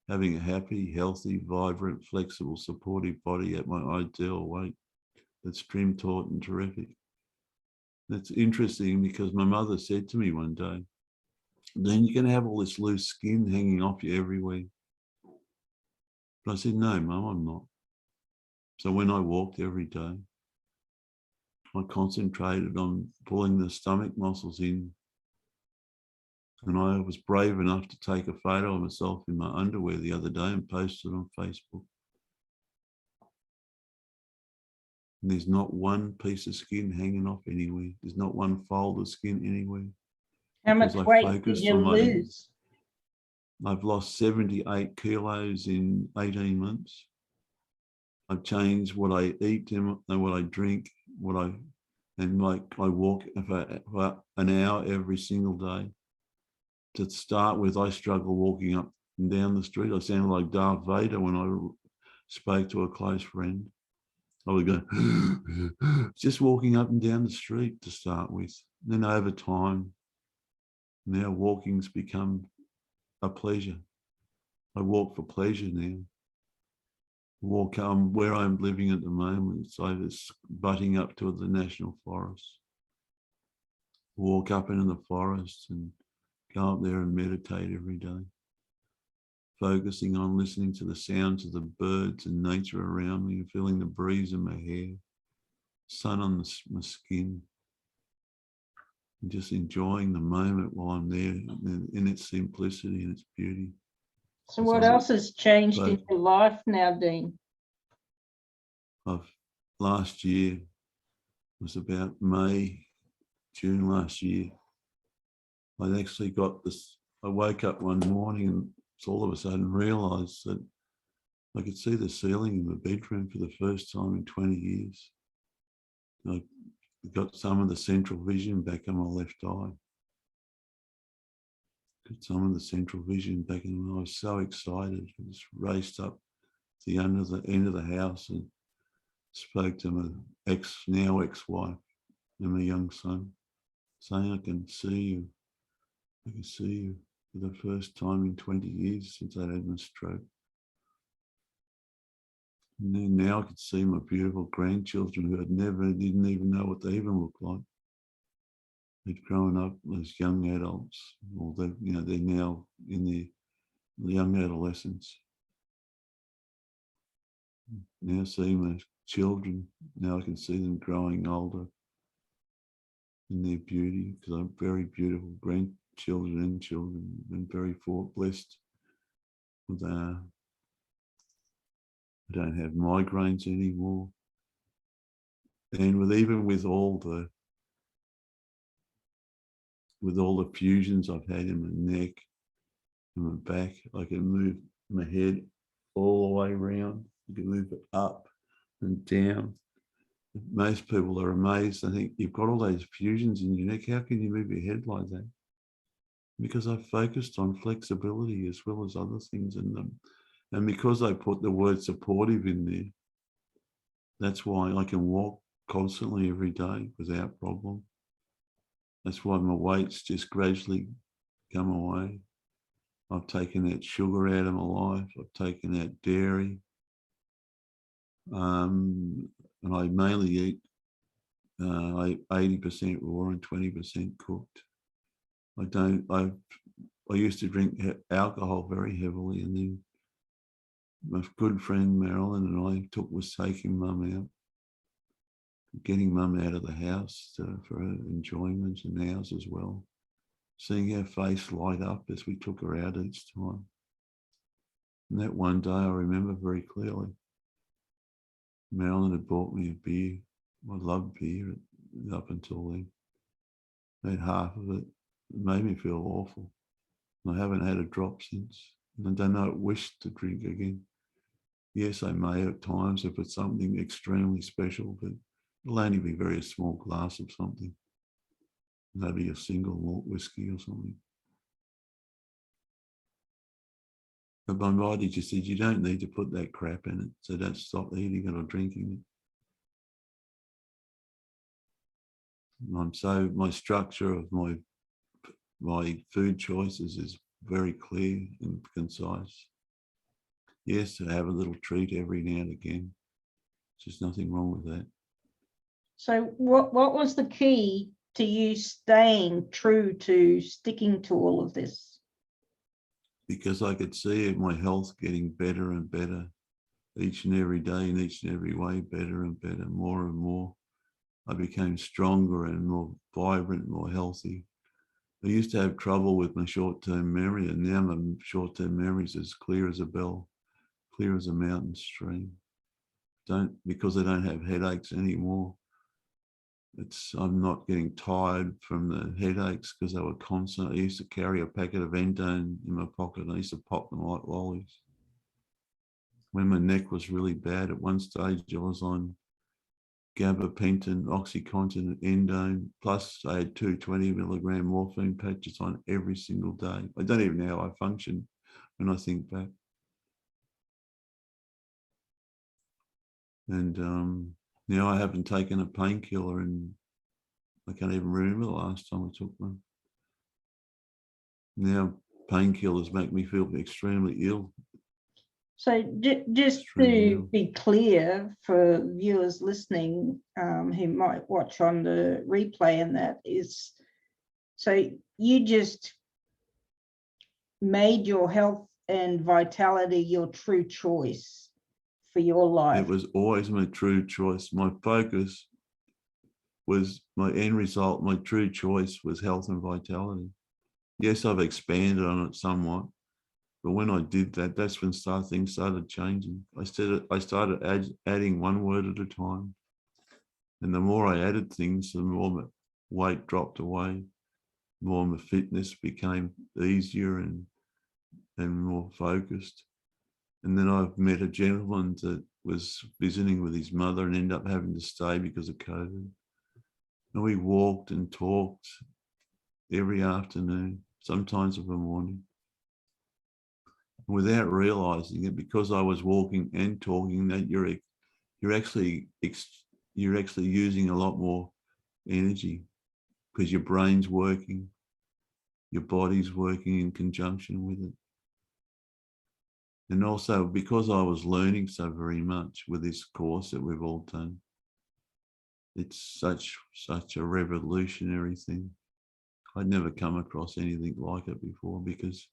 having a happy, healthy, vibrant, flexible, supportive body at my ideal weight. That's trim, taut, and terrific. That's interesting because my mother said to me one day, "Then you're going to have all this loose skin hanging off you everywhere." But I said, "No, Mum, I'm not." So when I walked every day, I concentrated on pulling the stomach muscles in. And I was brave enough to take a photo of myself in my underwear the other day and post it on Facebook. And there's not one piece of skin hanging off anywhere. There's not one fold of skin anywhere. How much weight did you lose? I've lost 78 kilos in 18 months. I've changed what I eat and what I drink, and like I walk for an hour every single day. To start with, I struggle walking up and down the street. I sounded like Darth Vader when I spoke to a close friend. I would go, just walking up and down the street to start with. Then over time, now walking's become a pleasure. I walk for pleasure now. Walk where I'm living at the moment, it's butting up to the national forest. Walk up into the forest and go up there and meditate every day, focusing on listening to the sounds of the birds and nature around me, feeling the breeze in my hair, sun on my skin, and just enjoying the moment while I'm there in its simplicity and its beauty. So what else has changed in your life now, Dean? Last year was about May, June last year. I actually got this, I woke up one morning and all of a sudden realised that I could see the ceiling in the bedroom for the first time in 20 years. I got some of the central vision back on my left eye. Got some of the central vision back in. I was so excited. I just raced up to the end of the house and spoke to my now ex-wife and my young son, saying, I can see you. I can see you for the first time in 20 years since I had my stroke. And then now I could see my beautiful grandchildren who didn't even know what they even looked like. They'd grown up as young adults, or they're now in the young adolescence. Now seeing my children, now I can see them growing older in their beauty, because I'm very beautiful grandchildren and children, and very blessed with I don't have migraines anymore. And with all the fusions I've had in my neck and my back, I can move my head all the way around. I can move it up and down. Most people are amazed. I think you've got all those fusions in your neck. How can you move your head like that? Because I've focused on flexibility as well as other things in them. And because I put the word supportive in there, that's why I can walk constantly every day without problem. That's why my weight's just gradually come away. I've taken that sugar out of my life. I've taken out dairy. And I mainly eat 80% raw and 20% cooked. I used to drink alcohol very heavily, and then my good friend Marilyn and I was taking Mum out, getting Mum out of the house for her enjoyment and ours as well. Seeing her face light up as we took her out each time. And that one day I remember very clearly, Marilyn had bought me a beer. I loved beer up until then. I had half of it. It made me feel awful. I haven't had a drop since. And I don't know, wish to drink again. Yes, I may at times if it's something extremely special, but it'll only be a very small glass of something. Maybe a single malt whiskey or something. But my body just said, you don't need to put that crap in it, so don't stop eating it or drinking it. My structure of my food choices is very clear and concise. Yes, to have a little treat every now and again. There's nothing wrong with that. So what was the key to you staying true to sticking to all of this? Because I could see my health getting better and better each and every day, in each and every way, better and better, more and more. I became stronger and more vibrant, more healthy. I used to have trouble with my short-term memory, and now my short-term memory is as clear as a bell, clear as a mountain stream. Because I don't have headaches anymore. I'm not getting tired from the headaches because they were constant. I used to carry a packet of Endone in my pocket, and I used to pop them like lollies. When my neck was really bad, at one stage I was on gabapentin, Oxycontin, Endone, plus I had 2 20-milligram morphine patches on every single day. I don't even know how I function when I think back. And now I haven't taken a painkiller, and I can't even remember the last time I took one. Now painkillers make me feel extremely ill. So just to be clear for viewers listening who might watch on the replay, and that is, so you just made your health and vitality your true choice for your life. It was always my true choice. My focus was my end result. My true choice was health and vitality. Yes, I've expanded on it somewhat. But when I did that, that's when things started changing. I started adding one word at a time. And the more I added things, the more my weight dropped away. more my fitness became easier and more focused. And then I met a gentleman that was visiting with his mother and ended up having to stay because of COVID. And we walked and talked every afternoon, sometimes of a morning, without realizing it, because I was walking and talking, that you're actually using a lot more energy because your brain's working, your body's working in conjunction with it. And also because I was learning so very much with this course that we've all done, it's such a revolutionary thing. I'd never come across anything like it before, because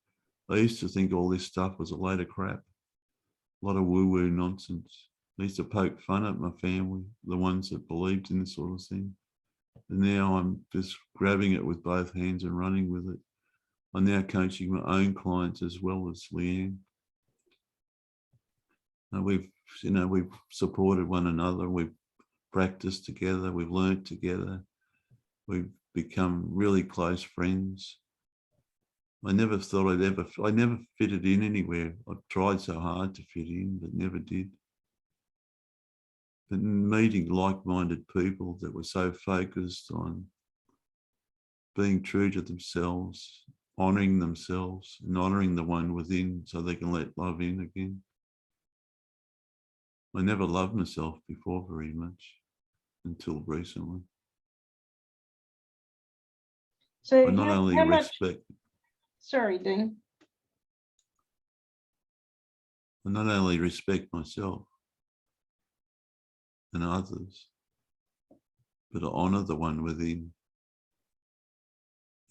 I used to think all this stuff was a load of crap, a lot of woo-woo nonsense. I used to poke fun at my family, the ones that believed in this sort of thing. And now I'm just grabbing it with both hands and running with it. I'm now coaching my own clients as well as Leanne. We've supported one another. We've practiced together. We've learned together. We've become really close friends. I never thought I never fitted in anywhere. I tried so hard to fit in, but never did. But meeting like-minded people that were so focused on being true to themselves, honoring themselves and honoring the one within so they can let love in again. I never loved myself before very much until recently. So I not only respect. Sorry, Dean. I not only respect myself and others, but I honour the one within.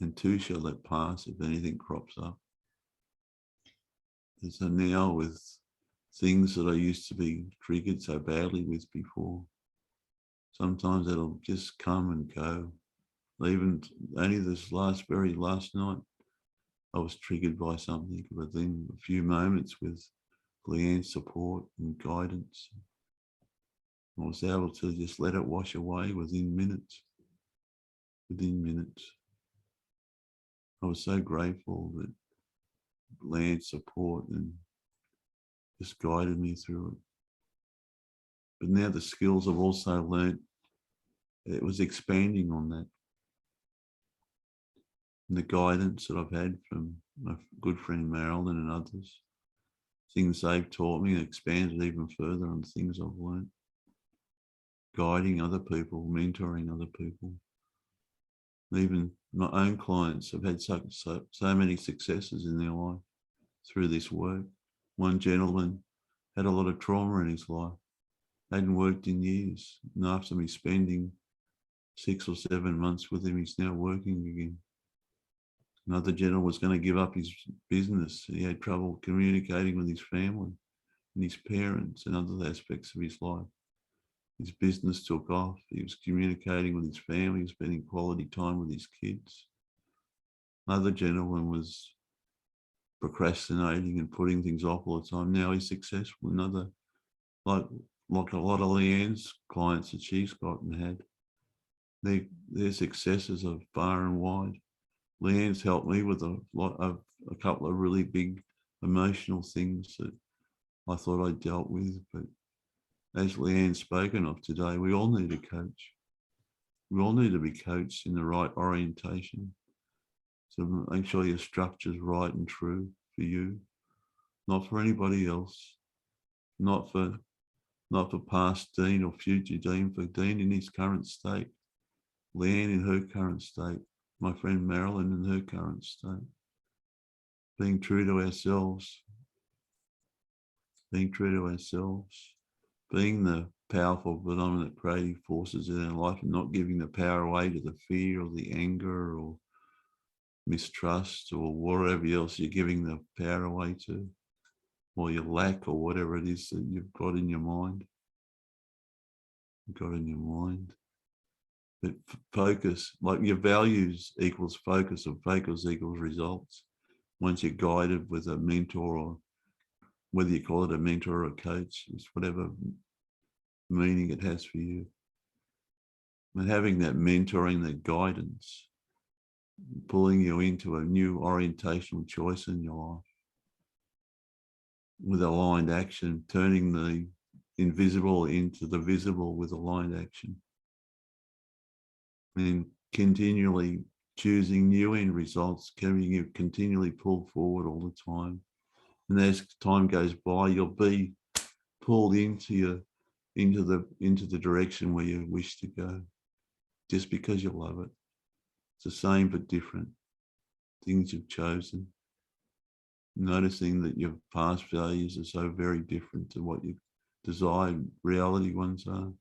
And too shall that pass if anything crops up. And so now with things that I used to be triggered so badly with before, sometimes it'll just come and go. Even only this very last night, I was triggered by something, but then a few moments with Leanne's support and guidance, I was able to just let it wash away within minutes. I was so grateful that Leanne's support and just guided me through it. But now the skills I've also learned, it was expanding on that. And the guidance that I've had from my good friend Marilyn and others, things they've taught me, expanded even further on things I've learned. Guiding other people, mentoring other people. Even my own clients have had so many successes in their life through this work. One gentleman had a lot of trauma in his life, hadn't worked in years. And after me spending 6 or 7 months with him, he's now working again. Another gentleman was going to give up his business. He had trouble communicating with his family and his parents and other aspects of his life. His business took off. He was communicating with his family, spending quality time with his kids. Another gentleman was procrastinating and putting things off all the time. Now he's successful. Another, like a lot of Leanne's clients that she's got and had, their successes are far and wide. Leanne's helped me with a couple of really big emotional things that I thought I dealt with, but as Leanne's spoken of today, we all need a coach. We all need to be coached in the right orientation. So make sure your structure's right and true for you, not for anybody else, not for past Dean or future Dean, for Dean in his current state, Leanne in her current state, my friend Marilyn in her current state. Being true to ourselves, being the powerful, predominant creative forces in our life, and not giving the power away to the fear or the anger or mistrust or whatever else you're giving the power away to, or your lack or whatever it is that you've got in your mind. But focus, like your values equals focus, and focus equals results. Once you're guided with a mentor, or whether you call it a mentor or a coach, it's whatever meaning it has for you. And having that mentoring, that guidance, pulling you into a new orientational choice in your life with aligned action, turning the invisible into the visible with aligned action, and continually choosing new end results, carrying you continually pulled forward all the time. And as time goes by, you'll be pulled into the direction where you wish to go, just because you love it. It's the same but different. Things you've chosen. Noticing that your past values are so very different to what your desired reality ones are.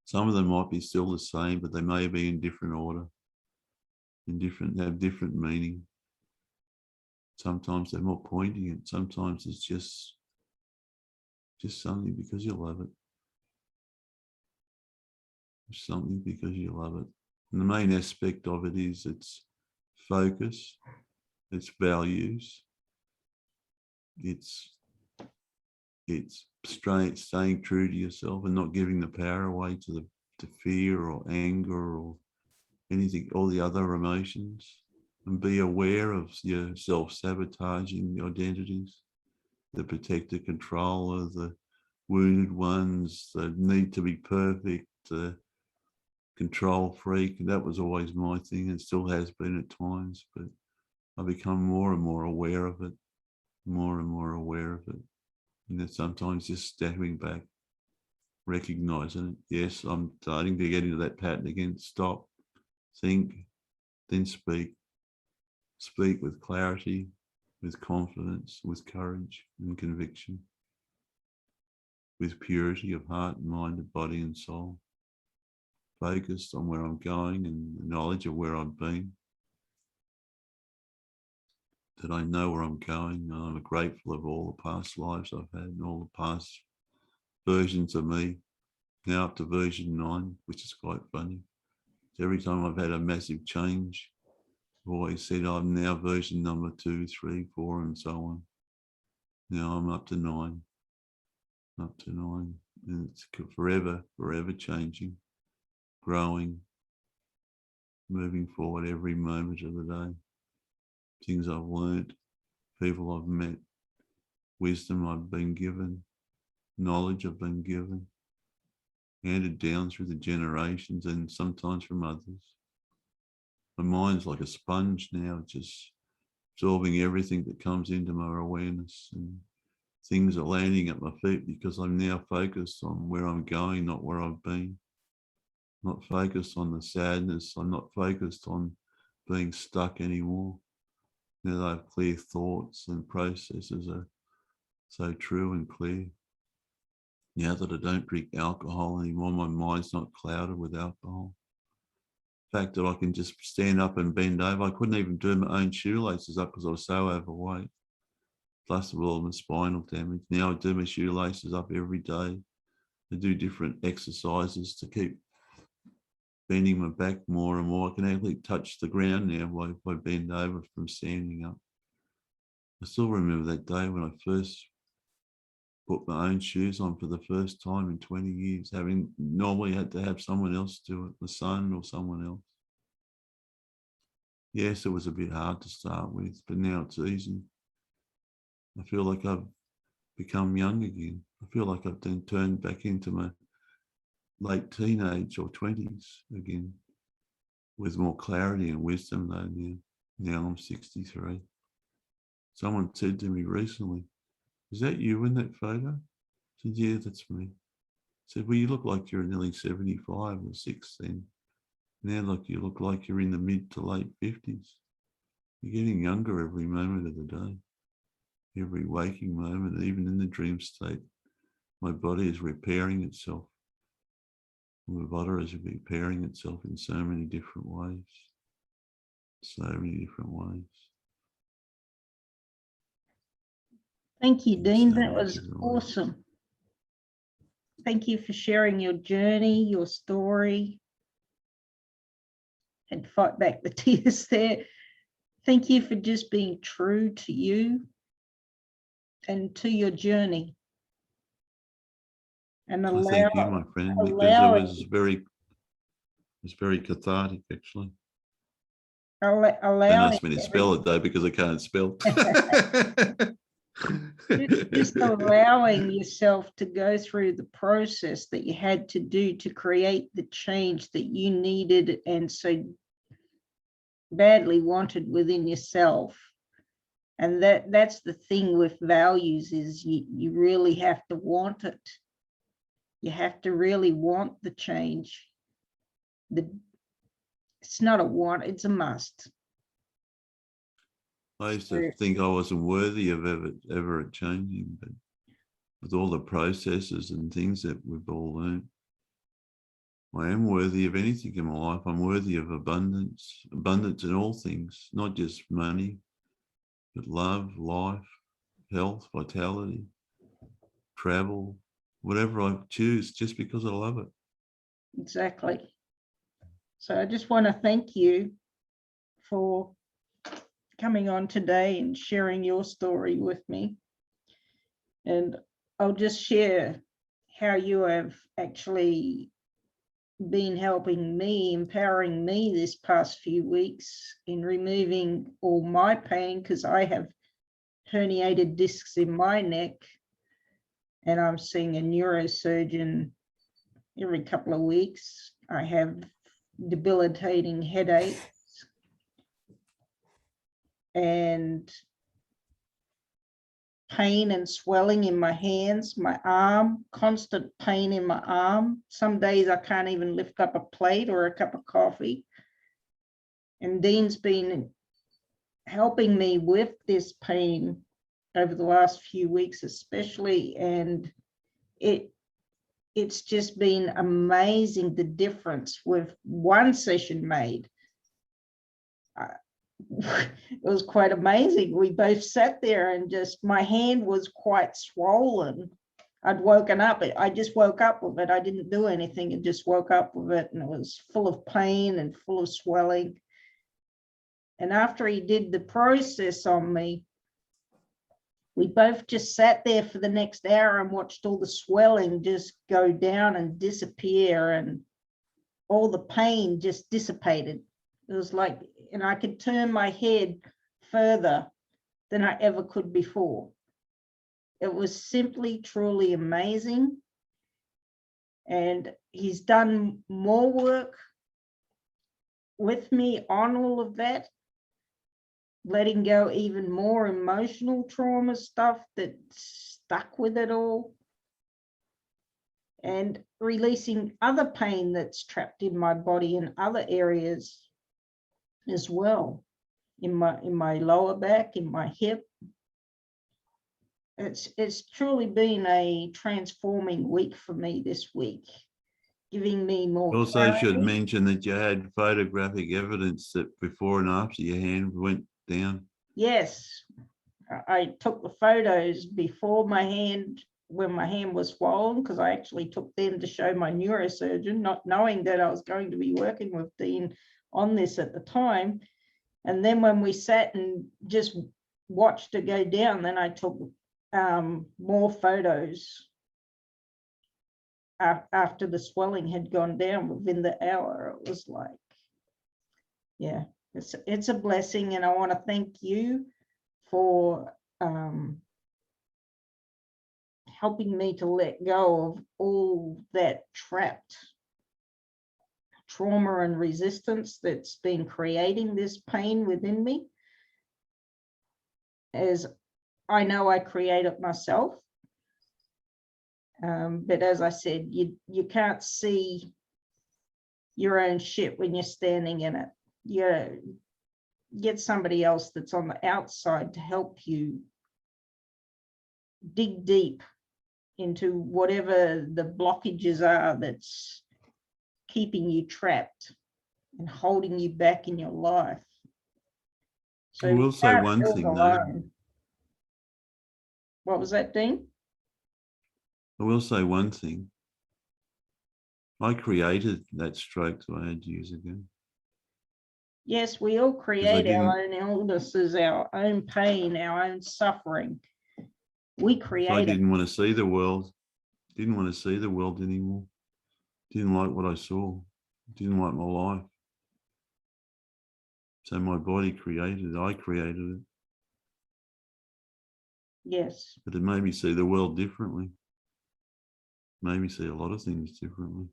Some of them might be still the same, but they may be in different order, have different meaning. Sometimes they're more poignant. Sometimes it's just something because you love it. Something because you love it. And the main aspect of it is its focus, its values, it's staying true to yourself and not giving the power away to fear or anger or anything, all the other emotions. And be aware of your self-sabotaging identities, the protector, controller, the wounded ones, the need to be perfect, the control freak. That was always my thing and still has been at times, but I become more and more aware of it, more and more aware of it. And then sometimes just stepping back, recognizing it. Yes, I'm starting to get into that pattern again. Stop, think, then speak. Speak with clarity, with confidence, with courage and conviction, with purity of heart, mind, and body and soul. Focused on where I'm going and the knowledge of where I've been. That I know where I'm going. I'm grateful of all the past lives I've had and all the past versions of me. Now up to version 9, which is quite funny. Every time I've had a massive change, I've always said I'm now version number 2, 3, 4, and so on. Now I'm up to 9. And it's forever changing, growing, moving forward every moment of the day. Things I've learned, people I've met, wisdom I've been given, knowledge I've been given, handed down through the generations and sometimes from others. My mind's like a sponge now, just absorbing everything that comes into my awareness, and things are landing at my feet because I'm now focused on where I'm going, not where I've been. I'm not focused on the sadness. I'm not focused on being stuck anymore. Now that I have clear thoughts and processes are so true and clear. Now that I don't drink alcohol anymore, my mind's not clouded with alcohol. The fact that I can just stand up and bend over. I couldn't even do my own shoelaces up because I was so overweight. Plus all my spinal damage. Now I do my shoelaces up every day. I do different exercises to keep bending my back more and more. I can actually touch the ground now if I bend over from standing up. I still remember that day when I first put my own shoes on for the first time in 20 years, having normally had to have someone else do it, the son or someone else. Yes, it was a bit hard to start with, but now it's easy. I feel like I've become young again. I feel like I've then turned back into my late teenage or 20s again, with more clarity and wisdom though now. Now I'm 63. Someone said to me recently, "Is that you in that photo?" I said, "Yeah, that's me." I said, "Well, you look like you're nearly 75 or 6 then. Now look, you look like you're in the mid to late 50s. You're getting younger every moment of the day, every waking moment, even in the dream state. My body is repairing itself. My body is repairing itself in so many different ways. So many different ways." Thank you, Dean. So That was awesome. Thank you for sharing your journey, your story, and fight back the tears there. Thank you for just being true to you and to your journey. And Thank you, my friend, because it was very cathartic, actually. Don't allowing ask me to spell it though, because I can't spell. just allowing yourself to go through the process that you had to do to create the change that you needed and so badly wanted within yourself. And that's the thing with values, is you really have to want it. You have to really want the change. It's not a want, it's a must. I used to think I wasn't worthy of ever changing, but with all the processes and things that we've all learned, I am worthy of anything in my life. I'm worthy of abundance in all things, not just money, but love, life, health, vitality, travel, whatever I choose, just because I love it. Exactly. So I just want to thank you for coming on today and sharing your story with me. And I'll just share how you have actually been helping me, empowering me this past few weeks in removing all my pain, because I have herniated discs in my neck and I'm seeing a neurosurgeon every couple of weeks. I have debilitating headaches and pain and swelling in my hands, my arm, constant pain in my arm. Some days I can't even lift up a plate or a cup of coffee. And Dean's been helping me with this pain over the last few weeks especially, and it's just been amazing the difference with one session made. It was quite amazing. We both sat there and just, my hand was quite swollen. I'd woken up, I just woke up with it. I didn't do anything. I just woke up with it and it was full of pain and full of swelling. And after he did the process on me, we both just sat there for the next hour and watched all the swelling just go down and disappear, and all the pain just dissipated. It was like, and I could turn my head further than I ever could before. It was simply, truly amazing. And he's done more work with me on all of that, letting go even more emotional trauma stuff that stuck with it all, and releasing other pain that's trapped in my body in other areas as well, in my lower back, in my hip. It's truly been a transforming week for me this week, giving me more Also clarity. should mention that you had photographic evidence that before and after your hand went down. Yes, I took the photos before my hand, when my hand was swollen, because I actually took them to show my neurosurgeon, not knowing that I was going to be working with Dean on this at the time. And then when we sat and just watched it go down, then I took more photos after the swelling had gone down within the hour. It was like, yeah, it's a blessing. And I want to thank you for helping me to let go of all that trapped trauma and resistance that's been creating this pain within me, as I know I create it myself. But as I said, you can't see your own shit when you're standing in it. You get somebody else that's on the outside to help you dig deep into whatever the blockages are that's keeping you trapped and holding you back in your life. So I will say one thing though. What was that, Dean? I will say one thing. I created that stroke that I had years ago. Yes, we all create our own illnesses, our own pain, our own suffering. We create I it. didn't want to see the world. Didn't want to see the world anymore. Didn't like what I saw. Didn't like my life. So my body created it. I created it. Yes. But it made me see the world differently. Made me see a lot of things differently.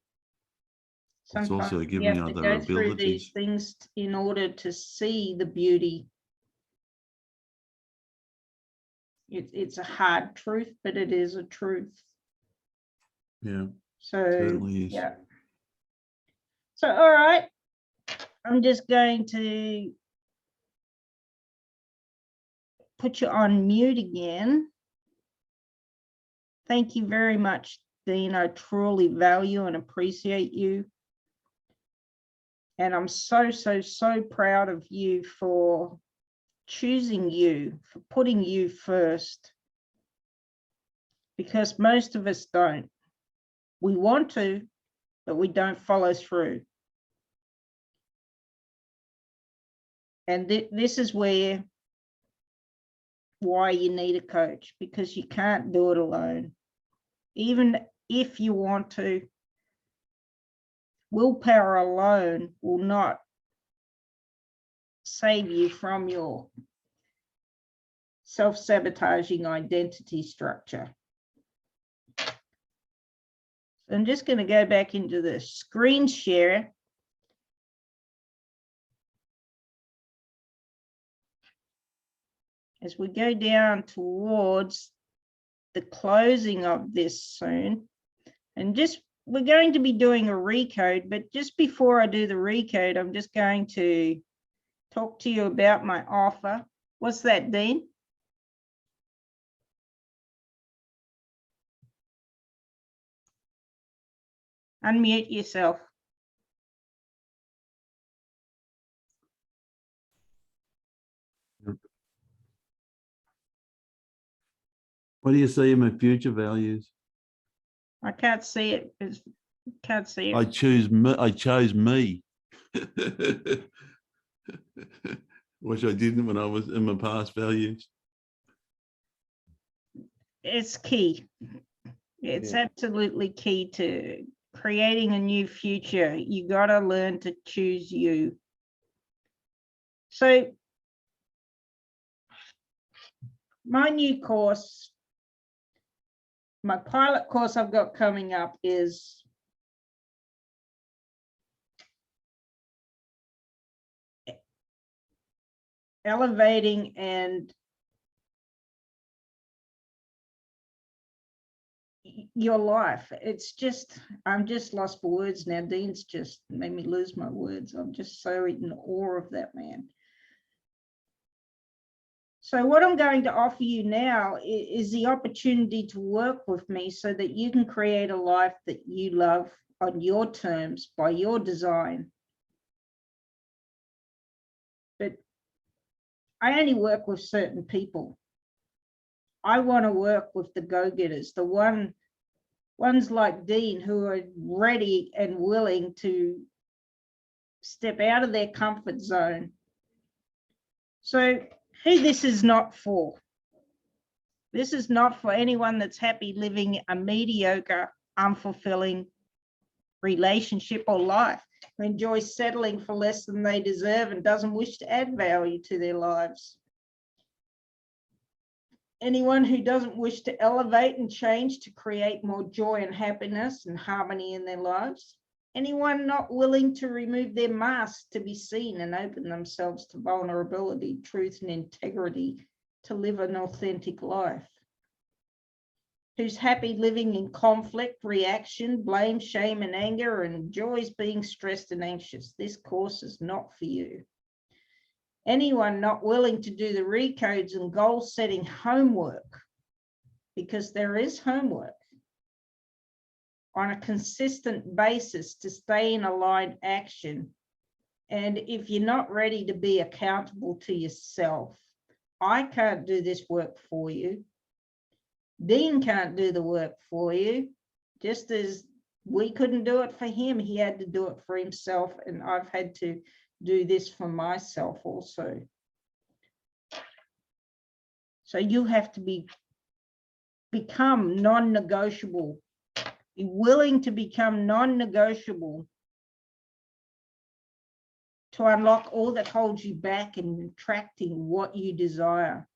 It's also Sometimes given you me have to other go through these abilities. things in order to see the beauty. It's a hard truth, but it is a truth. Yeah, So certainly is. yeah. So all right, I'm just going to put you on mute again. Thank you very much, Dean. I truly value and appreciate you. And I'm so, so, so proud of you for choosing you, for putting you first. Because most of us don't. We want to, but we don't follow through. And this is why you need a coach, because you can't do it alone. Even if you want to, willpower alone will not save you from your self-sabotaging identity structure. So I'm just going to go back into the screen share. As we go down towards the closing of this soon, and we're going to be doing a recode, but just before I do the recode, I'm just going to talk to you about my offer. What's that, Dean? Unmute yourself. What do you see in my future values? I can't see it. Can't see it. I chose me. Which I didn't when I was in my past values. It's key. It's absolutely key to creating a new future. You got to learn to choose you. So my new course, my pilot course I've got coming up is elevating and your life. It's just, I'm just lost for words now. Dean's just made me lose my words. I'm just so in awe of that man. So what I'm going to offer you now is the opportunity to work with me so that you can create a life that you love on your terms, by your design. But I only work with certain people. I want to work with the go-getters, the ones like Dean who are ready and willing to step out of their comfort zone. So who this is not for. This is not for anyone that's happy living a mediocre, unfulfilling relationship or life, who enjoys settling for less than they deserve and doesn't wish to add value to their lives. Anyone who doesn't wish to elevate and change to create more joy and happiness and harmony in their lives. Anyone not willing to remove their mask to be seen and open themselves to vulnerability, truth, and integrity to live an authentic life. Who's happy living in conflict, reaction, blame, shame, and anger, and enjoys being stressed and anxious. This course is not for you. Anyone not willing to do the recodes and goal setting homework, because there is homework, on a consistent basis to stay in aligned action. And if you're not ready to be accountable to yourself, I can't do this work for you. Dean can't do the work for you. Just as we couldn't do it for him, he had to do it for himself, and I've had to do this for myself also. So you have to become non-negotiable. Be willing to become non-negotiable to unlock all that holds you back and attracting what you desire.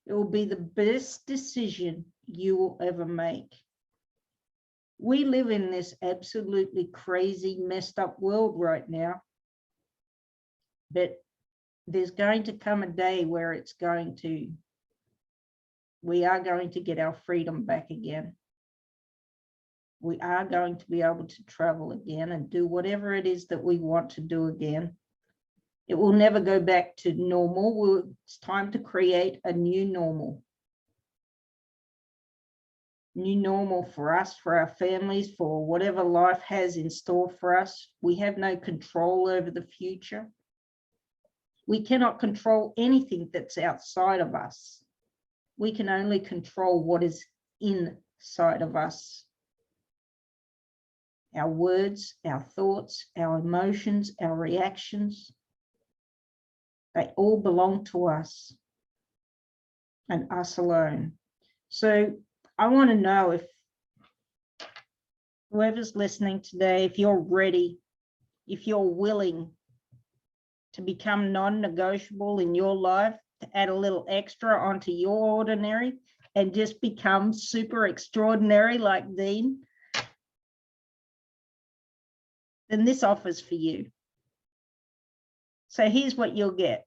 It will be the best decision you will ever make. We live in this absolutely crazy, messed up world right now. But there's going to come a day where we are going to get our freedom back again. We are going to be able to travel again and do whatever it is that we want to do again. It will never go back to normal. It's time to create a new normal. New normal for us, for our families, for whatever life has in store for us. We have no control over the future. We cannot control anything that's outside of us. We can only control what is inside of us. Our words, our thoughts, our emotions, our reactions, they all belong to us and us alone. So I want to know if whoever's listening today, if you're ready, if you're willing to become non-negotiable in your life, to add a little extra onto your ordinary and just become super extraordinary like Dean, then this offers for you. So here's what you'll get.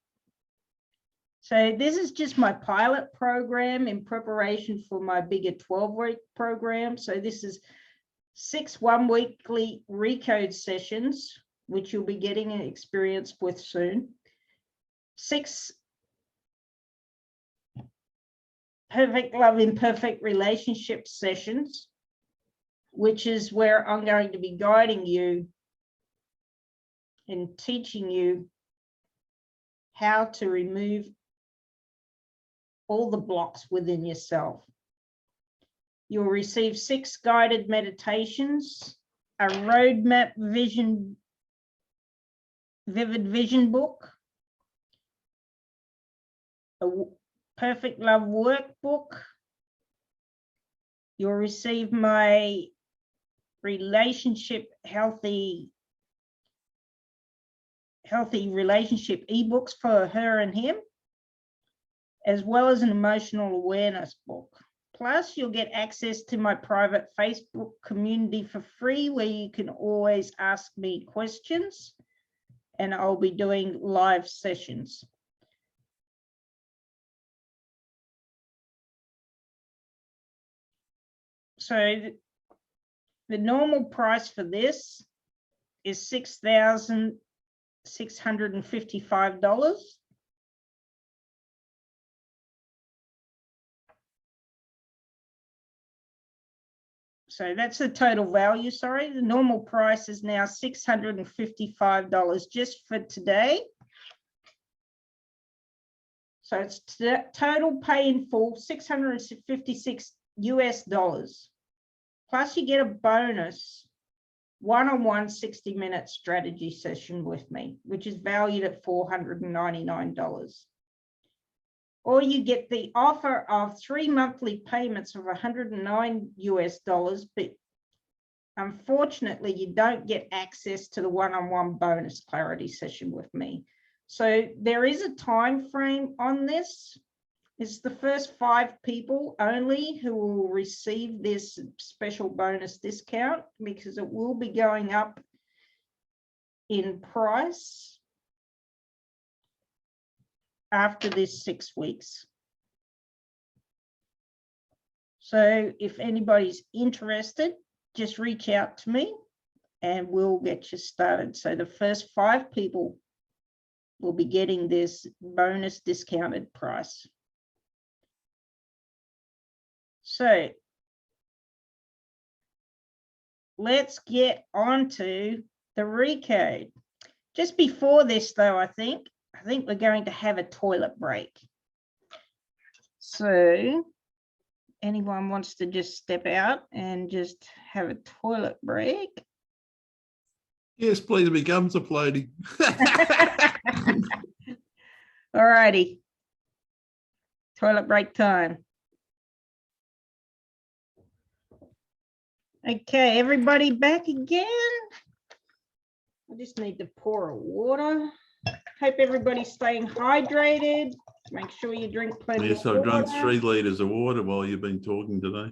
So this is just my pilot program in preparation for my bigger 12-week program. So this is 6 one-weekly RECODE sessions, which you'll be getting an experience with soon. 6 perfect love, imperfect relationship sessions, which is where I'm going to be guiding you and teaching you how to remove all the blocks within yourself. You'll receive 6 guided meditations, a roadmap vivid vision book, a perfect love workbook. You'll receive my relationship healthy relationship ebooks for her and him, as well as an emotional awareness book. Plus, you'll get access to my private Facebook community for free, where you can always ask me questions, and I'll be doing live sessions. So the normal price for this is $6,655. So that's the total value, sorry. The normal price is now $655 just for today. So it's total pay in full, $656 US. Plus you get a bonus one-on-one 60-minute strategy session with me, which is valued at $499. Or you get the offer of 3 monthly payments of $109 US, but unfortunately you don't get access to the one-on-one bonus clarity session with me. So there is a time frame on this. It's the first 5 people only who will receive this special bonus discount, because it will be going up in price after this 6 weeks. So if anybody's interested, just reach out to me and we'll get you started. So the first 5 people will be getting this bonus discounted price. So let's get on to the RECODE. Just before this though, I think we're going to have a toilet break. So anyone wants to just step out and just have a toilet break? Yes, please, it becomes a floaty. All righty. Toilet break time. Okay, everybody back again. I just need to pour a water. Hope everybody's staying hydrated. Make sure you drink plenty Yes, of I've drunk water. 3 litres of water while you've been talking today.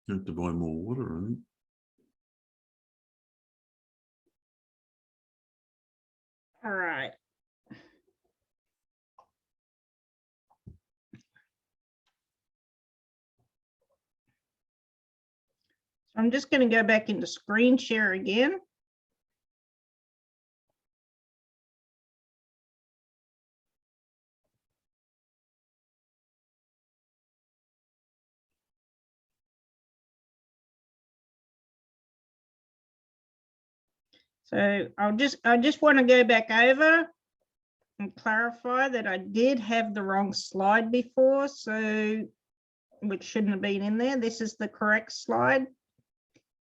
You have to buy more water, I think. All right. So I'm just going to go back into screen share again. So I just want to go back over and clarify that I did have the wrong slide before, so which shouldn't have been in there. This is the correct slide.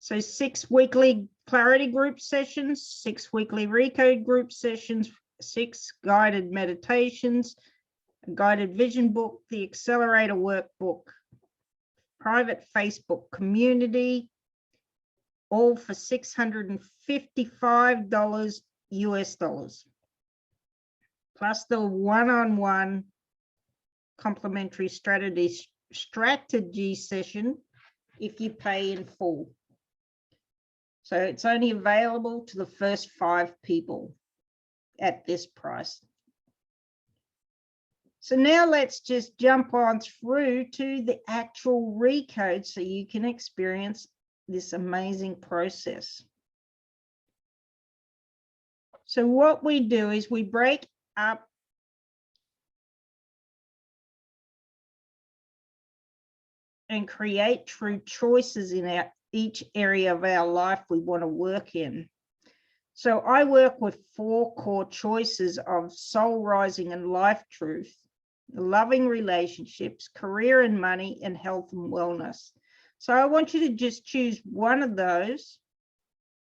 So 6 weekly clarity group sessions, 6 weekly RECODE group sessions, 6 guided meditations, a guided vision book, the accelerator workbook, private Facebook community, all for $655 US dollars, plus the one-on-one complimentary strategy session if you pay in full. So it's only available to the first 5 people at this price. So now let's just jump on through to the actual RECODE so you can experience this amazing process. So what we do is we break up and create true choices in each area of our life we want to work in. So I work with 4 core choices of soul rising and life truth, loving relationships, career and money, and health and wellness. So I want you to just choose one of those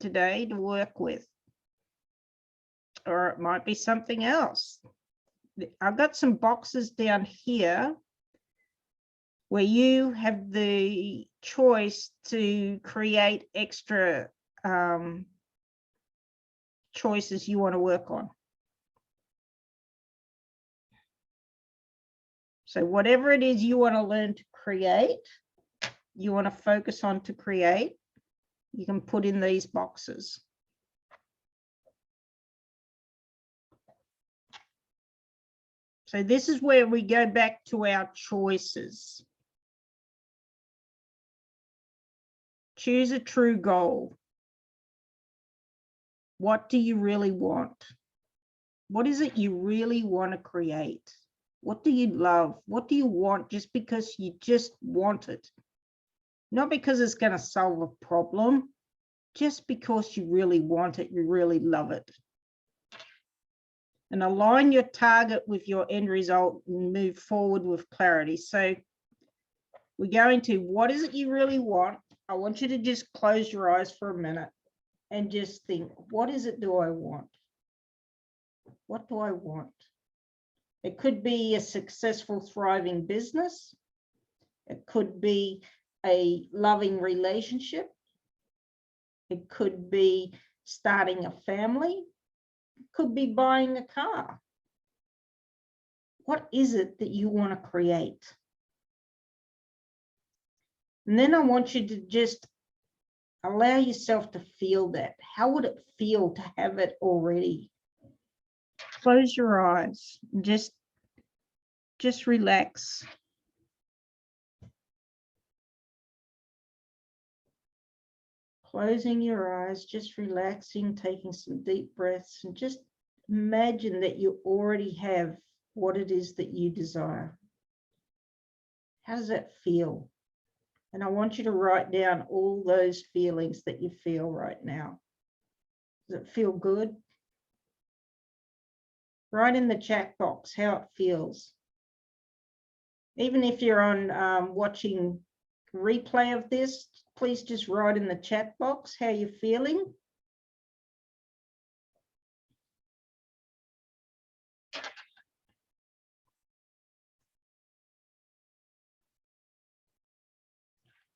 today to work with, or it might be something else. I've got some boxes down here where you have the choice to create extra choices you want to work on. So whatever it is you want to learn to create, you want to focus on to create, you can put in these boxes. So this is where we go back to our choices. Choose a true goal. What do you really want? What is it you really want to create? What do you love? What do you want just because you just want it? Not because it's going to solve a problem, just because you really want it, you really love it. And align your target with your end result and move forward with clarity. So we're going to, what is it you really want? I want you to just close your eyes for a minute and just think, what is it do I want? What do I want? It could be a successful, thriving business. It could be a loving relationship. It could be starting a family. It could be buying a car. What is it that you want to create? And then I want you to just allow yourself to feel that. How would it feel to have it already? Close your eyes and just relax. Closing your eyes, just relaxing, taking some deep breaths, and just imagine that you already have what it is that you desire. How does that feel? And I want you to write down all those feelings that you feel right now. Does it feel good? Write in the chat box how it feels. Even if you're on watching replay of this, please just write in the chat box how you're feeling.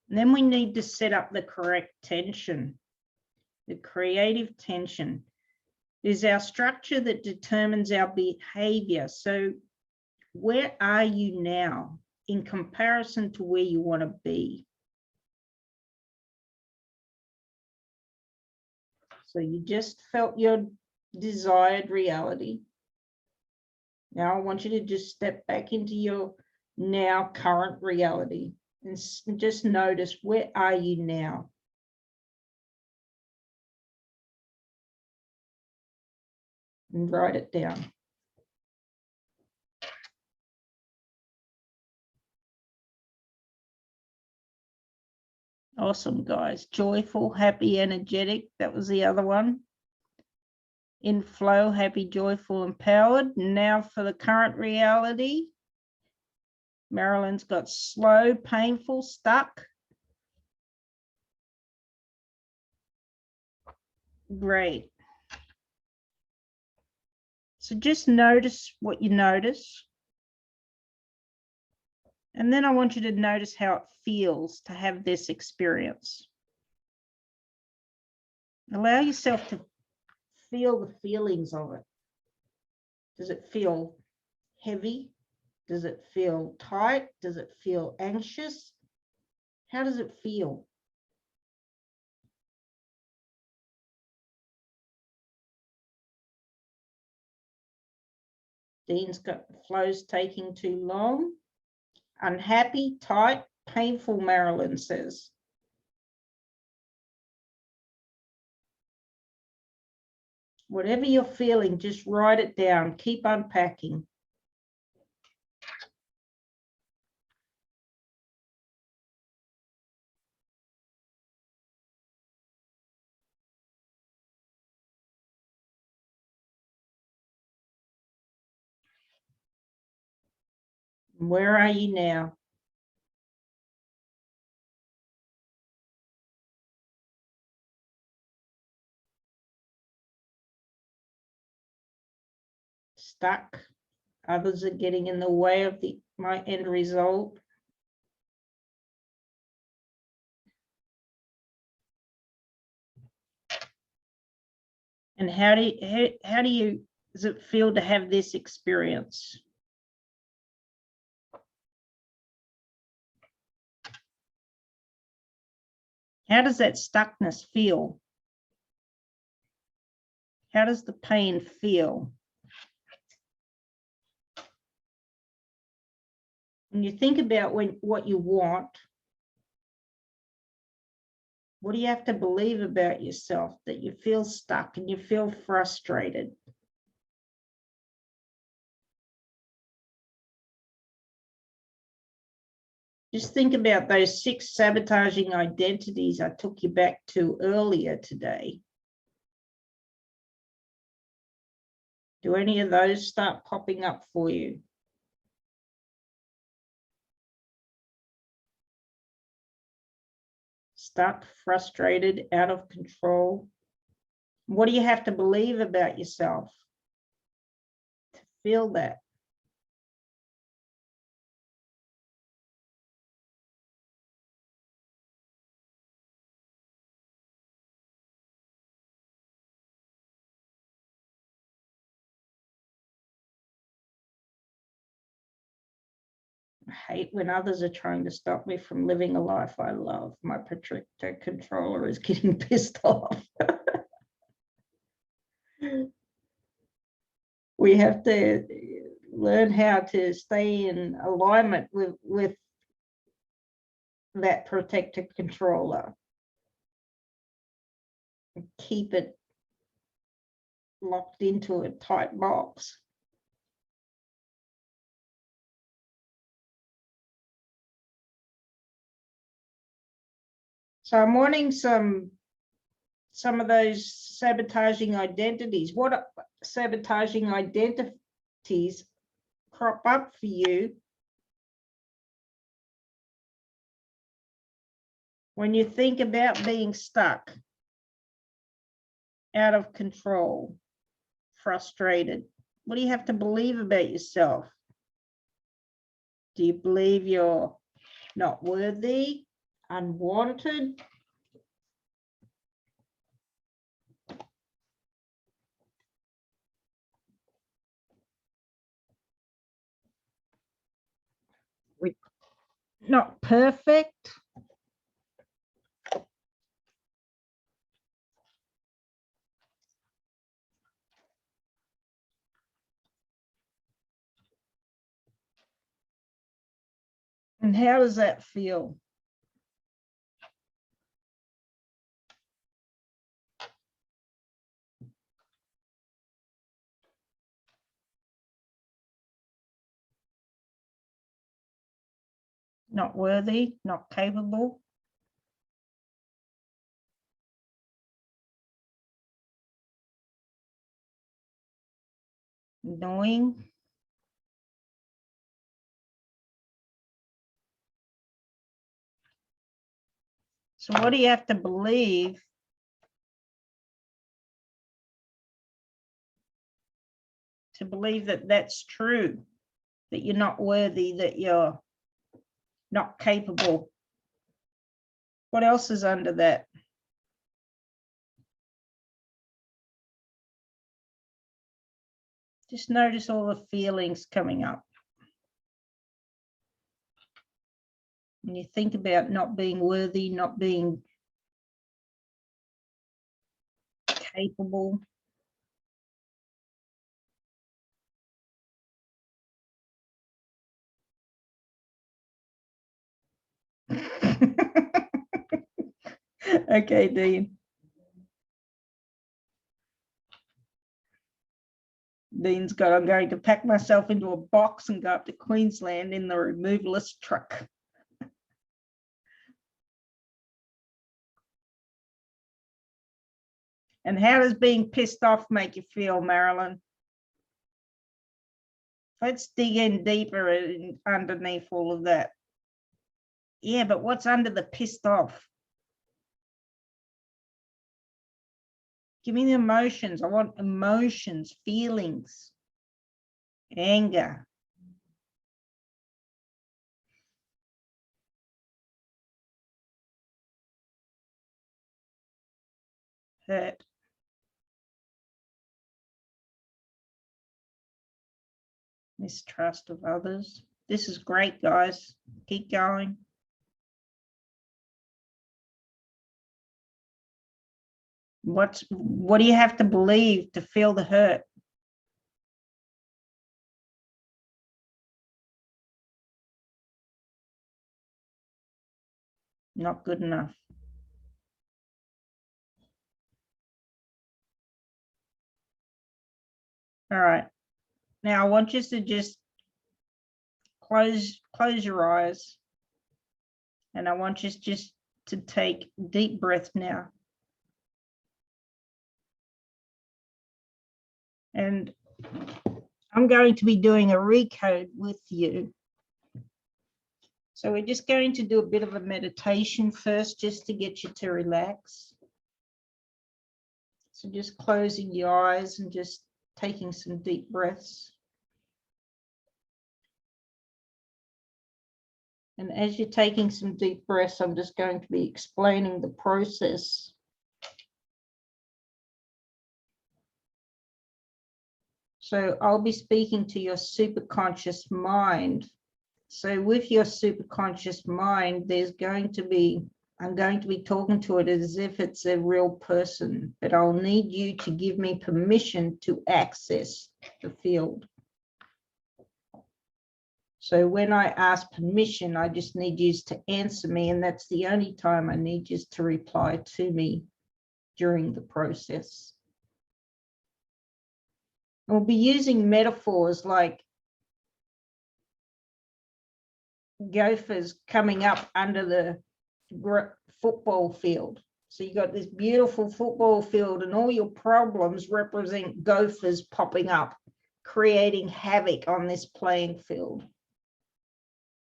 And then we need to set up the correct tension. The creative tension is our structure that determines our behavior. So where are you now in comparison to where you want to be? So you just felt your desired reality. Now I want you to just step back into your now current reality and just notice, where are you now? And write it down. Awesome, guys. Joyful, happy, energetic. That was the other one. In flow, happy, joyful, empowered. Now for the current reality. Marilyn's got slow, painful, stuck. Great. So just notice what you notice. And then I want you to notice how it feels to have this experience. Allow yourself to feel the feelings of it. Does it feel heavy? Does it feel tight? Does it feel anxious? How does it feel? Dean's got the flow's taking too long. Unhappy, tight, painful, Marilyn says. Whatever you're feeling, just write it down. Keep unpacking. Where are you now? Stuck. Others are getting in the way of my end result. And how does it feel to have this experience? How does that stuckness feel? How does the pain feel? When you think about what you want, what do you have to believe about yourself that you feel stuck and you feel frustrated? Just think about those 6 sabotaging identities I took you back to earlier today. Do any of those start popping up for you? Stuck, frustrated, out of control. What do you have to believe about yourself to feel that? I hate when others are trying to stop me from living a life I love. My protector controller is getting pissed off. We have to learn how to stay in alignment with that protector controller. And keep it locked into a tight box. So I'm wanting some of those sabotaging identities. What sabotaging identities crop up for you when you think about being stuck, out of control, frustrated? What do you have to believe about yourself? Do you believe you're not worthy, unwanted? not perfect. And how does that feel? Not worthy, not capable. Annoying. So what do you have to believe that that's true, that you're not worthy, that you're not capable? What else is under that? Just notice all the feelings coming up. When you think about not being worthy, not being capable. Okay, Dean. Dean's got, I'm going to pack myself into a box and go up to Queensland in the removalist truck. And how does being pissed off make you feel, Marilyn? Let's dig in deeper underneath all of that. Yeah, but what's under the pissed off? Give me the emotions. I want emotions, feelings, anger. Hurt. Mistrust of others. This is great, guys. Keep going. What do you have to believe to feel the hurt? Not good enough. All right. Now I want you to just close your eyes. And I want you just to take deep breath now. And I'm going to be doing a RECODE with you. So we're just going to do a bit of a meditation first, just to get you to relax. So just closing your eyes and just taking some deep breaths. And as you're taking some deep breaths, I'm just going to be explaining the process. So I'll be speaking to your superconscious mind. So with your superconscious mind, I'm going to be talking to it as if it's a real person, but I'll need you to give me permission to access the field. So when I ask permission, I just need you to answer me, and that's the only time I need you to reply to me during the process. We'll be using metaphors like gophers coming up under the football field. So you got this beautiful football field and all your problems represent gophers popping up, creating havoc on this playing field.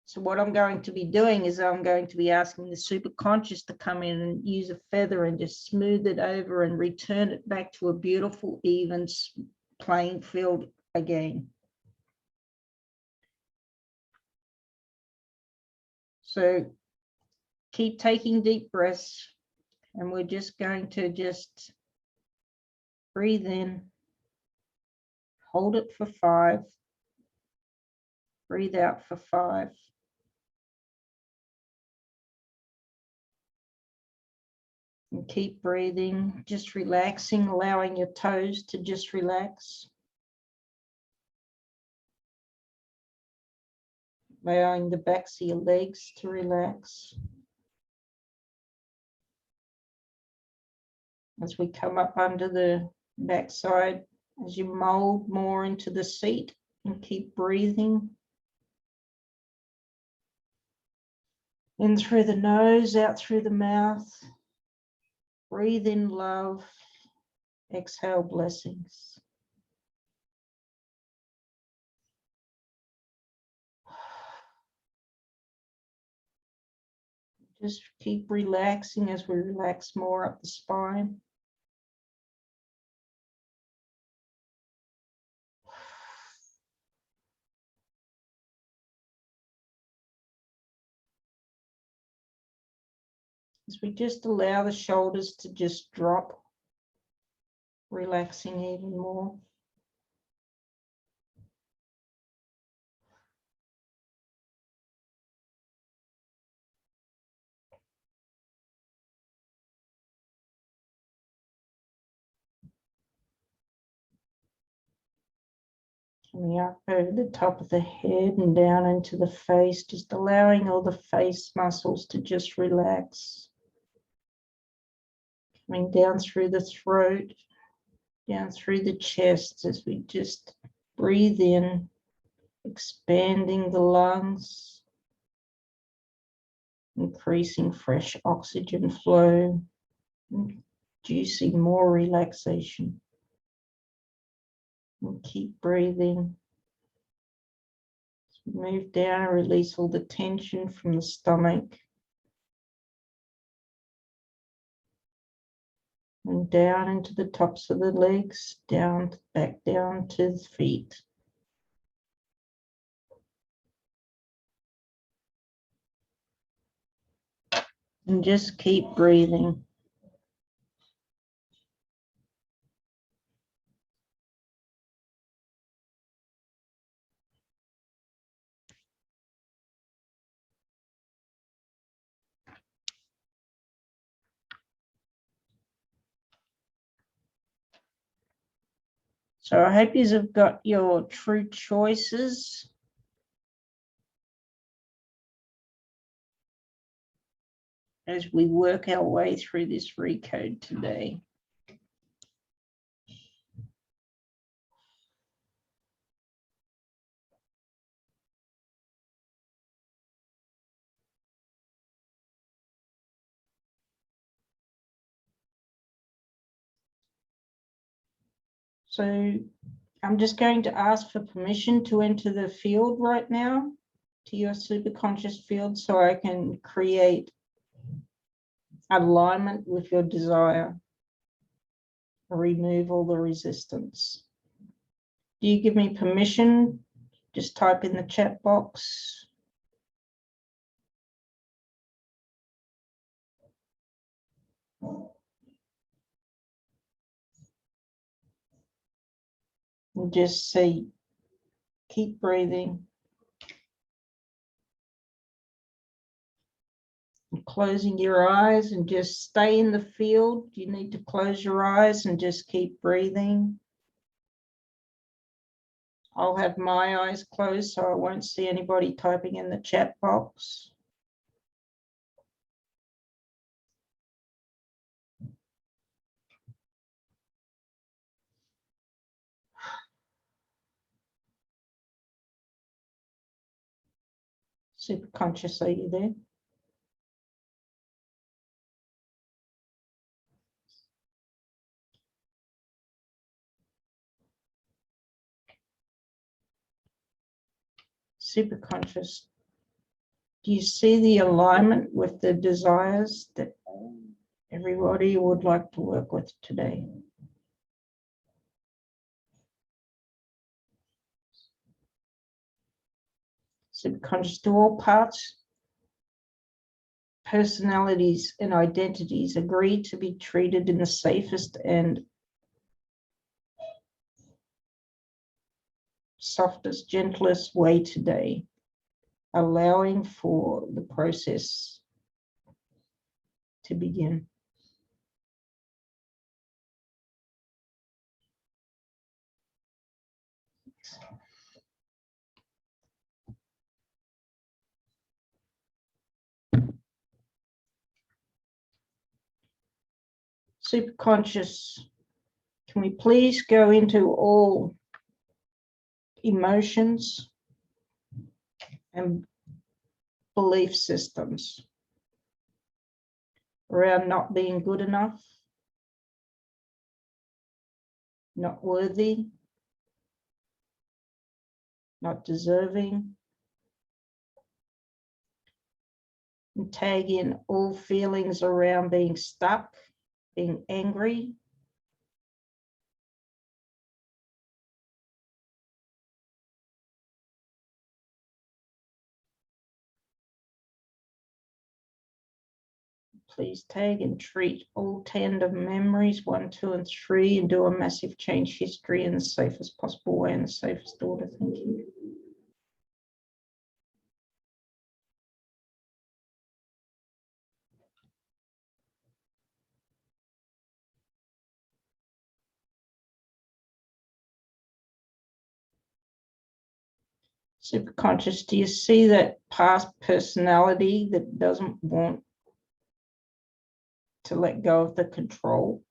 So what I'm going to be doing is I'm going to be asking the superconscious to come in and use a feather and just smooth it over and return it back to a beautiful, even playing field again. So keep taking deep breaths, and we're just going to just breathe in, hold it for 5, breathe out for 5. And keep breathing, just relaxing, allowing your toes to just relax. Allowing the backs of your legs to relax. As we come up under the backside, as you mold more into the seat, and keep breathing. In through the nose, out through the mouth. Breathe in love, exhale blessings. Just keep relaxing as we relax more up the spine. As we just allow the shoulders to just drop, relaxing even more. Coming up over the top of the head and down into the face, just allowing all the face muscles to just relax. Coming down through the throat, down through the chest as we just breathe in, expanding the lungs, increasing fresh oxygen flow, inducing more relaxation. And keep breathing. As we move down and release all the tension from the stomach. And down into the tops of the legs, down, back down to the feet. And just keep breathing. So I hope you have got your true choices. As we work our way through this RECODE today. So I'm just going to ask for permission to enter the field right now, to your superconscious field, so I can create alignment with your desire. Remove all the resistance. Do you give me permission? Just type in the chat box. And just say, keep breathing. Closing your eyes and just stay in the field. You need to close your eyes and just keep breathing. I'll have my eyes closed so I won't see anybody typing in the chat box. Superconscious, are you there? Superconscious, do you see the alignment with the desires that everybody would like to work with today? Superconscious, do all parts, personalities, and identities agree to be treated in the safest and softest, gentlest way today, allowing for the process to begin? Superconscious, can we please go into all emotions and belief systems around not being good enough, not worthy, not deserving, and tag in all feelings around being stuck, being angry, please tag and treat all tender memories 1, 2, and 3 and do a massive change history in the safest possible way and the safest order. Thank you. Superconscious, do you see that past personality that doesn't want to let go of the control?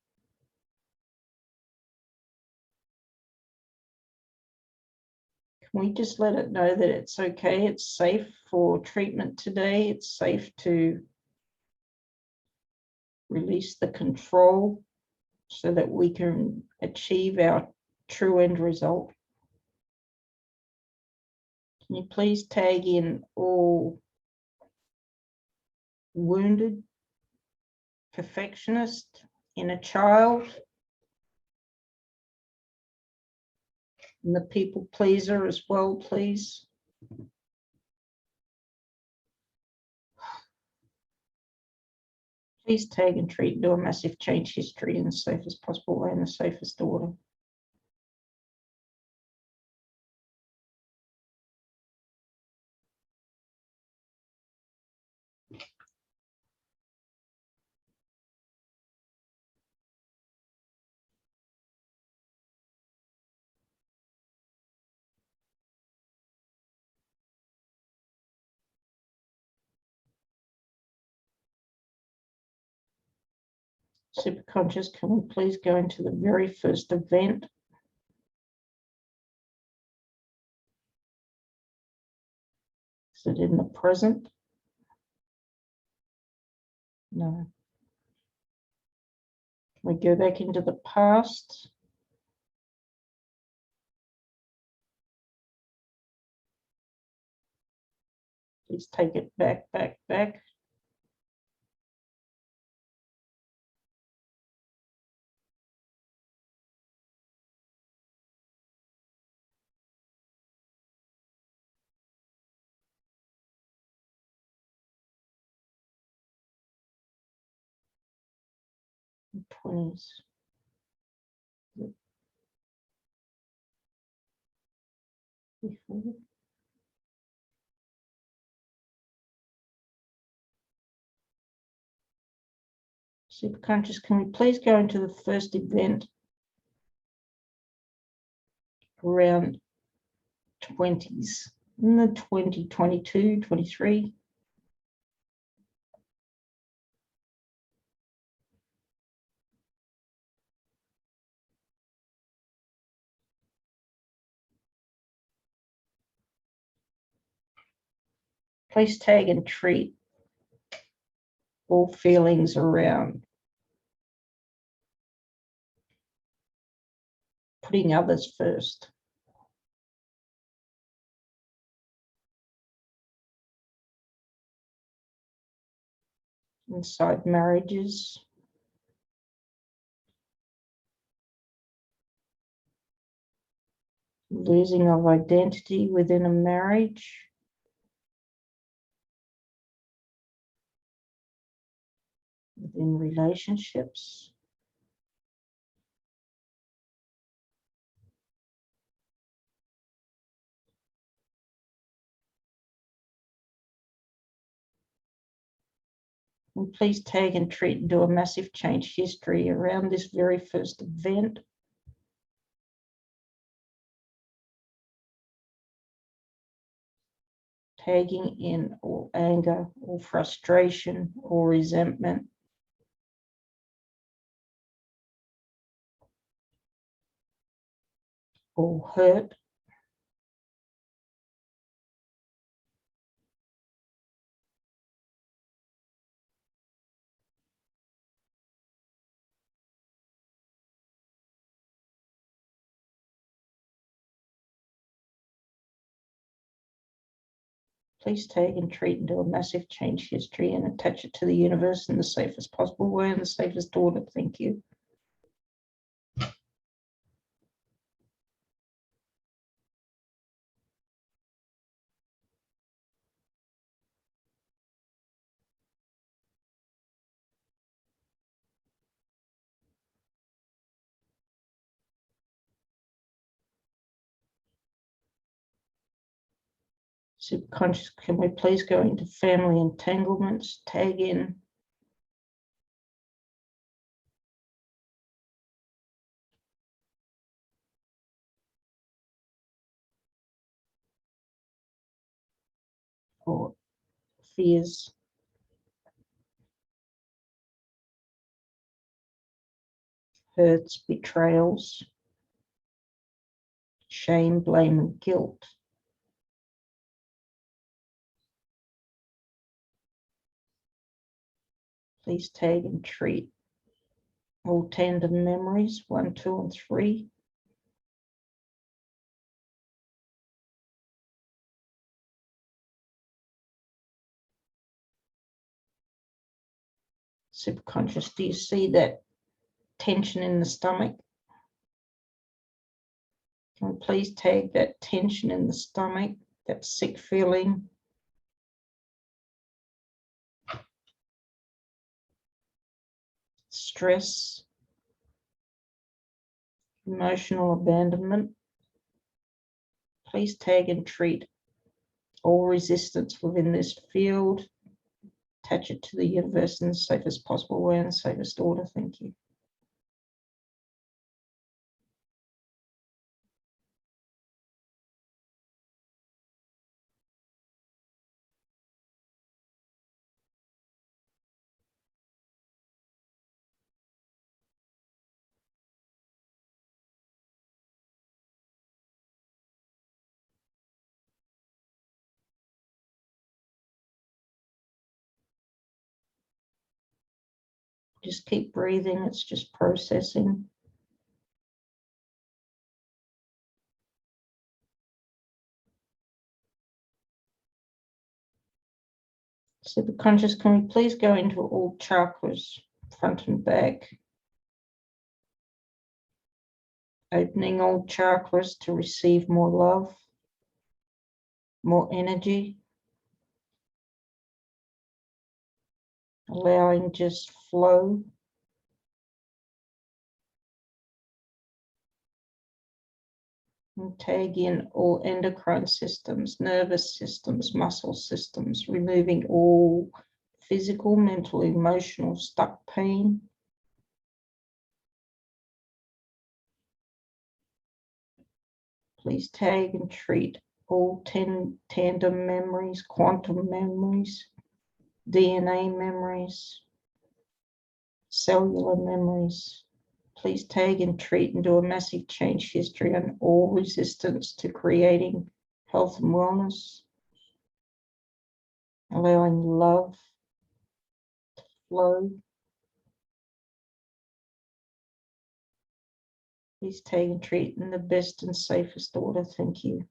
Can we just let it know that it's okay, it's safe for treatment today, it's safe to release the control so that we can achieve our true end result? Can you please tag in all wounded, perfectionist, inner child, and the people pleaser as well, please? Please tag and treat and do a massive change history in the safest possible way and the safest order. Superconscious, can we please go into the very first event? Is it in the present? No. Can we go back into the past? Please take it back, back, back. The 20s. Before. Superconscious, can we please go into the first event around 20s, in the 20, 22, 23? Please tag and treat all feelings around putting others first. Inside marriages. Losing of identity within a marriage. Within relationships. And please tag and treat and do a massive change history around this very first event. Tagging in all anger, all frustration, all resentment. or hurt. Please take and treat and do a massive change history and attach it to the universe in the safest possible way and the safest order. Thank you. Subconscious, can we please go into family entanglements, tag in or fears, hurts, betrayals, shame, blame, and guilt. Please tag and treat all tandem memories, 1, 2, and 3. Subconscious, do you see that tension in the stomach? Can we please tag that tension in the stomach, that sick feeling? Stress, emotional abandonment. Please tag and treat all resistance within this field. Attach it to the universe in the safest possible way and safest order. Thank you. Just keep breathing, it's just processing. Subconscious, can we please go into all chakras, front and back, opening all chakras to receive more love, more energy, allowing just flow. And tag in all endocrine systems, nervous systems, muscle systems, removing all physical, mental, emotional stuck pain. Please tag and treat all tandem memories, quantum memories, DNA memories, cellular memories. Please tag and treat and do a massive change history on all resistance to creating health and wellness, allowing love to flow. Please tag and treat in the best and safest order. Thank you.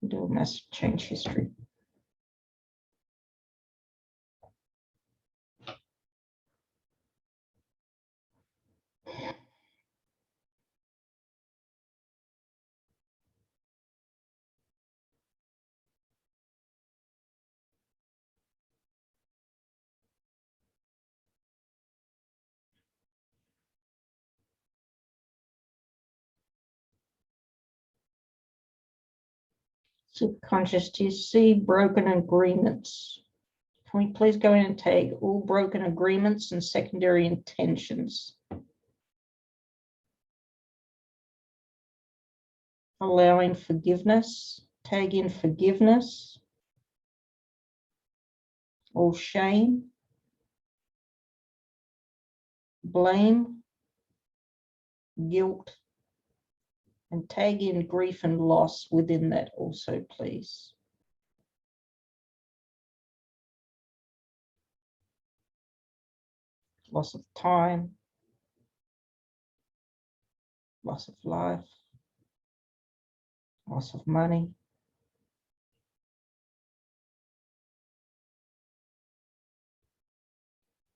Do a massive change history. Subconscious, do you see broken agreements? Can we please go in and tag all broken agreements and secondary intentions? Allowing forgiveness, tag in forgiveness, all shame, blame, guilt, And tag in grief and loss within that also, please. Loss of time, loss of life, loss of money,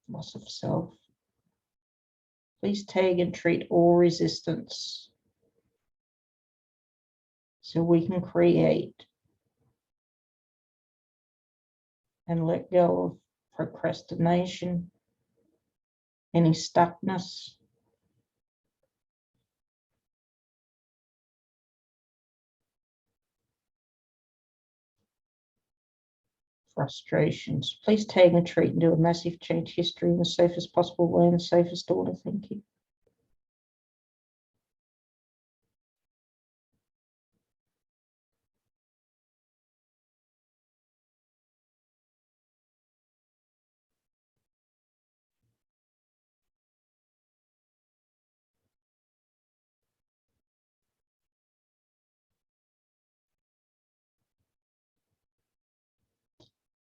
loss of self. Please tag and treat all resistance so we can create and let go of procrastination, any stuckness, frustrations. Please tag and treat and do a massive change history in the safest possible way and safest order. Thank you.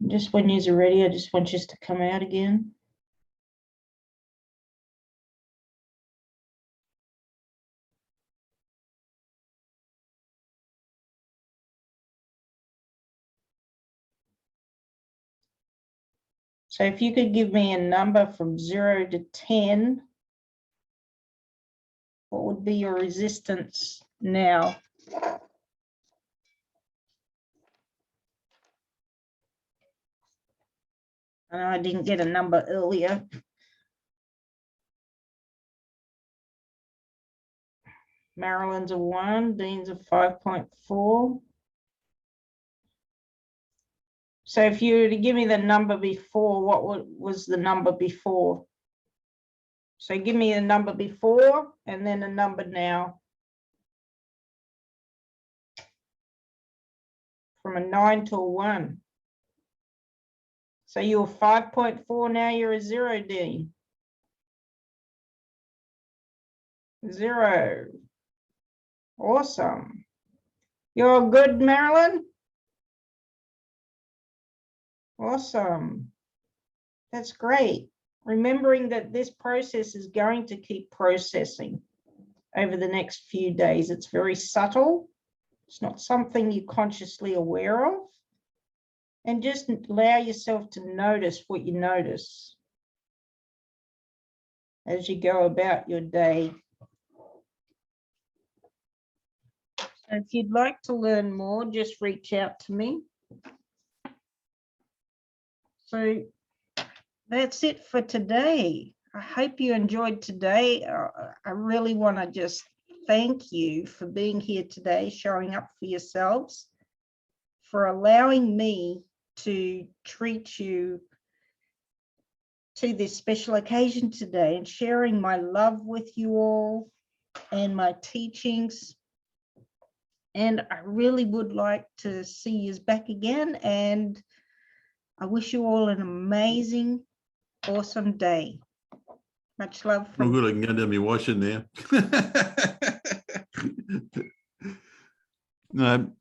Just when you're ready, I just want you to come out again. So if you could give me a number from 0 to 10, what would be your resistance now? I know I didn't get a number earlier. Marilyn's a 1, Dean's a 5.4. So if you were to give me the number before, what was the number before? So give me a number before and then a number now. From a 9 to a 1. So you were 5.4, now you're a 0, Dean. 0. Awesome. You're good, Marilyn? Awesome. That's great. Remembering that this process is going to keep processing over the next few days. It's very subtle. It's not something you're consciously aware of. And just allow yourself to notice what you notice as you go about your day. So if you'd like to learn more, just reach out to me. So that's it for today. I hope you enjoyed today. I really want to just thank you for being here today, showing up for yourselves, for allowing me to treat you to this special occasion today and sharing my love with you all and my teachings. And I really would like to see you back again. And I wish you all an amazing, awesome day. Much love. Oh, good. I can go down my washing now. No,